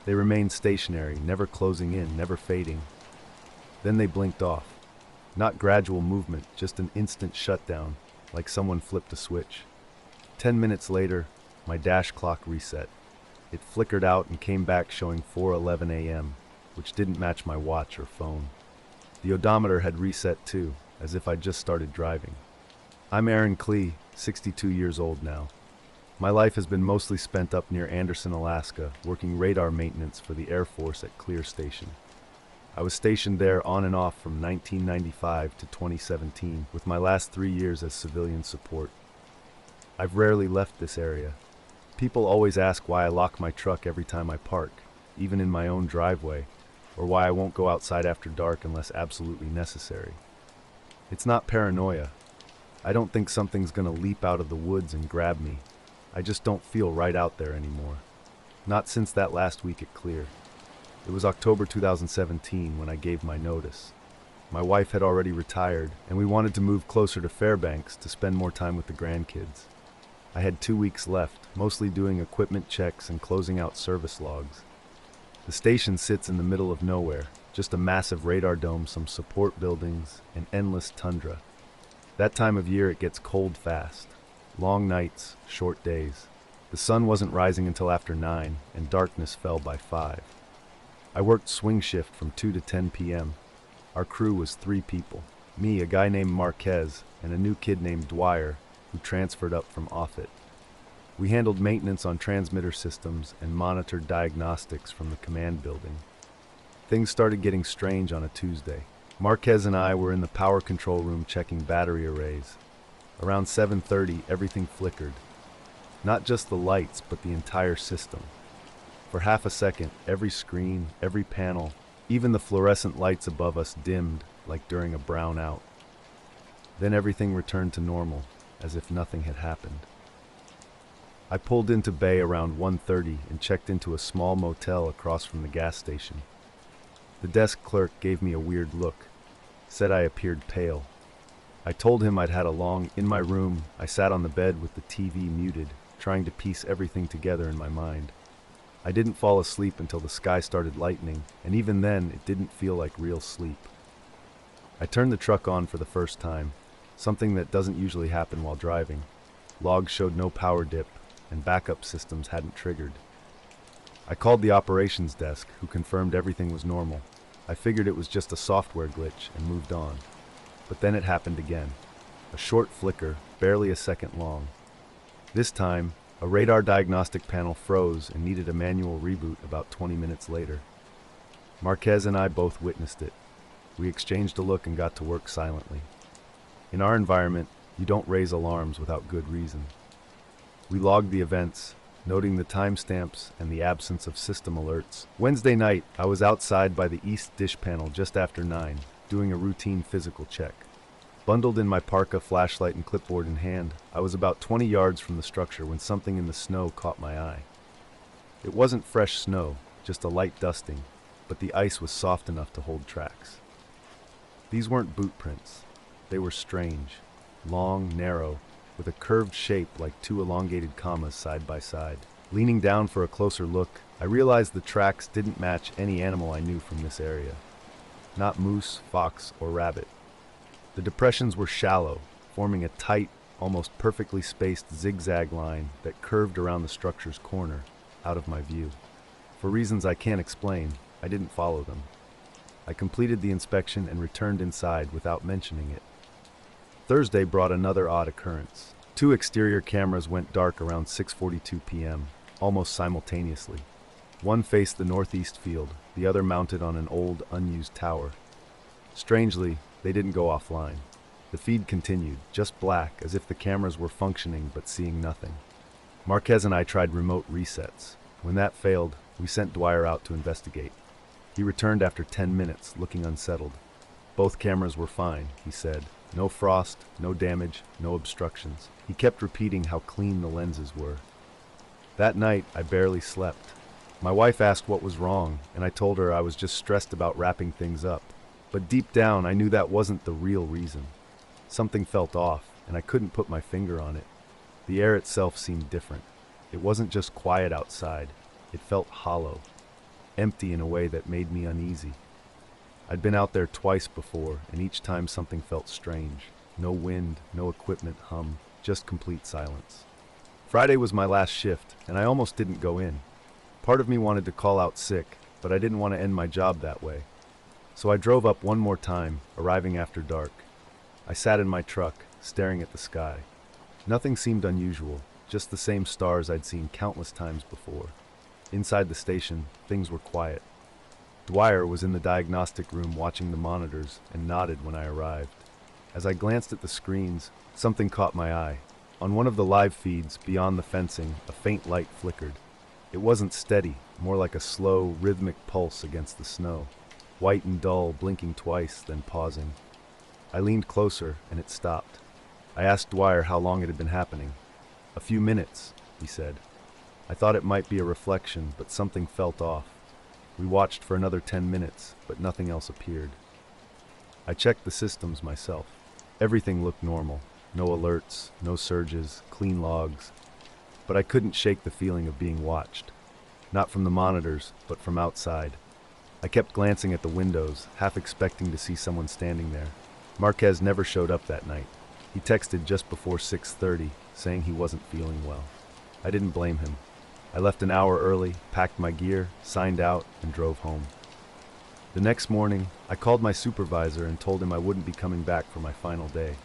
They remained stationary, never closing in, never fading. Then they blinked off. Not gradual movement, just an instant shutdown, like someone flipped a switch. 10 minutes later, my dash clock reset. It flickered out and came back showing 4:11 a.m., which didn't match my watch or phone. The odometer had reset too, as if I'd just started driving. I'm Aaron Klee, 62 years old now. My life has been mostly spent up near Anderson, Alaska, working radar maintenance for the Air Force at Clear Station. I was stationed there on and off from 1995 to 2017, with my last 3 years as civilian support. I've rarely left this area. People always ask why I lock my truck every time I park, even in my own driveway, or why I won't go outside after dark unless absolutely necessary. It's not paranoia. I don't think something's gonna leap out of the woods and grab me. I just don't feel right out there anymore. Not since that last week at Clear. It was October 2017 when I gave my notice. My wife had already retired, and we wanted to move closer to Fairbanks to spend more time with the grandkids. I had 2 weeks left, mostly doing equipment checks and closing out service logs. The station sits in the middle of nowhere, just a massive radar dome, some support buildings, and endless tundra. That time of year it gets cold fast. Long nights, short days. The sun wasn't rising until after 9, and darkness fell by 5. I worked swing shift from 2 to 10 p.m. Our crew was 3 people. Me, a guy named Marquez, and a new kid named Dwyer, who transferred up from Offutt. We handled maintenance on transmitter systems and monitored diagnostics from the command building. Things started getting strange on a Tuesday. Marquez and I were in the power control room checking battery arrays. Around 7:30, everything flickered. Not just the lights, but the entire system. For half a second, every screen, every panel, even the fluorescent lights above us dimmed, like during a brownout. Then everything returned to normal, as if nothing had happened. I pulled into Bay around 1:30 and checked into a small motel across from the gas station. The desk clerk gave me a weird look, said I appeared pale. I told him I'd had a long. In my room, I sat on the bed with the TV muted, trying to piece everything together in my mind. I didn't fall asleep until the sky started lightening, and even then, it didn't feel like real sleep. I turned the truck on for the first time, something that doesn't usually happen while driving. Logs showed no power dip, and backup systems hadn't triggered. I called the operations desk, who confirmed everything was normal. I figured it was just a software glitch and moved on. But then it happened again. A short flicker, barely a second long. This time, a radar diagnostic panel froze and needed a manual reboot about 20 minutes later. Marquez and I both witnessed it. We exchanged a look and got to work silently. In our environment, you don't raise alarms without good reason. We logged the events, noting the timestamps and the absence of system alerts. Wednesday night, I was outside by the east dish panel just after 9, doing a routine physical check. Bundled in my parka, flashlight, and clipboard in hand, I was about 20 yards from the structure when something in the snow caught my eye. It wasn't fresh snow, just a light dusting, but the ice was soft enough to hold tracks. These weren't boot prints. They were strange, long, narrow, with a curved shape like 2 elongated commas side by side. Leaning down for a closer look, I realized the tracks didn't match any animal I knew from this area. Not moose, fox, or rabbit. The depressions were shallow, forming a tight, almost perfectly spaced zigzag line that curved around the structure's corner, out of my view. For reasons I can't explain, I didn't follow them. I completed the inspection and returned inside without mentioning it. Thursday brought another odd occurrence. 2 exterior cameras went dark around 6:42 p.m., almost simultaneously. One faced the northeast field, the other mounted on an old, unused tower. Strangely, they didn't go offline. The feed continued, just black, as if the cameras were functioning but seeing nothing. Marquez and I tried remote resets. When that failed, we sent Dwyer out to investigate. He returned after 10 minutes, looking unsettled. Both cameras were fine, he said. No frost, no damage, no obstructions. He kept repeating how clean the lenses were. That night, I barely slept. My wife asked what was wrong, and I told her I was just stressed about wrapping things up. But deep down, I knew that wasn't the real reason. Something felt off, and I couldn't put my finger on it. The air itself seemed different. It wasn't just quiet outside. It felt hollow. empty in a way that made me uneasy. I'd been out there twice before, and each time something felt strange. No wind, no equipment hum, just complete silence. Friday was my last shift, and I almost didn't go in. Part of me wanted to call out sick, but I didn't want to end my job that way. So I drove up one more time, arriving after dark. I sat in my truck, staring at the sky. Nothing seemed unusual, just the same stars I'd seen countless times before. Inside the station, things were quiet. Dwyer was in the diagnostic room watching the monitors and nodded when I arrived. As I glanced at the screens, something caught my eye. On one of the live feeds, beyond the fencing, a faint light flickered. It wasn't steady, more like a slow, rhythmic pulse against the snow. White and dull, blinking twice, then pausing. I leaned closer, and it stopped. I asked Dwyer how long it had been happening. "A few minutes," he said. I thought it might be a reflection, but something felt off. We watched for another 10 minutes, but nothing else appeared. I checked the systems myself. Everything looked normal. No alerts, no surges, clean logs. But I couldn't shake the feeling of being watched. Not from the monitors, but from outside. I kept glancing at the windows, half expecting to see someone standing there. Marquez never showed up that night. He texted just before 6:30, saying he wasn't feeling well. I didn't blame him. I left an hour early, packed my gear, signed out, and drove home. The next morning, I called my supervisor and told him I wouldn't be coming back for my final day.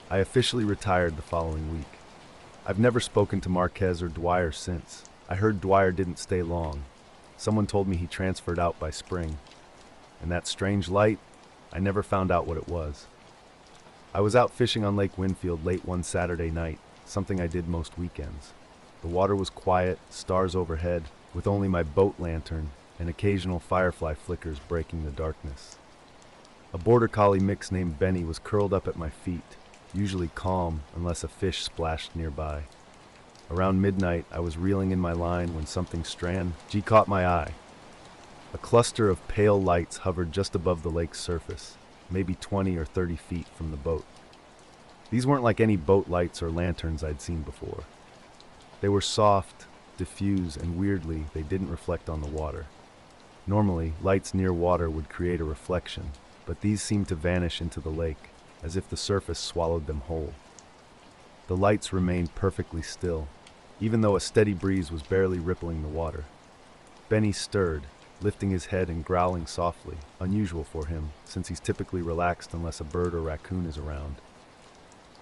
I officially retired the following week. I've never spoken to Marquez or Dwyer since. I heard Dwyer didn't stay long. Someone told me he transferred out by spring. And that strange light, I never found out what it was. I was out fishing on Lake Winfield late one Saturday night, something I did most weekends. The water was quiet, stars overhead, with only my boat lantern and occasional firefly flickers breaking the darkness. A border collie mix named Benny was curled up at my feet, usually calm unless a fish splashed nearby. Around midnight, I was reeling in my line when something strange caught my eye. A cluster of pale lights hovered just above the lake's surface, maybe 20 or 30 feet from the boat. These weren't like any boat lights or lanterns I'd seen before. They were soft, diffuse, and weirdly, they didn't reflect on the water. Normally, lights near water would create a reflection, but these seemed to vanish into the lake, as if the surface swallowed them whole. The lights remained perfectly still, even though a steady breeze was barely rippling the water. Benny stirred, lifting his head and growling softly, unusual for him, since he's typically relaxed unless a bird or raccoon is around.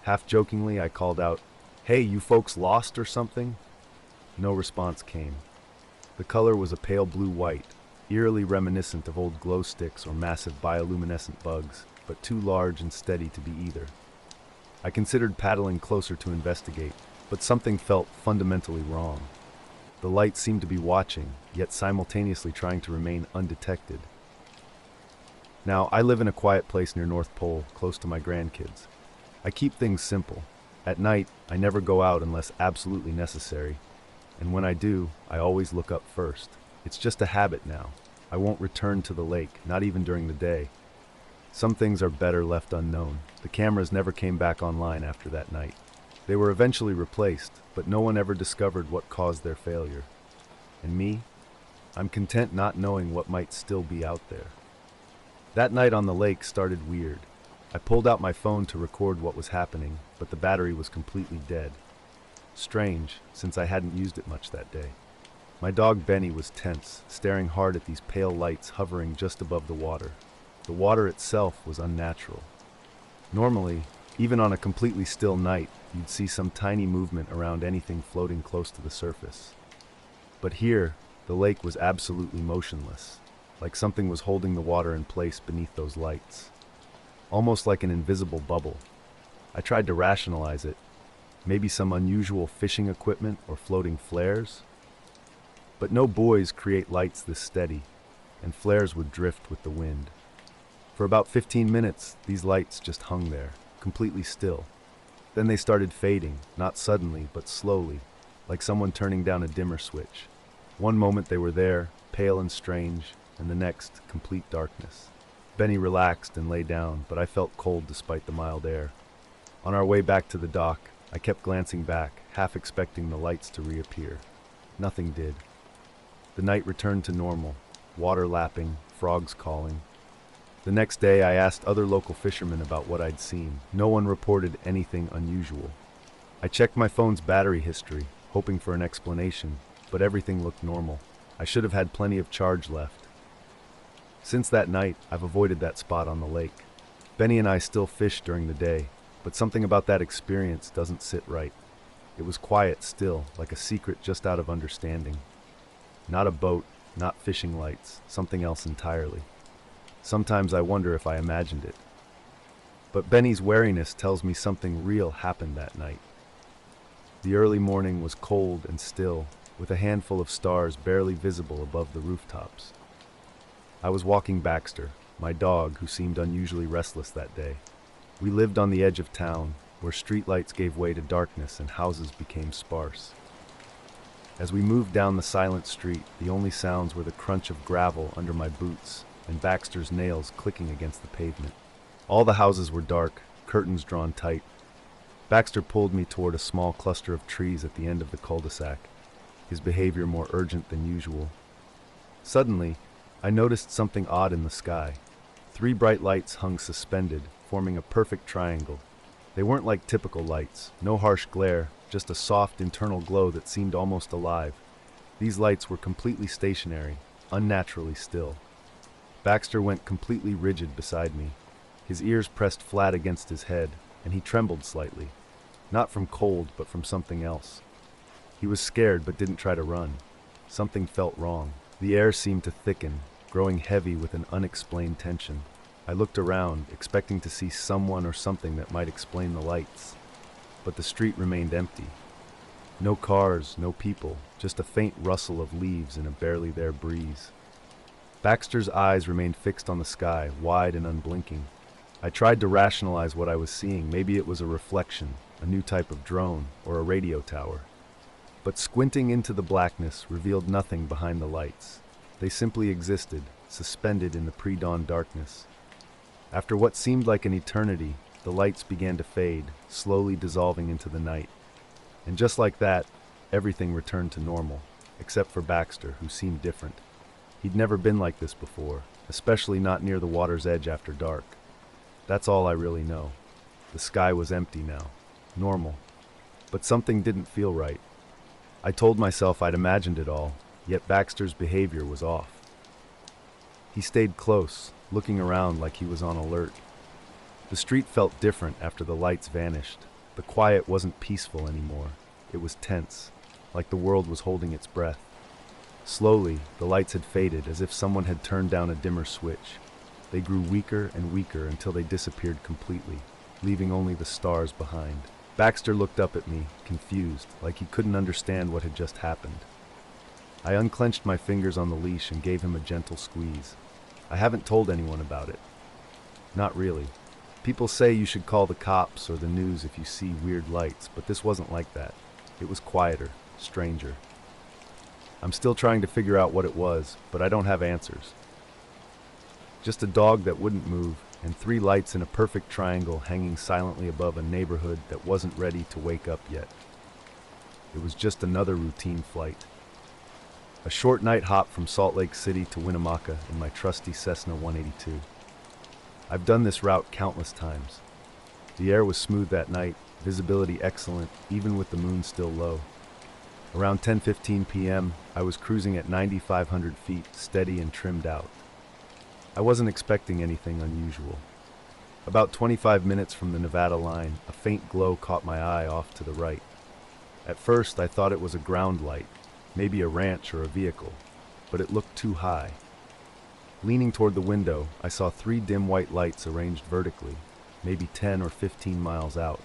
Half jokingly, I called out, "Hey, you folks lost or something?" No response came. The color was a pale blue-white, eerily reminiscent of old glow sticks or massive bioluminescent bugs, but too large and steady to be either. I considered paddling closer to investigate, but something felt fundamentally wrong. The light seemed to be watching, yet simultaneously trying to remain undetected. Now, I live in a quiet place near North Pole, close to my grandkids. I keep things simple. At night, I never go out unless absolutely necessary, and when I do, I always look up first. It's just a habit now. I won't return to the lake, not even during the day. Some things are better left unknown. The cameras never came back online after that night. They were eventually replaced, but no one ever discovered what caused their failure. And me? I'm content not knowing what might still be out there. That night on the lake started weird. I pulled out my phone to record what was happening, but the battery was completely dead. Strange, since I hadn't used it much that day. My dog Benny was tense, staring hard at these pale lights hovering just above the water. The water itself was unnatural. Normally, even on a completely still night, you'd see some tiny movement around anything floating close to the surface. But here, the lake was absolutely motionless, like something was holding the water in place beneath those lights. Almost like an invisible bubble. I tried to rationalize it. Maybe some unusual fishing equipment or floating flares? But no buoys create lights this steady, and flares would drift with the wind. For about 15 minutes, these lights just hung there, completely still. Then they started fading, not suddenly, but slowly, like someone turning down a dimmer switch. One moment they were there, pale and strange, and the next, complete darkness. Benny relaxed and lay down, but I felt cold despite the mild air. On our way back to the dock, I kept glancing back, half expecting the lights to reappear. Nothing did. The night returned to normal, water lapping, frogs calling. The next day, I asked other local fishermen about what I'd seen. No one reported anything unusual. I checked my phone's battery history, hoping for an explanation, but everything looked normal. I should have had plenty of charge left. Since that night, I've avoided that spot on the lake. Benny and I still fish during the day, but something about that experience doesn't sit right. It was quiet still, like a secret just out of understanding. Not a boat, not fishing lights, something else entirely. Sometimes I wonder if I imagined it. But Benny's wariness tells me something real happened that night. The early morning was cold and still, with a handful of stars barely visible above the rooftops. I was walking Baxter, my dog, who seemed unusually restless that day. We lived on the edge of town, where streetlights gave way to darkness and houses became sparse. As we moved down the silent street, the only sounds were the crunch of gravel under my boots and Baxter's nails clicking against the pavement. All the houses were dark, curtains drawn tight. Baxter pulled me toward a small cluster of trees at the end of the cul-de-sac, his behavior more urgent than usual. Suddenly, I noticed something odd in the sky. 3 bright lights hung suspended, forming a perfect triangle. They weren't like typical lights, no harsh glare, just a soft internal glow that seemed almost alive. These lights were completely stationary, unnaturally still. Baxter went completely rigid beside me. His ears pressed flat against his head, and he trembled slightly. Not from cold, but from something else. He was scared but didn't try to run. Something felt wrong. The air seemed to thicken, growing heavy with an unexplained tension. I looked around, expecting to see someone or something that might explain the lights. But the street remained empty. No cars, no people, just a faint rustle of leaves in a barely there breeze. Baxter's eyes remained fixed on the sky, wide and unblinking. I tried to rationalize what I was seeing. Maybe it was a reflection, a new type of drone, or a radio tower. But squinting into the blackness revealed nothing behind the lights. They simply existed, suspended in the pre-dawn darkness. After what seemed like an eternity, the lights began to fade, slowly dissolving into the night. And just like that, everything returned to normal, except for Baxter, who seemed different. He'd never been like this before, especially not near the water's edge after dark. That's all I really know. The sky was empty now, normal. But something didn't feel right. I told myself I'd imagined it all, yet Baxter's behavior was off. He stayed close, looking around like he was on alert. The street felt different after the lights vanished. The quiet wasn't peaceful anymore. It was tense, like the world was holding its breath. Slowly, the lights had faded, as if someone had turned down a dimmer switch. They grew weaker and weaker until they disappeared completely, leaving only the stars behind. Baxter looked up at me, confused, like he couldn't understand what had just happened. I unclenched my fingers on the leash and gave him a gentle squeeze. I haven't told anyone about it. Not really. People say you should call the cops or the news if you see weird lights, but this wasn't like that. It was quieter, stranger. I'm still trying to figure out what it was, but I don't have answers. Just a dog that wouldn't move, and 3 lights in a perfect triangle hanging silently above a neighborhood that wasn't ready to wake up yet. It was just another routine flight. A short night hop from Salt Lake City to Winnemucca in my trusty Cessna 182. I've done this route countless times. The air was smooth that night, visibility excellent, even with the moon still low. Around 10:15 p.m., I was cruising at 9,500 feet, steady and trimmed out. I wasn't expecting anything unusual. About 25 minutes from the Nevada line, a faint glow caught my eye off to the right. At first, I thought it was a ground light, maybe a ranch or a vehicle, but it looked too high. Leaning toward the window, I saw 3 dim white lights arranged vertically, maybe 10 or 15 miles out.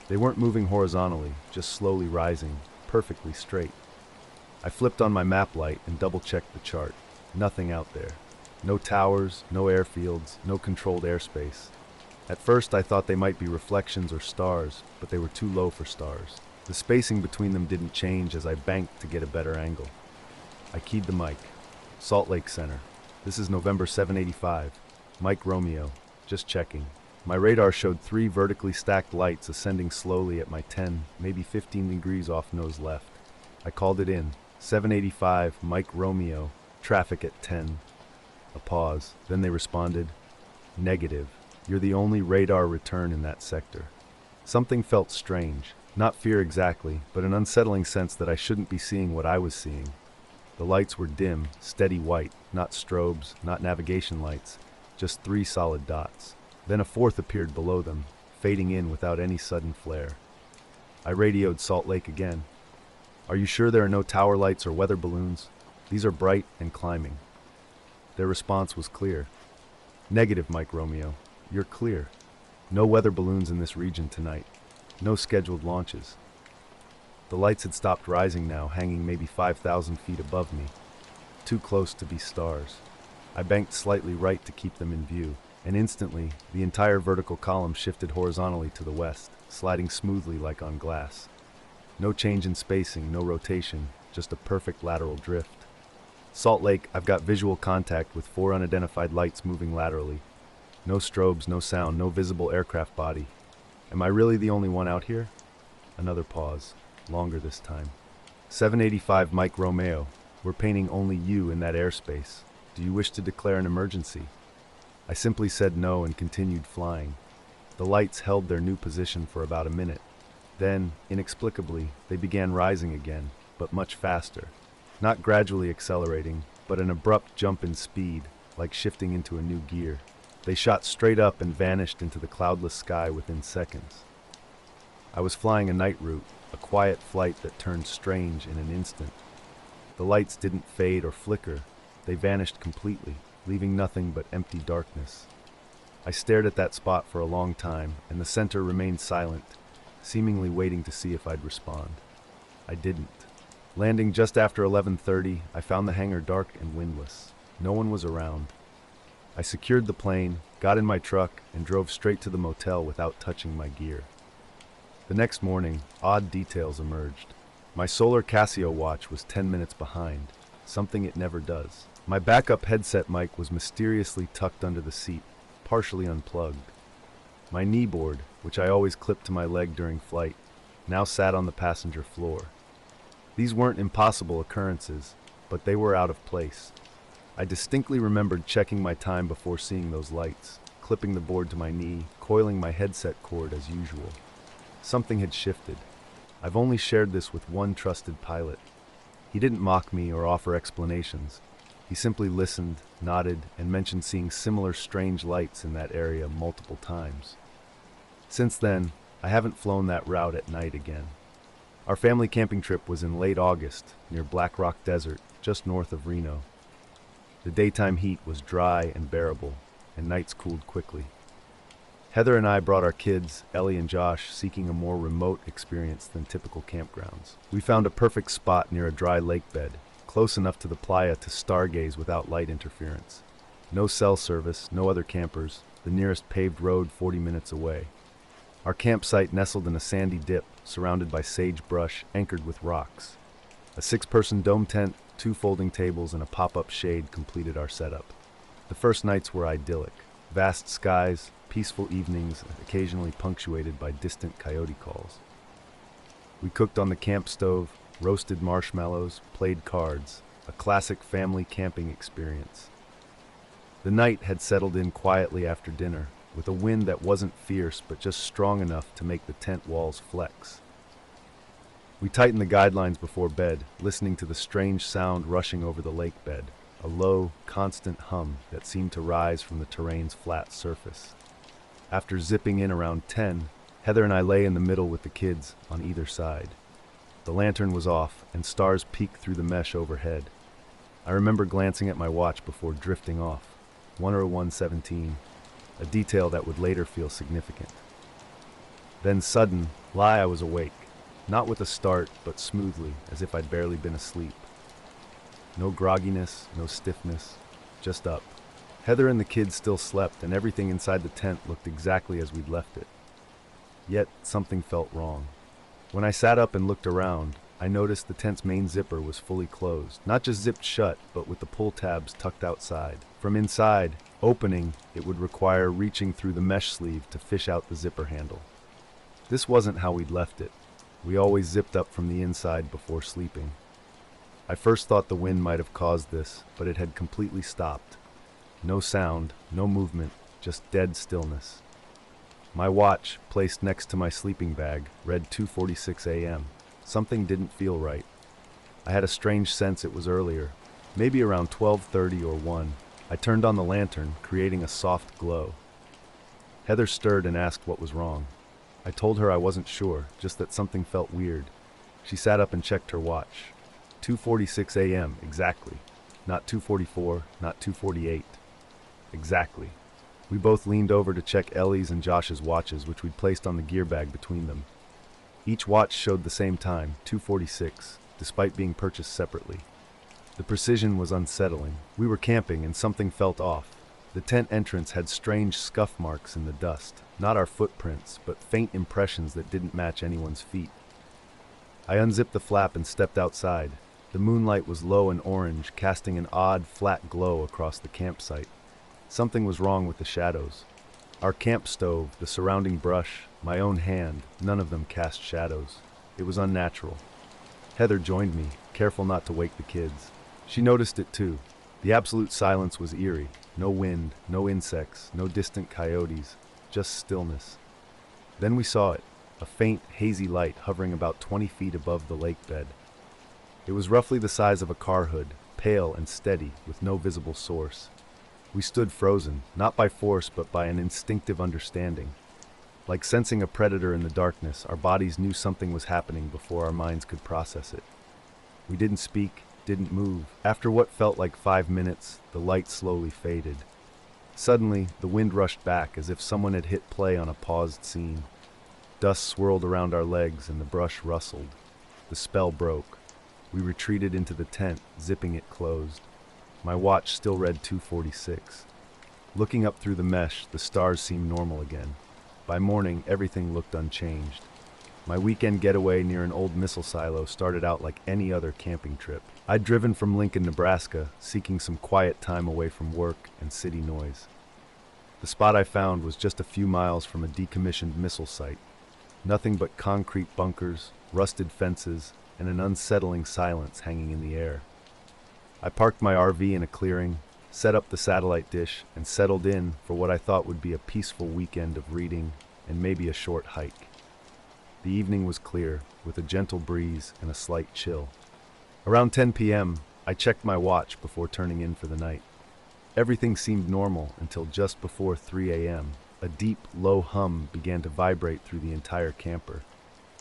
They weren't moving horizontally, just slowly rising, perfectly straight. I flipped on my map light and double-checked the chart. Nothing out there. No towers, no airfields, no controlled airspace. At first I thought they might be reflections or stars, but they were too low for stars. The spacing between them didn't change as I banked to get a better angle. I keyed the mic. Salt Lake Center. This is November 785. Mike Romeo. Just checking. My radar showed 3 vertically stacked lights ascending slowly at my 10, maybe 15 degrees off nose left. I called it in. 785, Mike Romeo, Traffic at 10. A pause. Then they responded, negative. You're the only radar return in that sector. Something felt strange. Not fear exactly, but an unsettling sense that I shouldn't be seeing what I was seeing. The lights were dim, steady white, not strobes, not navigation lights, just 3 solid dots. Then a fourth appeared below them, fading in without any sudden flare. I radioed Salt Lake again. Are you sure there are no tower lights or weather balloons? These are bright and climbing. Their response was clear. Negative, Mike Romeo. You're clear. No weather balloons in this region tonight. No scheduled launches. The lights had stopped rising now, hanging maybe 5,000 feet above me. Too close to be stars. I banked slightly right to keep them in view, and instantly, the entire vertical column shifted horizontally to the west, sliding smoothly like on glass. No change in spacing, no rotation, just a perfect lateral drift. Salt Lake, I've got visual contact with 4 unidentified lights moving laterally. No strobes, no sound, no visible aircraft body. Am I really the only one out here? Another pause, longer this time. 785 Mike Romeo, we're painting only you in that airspace. Do you wish to declare an emergency? I simply said no and continued flying. The lights held their new position for about a minute. Then, inexplicably, they began rising again, but much faster. Not gradually accelerating, but an abrupt jump in speed, like shifting into a new gear. They shot straight up and vanished into the cloudless sky within seconds. I was flying a night route, a quiet flight that turned strange in an instant. The lights didn't fade or flicker. They vanished completely, leaving nothing but empty darkness. I stared at that spot for a long time, and the center remained silent, seemingly waiting to see if I'd respond. I didn't. Landing just after 11:30, I found the hangar dark and windless. No one was around. I secured the plane, got in my truck, and drove straight to the motel without touching my gear. The next morning, odd details emerged. My solar Casio watch was 10 minutes behind, something it never does. My backup headset mic was mysteriously tucked under the seat, partially unplugged. My knee board, which I always clipped to my leg during flight, now sat on the passenger floor. These weren't impossible occurrences, but they were out of place. I distinctly remembered checking my time before seeing those lights, clipping the board to my knee, coiling my headset cord as usual. Something had shifted. I've only shared this with one trusted pilot. He didn't mock me or offer explanations. He simply listened, nodded, and mentioned seeing similar strange lights in that area multiple times. Since then, I haven't flown that route at night again. Our family camping trip was in late August, near Black Rock Desert, just north of Reno. The daytime heat was dry and bearable, and nights cooled quickly. Heather and I brought our kids, Ellie and Josh, seeking a more remote experience than typical campgrounds. We found a perfect spot near a dry lake bed, close enough to the playa to stargaze without light interference. No cell service, no other campers, the nearest paved road 40 minutes away. Our campsite nestled in a sandy dip, surrounded by sagebrush, anchored with rocks. A 6-person dome tent, 2 folding tables, and a pop-up shade completed our setup. The first nights were idyllic. Vast skies, peaceful evenings, occasionally punctuated by distant coyote calls. We cooked on the camp stove, roasted marshmallows, played cards, a classic family camping experience. The night had settled in quietly after dinner, with a wind that wasn't fierce but just strong enough to make the tent walls flex. We tightened the guidelines before bed, listening to the strange sound rushing over the lake bed, a low, constant hum that seemed to rise from the terrain's flat surface. After zipping in around 10, Heather and I lay in the middle with the kids on either side. The lantern was off, and stars peeked through the mesh overhead. I remember glancing at my watch before drifting off, 1:01:17, a detail that would later feel significant. Then I was awake. Not with a start, but smoothly, as if I'd barely been asleep. No grogginess, no stiffness, just up. Heather and the kids still slept, and everything inside the tent looked exactly as we'd left it. Yet, something felt wrong. When I sat up and looked around, I noticed the tent's main zipper was fully closed. Not just zipped shut, but with the pull tabs tucked outside. From inside, opening, it would require reaching through the mesh sleeve to fish out the zipper handle. This wasn't how we'd left it. We always zipped up from the inside before sleeping. I first thought the wind might have caused this, but it had completely stopped. No sound, no movement, just dead stillness. My watch, placed next to my sleeping bag, read 2:46 a.m. Something didn't feel right. I had a strange sense it was earlier, maybe around 12:30 or 1. I turned on the lantern, creating a soft glow. Heather stirred and asked what was wrong. I told her I wasn't sure, just that something felt weird. She sat up and checked her watch. 2:46 a.m. exactly. Not 2:44, not 2:48. Exactly. We both leaned over to check Ellie's and Josh's watches, which we'd placed on the gear bag between them. Each watch showed the same time, 2:46, despite being purchased separately. The precision was unsettling. We were camping and something felt off. The tent entrance had strange scuff marks in the dust, not our footprints, but faint impressions that didn't match anyone's feet. I unzipped the flap and stepped outside. The moonlight was low and orange, casting an odd, flat glow across the campsite. Something was wrong with the shadows. Our camp stove, the surrounding brush, my own hand, none of them cast shadows. It was unnatural. Heather joined me, careful not to wake the kids. She noticed it too. The absolute silence was eerie. No wind, no insects, no distant coyotes, just stillness. Then we saw it, a faint, hazy light hovering about 20 feet above the lake bed. It was roughly the size of a car hood, pale and steady, with no visible source. We stood frozen, not by force but by an instinctive understanding. Like sensing a predator in the darkness, our bodies knew something was happening before our minds could process it. We didn't speak, didn't move. After what felt like 5 minutes, the light slowly faded. Suddenly, the wind rushed back as if someone had hit play on a paused scene. Dust swirled around our legs and the brush rustled. The spell broke. We retreated into the tent, zipping it closed. My watch still read 2:46. Looking up through the mesh, the stars seemed normal again. By morning, everything looked unchanged. My weekend getaway near an old missile silo started out like any other camping trip. I'd driven from Lincoln, Nebraska, seeking some quiet time away from work and city noise. The spot I found was just a few miles from a decommissioned missile site. Nothing but concrete bunkers, rusted fences, and an unsettling silence hanging in the air. I parked my RV in a clearing, set up the satellite dish, and settled in for what I thought would be a peaceful weekend of reading and maybe a short hike. The evening was clear, with a gentle breeze and a slight chill. Around 10 p.m., I checked my watch before turning in for the night. Everything seemed normal until just before 3 a.m. A deep, low hum began to vibrate through the entire camper.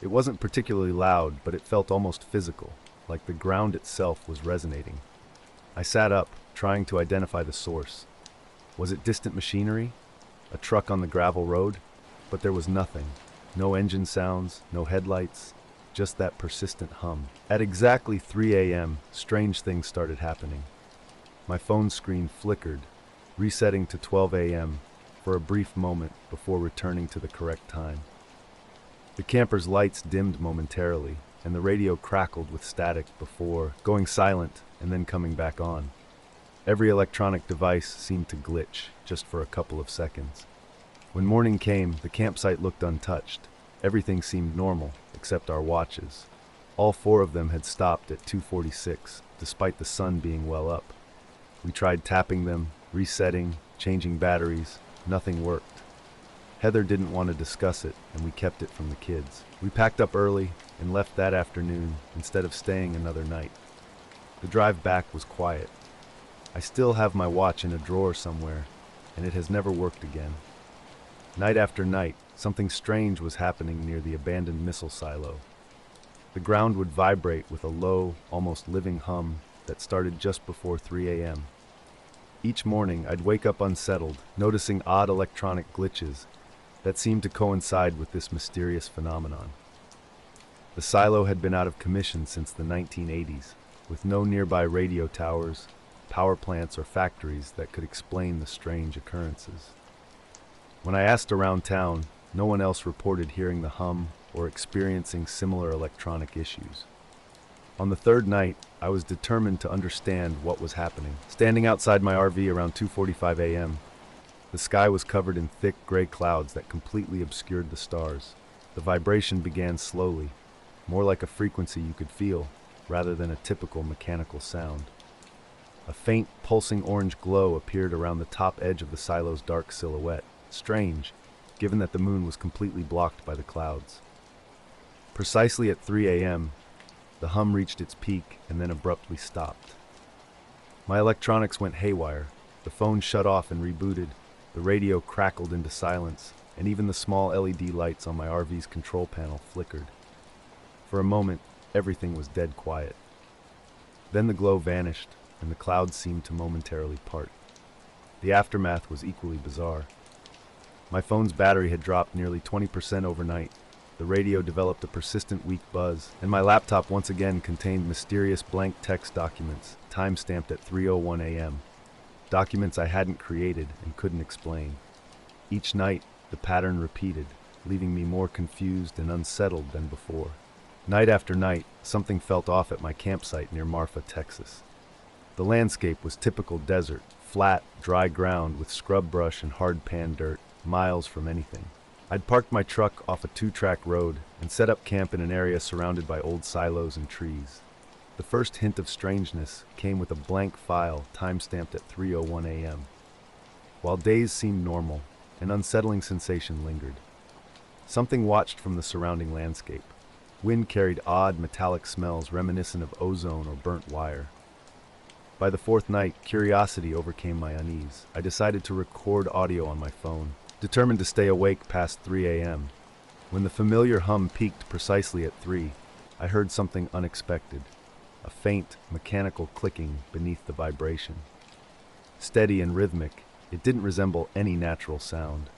It wasn't particularly loud, but it felt almost physical, like the ground itself was resonating. I sat up, trying to identify the source. Was it distant machinery? A truck on the gravel road? But there was nothing. No engine sounds, no headlights, just that persistent hum. At exactly 3 a.m., strange things started happening. My phone screen flickered, resetting to 12 a.m. for a brief moment before returning to the correct time. The camper's lights dimmed momentarily, and the radio crackled with static before going silent and then coming back on. Every electronic device seemed to glitch just for a couple of seconds. When morning came, the campsite looked untouched. Everything seemed normal, except our watches. All 4 of them had stopped at 2:46, despite the sun being well up. We tried tapping them, resetting, changing batteries. Nothing worked. Heather didn't want to discuss it, and we kept it from the kids. We packed up early and left that afternoon instead of staying another night. The drive back was quiet. I still have my watch in a drawer somewhere, and it has never worked again. Night after night, something strange was happening near the abandoned missile silo. The ground would vibrate with a low, almost living hum that started just before 3 a.m. Each morning, I'd wake up unsettled, noticing odd electronic glitches that seemed to coincide with this mysterious phenomenon. The silo had been out of commission since the 1980s, with no nearby radio towers, power plants, or factories that could explain the strange occurrences. When I asked around town, no one else reported hearing the hum or experiencing similar electronic issues. On the 3rd night, I was determined to understand what was happening. Standing outside my RV around 2:45 a.m., the sky was covered in thick gray clouds that completely obscured the stars. The vibration began slowly, more like a frequency you could feel, rather than a typical mechanical sound. A faint, pulsing orange glow appeared around the top edge of the silo's dark silhouette. Strange, given that the moon was completely blocked by the clouds. Precisely at 3 a.m., the hum reached its peak and then abruptly stopped. My electronics went haywire. The phone shut off and rebooted. The radio crackled into silence, and even the small LED lights on my RV's control panel flickered. For a moment, everything was dead quiet. Then the glow vanished, and the clouds seemed to momentarily part. The aftermath was equally bizarre. My phone's battery had dropped nearly 20% overnight. The radio developed a persistent weak buzz, and my laptop once again contained mysterious blank text documents, time-stamped at 3:01 a.m. Documents I hadn't created and couldn't explain. Each night, the pattern repeated, leaving me more confused and unsettled than before. Night after night, something felt off at my campsite near Marfa, Texas. The landscape was typical desert, flat, dry ground with scrub brush and hard pan dirt, miles from anything. I'd parked my truck off a 2-track road and set up camp in an area surrounded by old silos and trees. The first hint of strangeness came with a blank file time-stamped at 3:01 a.m. While days seemed normal, an unsettling sensation lingered. Something watched from the surrounding landscape. Wind carried odd metallic smells reminiscent of ozone or burnt wire. By the fourth night, curiosity overcame my unease. I decided to record audio on my phone, determined to stay awake past 3 a.m. When the familiar hum peaked precisely at 3, I heard something unexpected, a faint, mechanical clicking beneath the vibration. Steady and rhythmic, it didn't resemble any natural sound.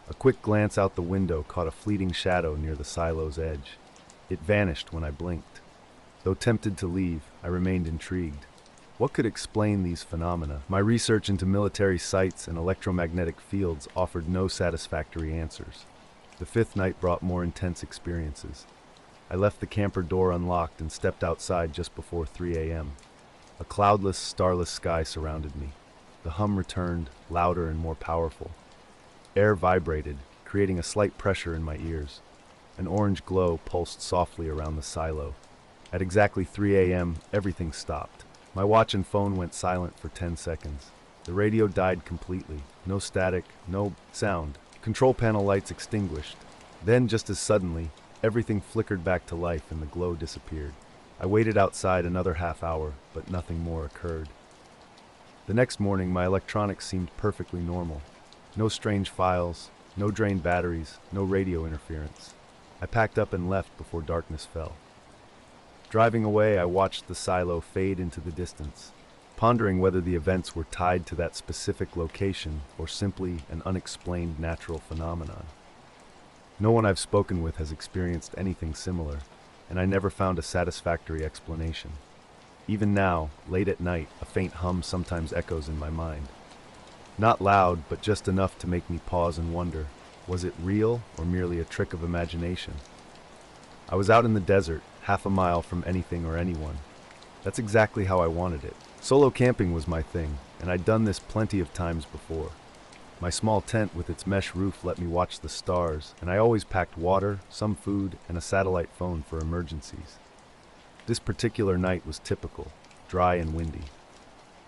A quick glance out the window caught a fleeting shadow near the silo's edge. It vanished when I blinked. Though tempted to leave, I remained intrigued. What could explain these phenomena? My research into military sites and electromagnetic fields offered no satisfactory answers. The fifth night brought more intense experiences. I left the camper door unlocked and stepped outside just before 3 a.m. A cloudless, starless sky surrounded me. The hum returned, louder and more powerful. Air vibrated, creating a slight pressure in my ears. An orange glow pulsed softly around the silo. At exactly 3 a.m., everything stopped. My watch and phone went silent for 10 seconds. The radio died completely. No static, no sound. Control panel lights extinguished. Then, just as suddenly, everything flickered back to life and the glow disappeared. I waited outside another half hour, but nothing more occurred. The next morning, my electronics seemed perfectly normal. No strange files, no drained batteries, no radio interference. I packed up and left before darkness fell. Driving away, I watched the silo fade into the distance, pondering whether the events were tied to that specific location or simply an unexplained natural phenomenon. No one I've spoken with has experienced anything similar, and I never found a satisfactory explanation. Even now, late at night, a faint hum sometimes echoes in my mind. Not loud, but just enough to make me pause and wonder, was it real or merely a trick of imagination? I was out in the desert, half a mile from anything or anyone. That's exactly how I wanted it. Solo camping was my thing, and I'd done this plenty of times before. My small tent with its mesh roof let me watch the stars, and I always packed water, some food, and a satellite phone for emergencies. This particular night was typical, dry and windy.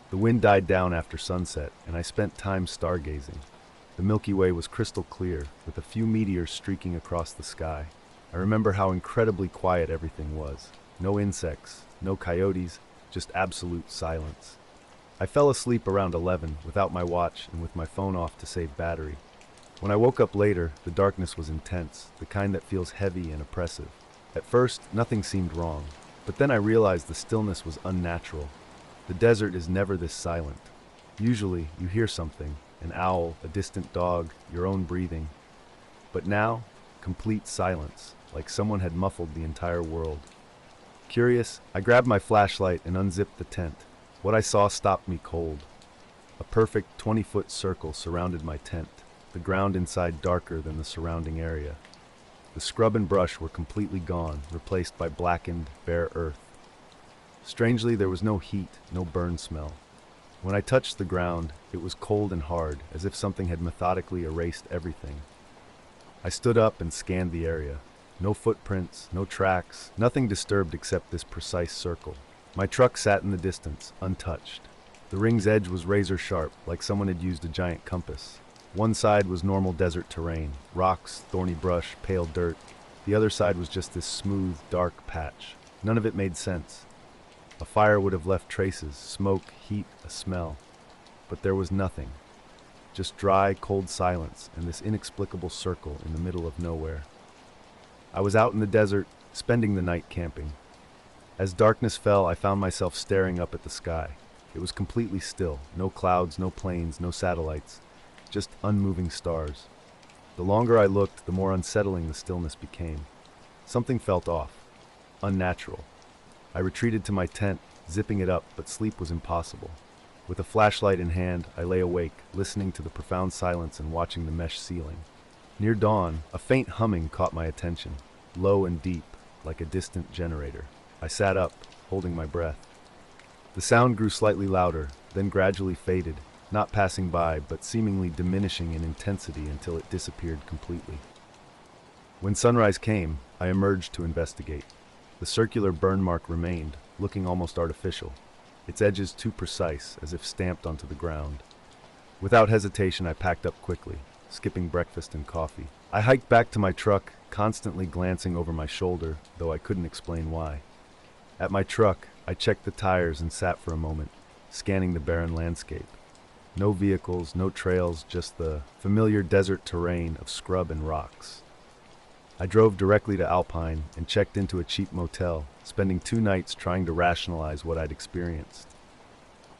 The wind died down after sunset, and I spent time stargazing. The Milky Way was crystal clear, with a few meteors streaking across the sky. I remember how incredibly quiet everything was. No insects, no coyotes, just absolute silence. I fell asleep around 11 without my watch and with my phone off to save battery. When I woke up later, the darkness was intense, the kind that feels heavy and oppressive. At first, nothing seemed wrong, but then I realized the stillness was unnatural. The desert is never this silent. Usually, you hear something, an owl, a distant dog, your own breathing. But now, complete silence, like someone had muffled the entire world. Curious, I grabbed my flashlight and unzipped the tent. What I saw stopped me cold. A perfect 20-foot circle surrounded my tent, the ground inside darker than the surrounding area. The scrub and brush were completely gone, replaced by blackened, bare earth. Strangely, there was no heat, no burn smell. When I touched the ground, it was cold and hard, as if something had methodically erased everything. I stood up and scanned the area. No footprints, no tracks, nothing disturbed except this precise circle. My truck sat in the distance, untouched. The ring's edge was razor sharp, like someone had used a giant compass. One side was normal desert terrain, rocks, thorny brush, pale dirt. The other side was just this smooth, dark patch. None of it made sense. A fire would have left traces, smoke, heat, a smell. But there was nothing. Just dry, cold silence and this inexplicable circle in the middle of nowhere. I was out in the desert, spending the night camping. As darkness fell, I found myself staring up at the sky. It was completely still, no clouds, no planes, no satellites, just unmoving stars. The longer I looked, the more unsettling the stillness became. Something felt off, unnatural. I retreated to my tent, zipping it up, but sleep was impossible. With a flashlight in hand, I lay awake, listening to the profound silence and watching the mesh ceiling. Near dawn, a faint humming caught my attention, low and deep, like a distant generator. I sat up, holding my breath. The sound grew slightly louder, then gradually faded, not passing by, but seemingly diminishing in intensity until it disappeared completely. When sunrise came, I emerged to investigate. The circular burn mark remained, looking almost artificial, its edges too precise, as if stamped onto the ground. Without hesitation, I packed up quickly, skipping breakfast and coffee. I hiked back to my truck, constantly glancing over my shoulder, though I couldn't explain why. At my truck, I checked the tires and sat for a moment, scanning the barren landscape. No vehicles, no trails, just the familiar desert terrain of scrub and rocks. I drove directly to Alpine and checked into a cheap motel, spending 2 nights trying to rationalize what I'd experienced.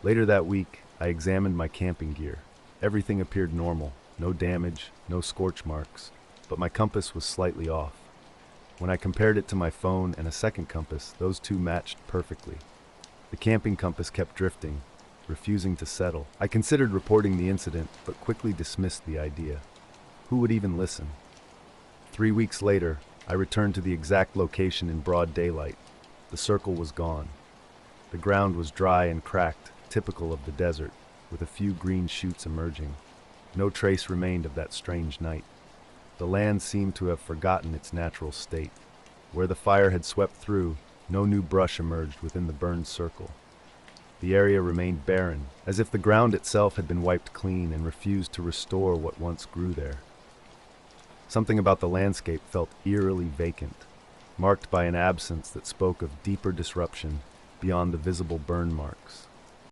Later that week, I examined my camping gear. Everything appeared normal, no damage, no scorch marks, but my compass was slightly off. When I compared it to my phone and a second compass, those two matched perfectly. The camping compass kept drifting, refusing to settle. I considered reporting the incident, but quickly dismissed the idea. Who would even listen? 3 weeks later, I returned to the exact location in broad daylight. The circle was gone. The ground was dry and cracked, typical of the desert, with a few green shoots emerging. No trace remained of that strange night. The land seemed to have forgotten its natural state. Where the fire had swept through, no new brush emerged within the burned circle. The area remained barren, as if the ground itself had been wiped clean and refused to restore what once grew there. Something about the landscape felt eerily vacant, marked by an absence that spoke of deeper disruption beyond the visible burn marks.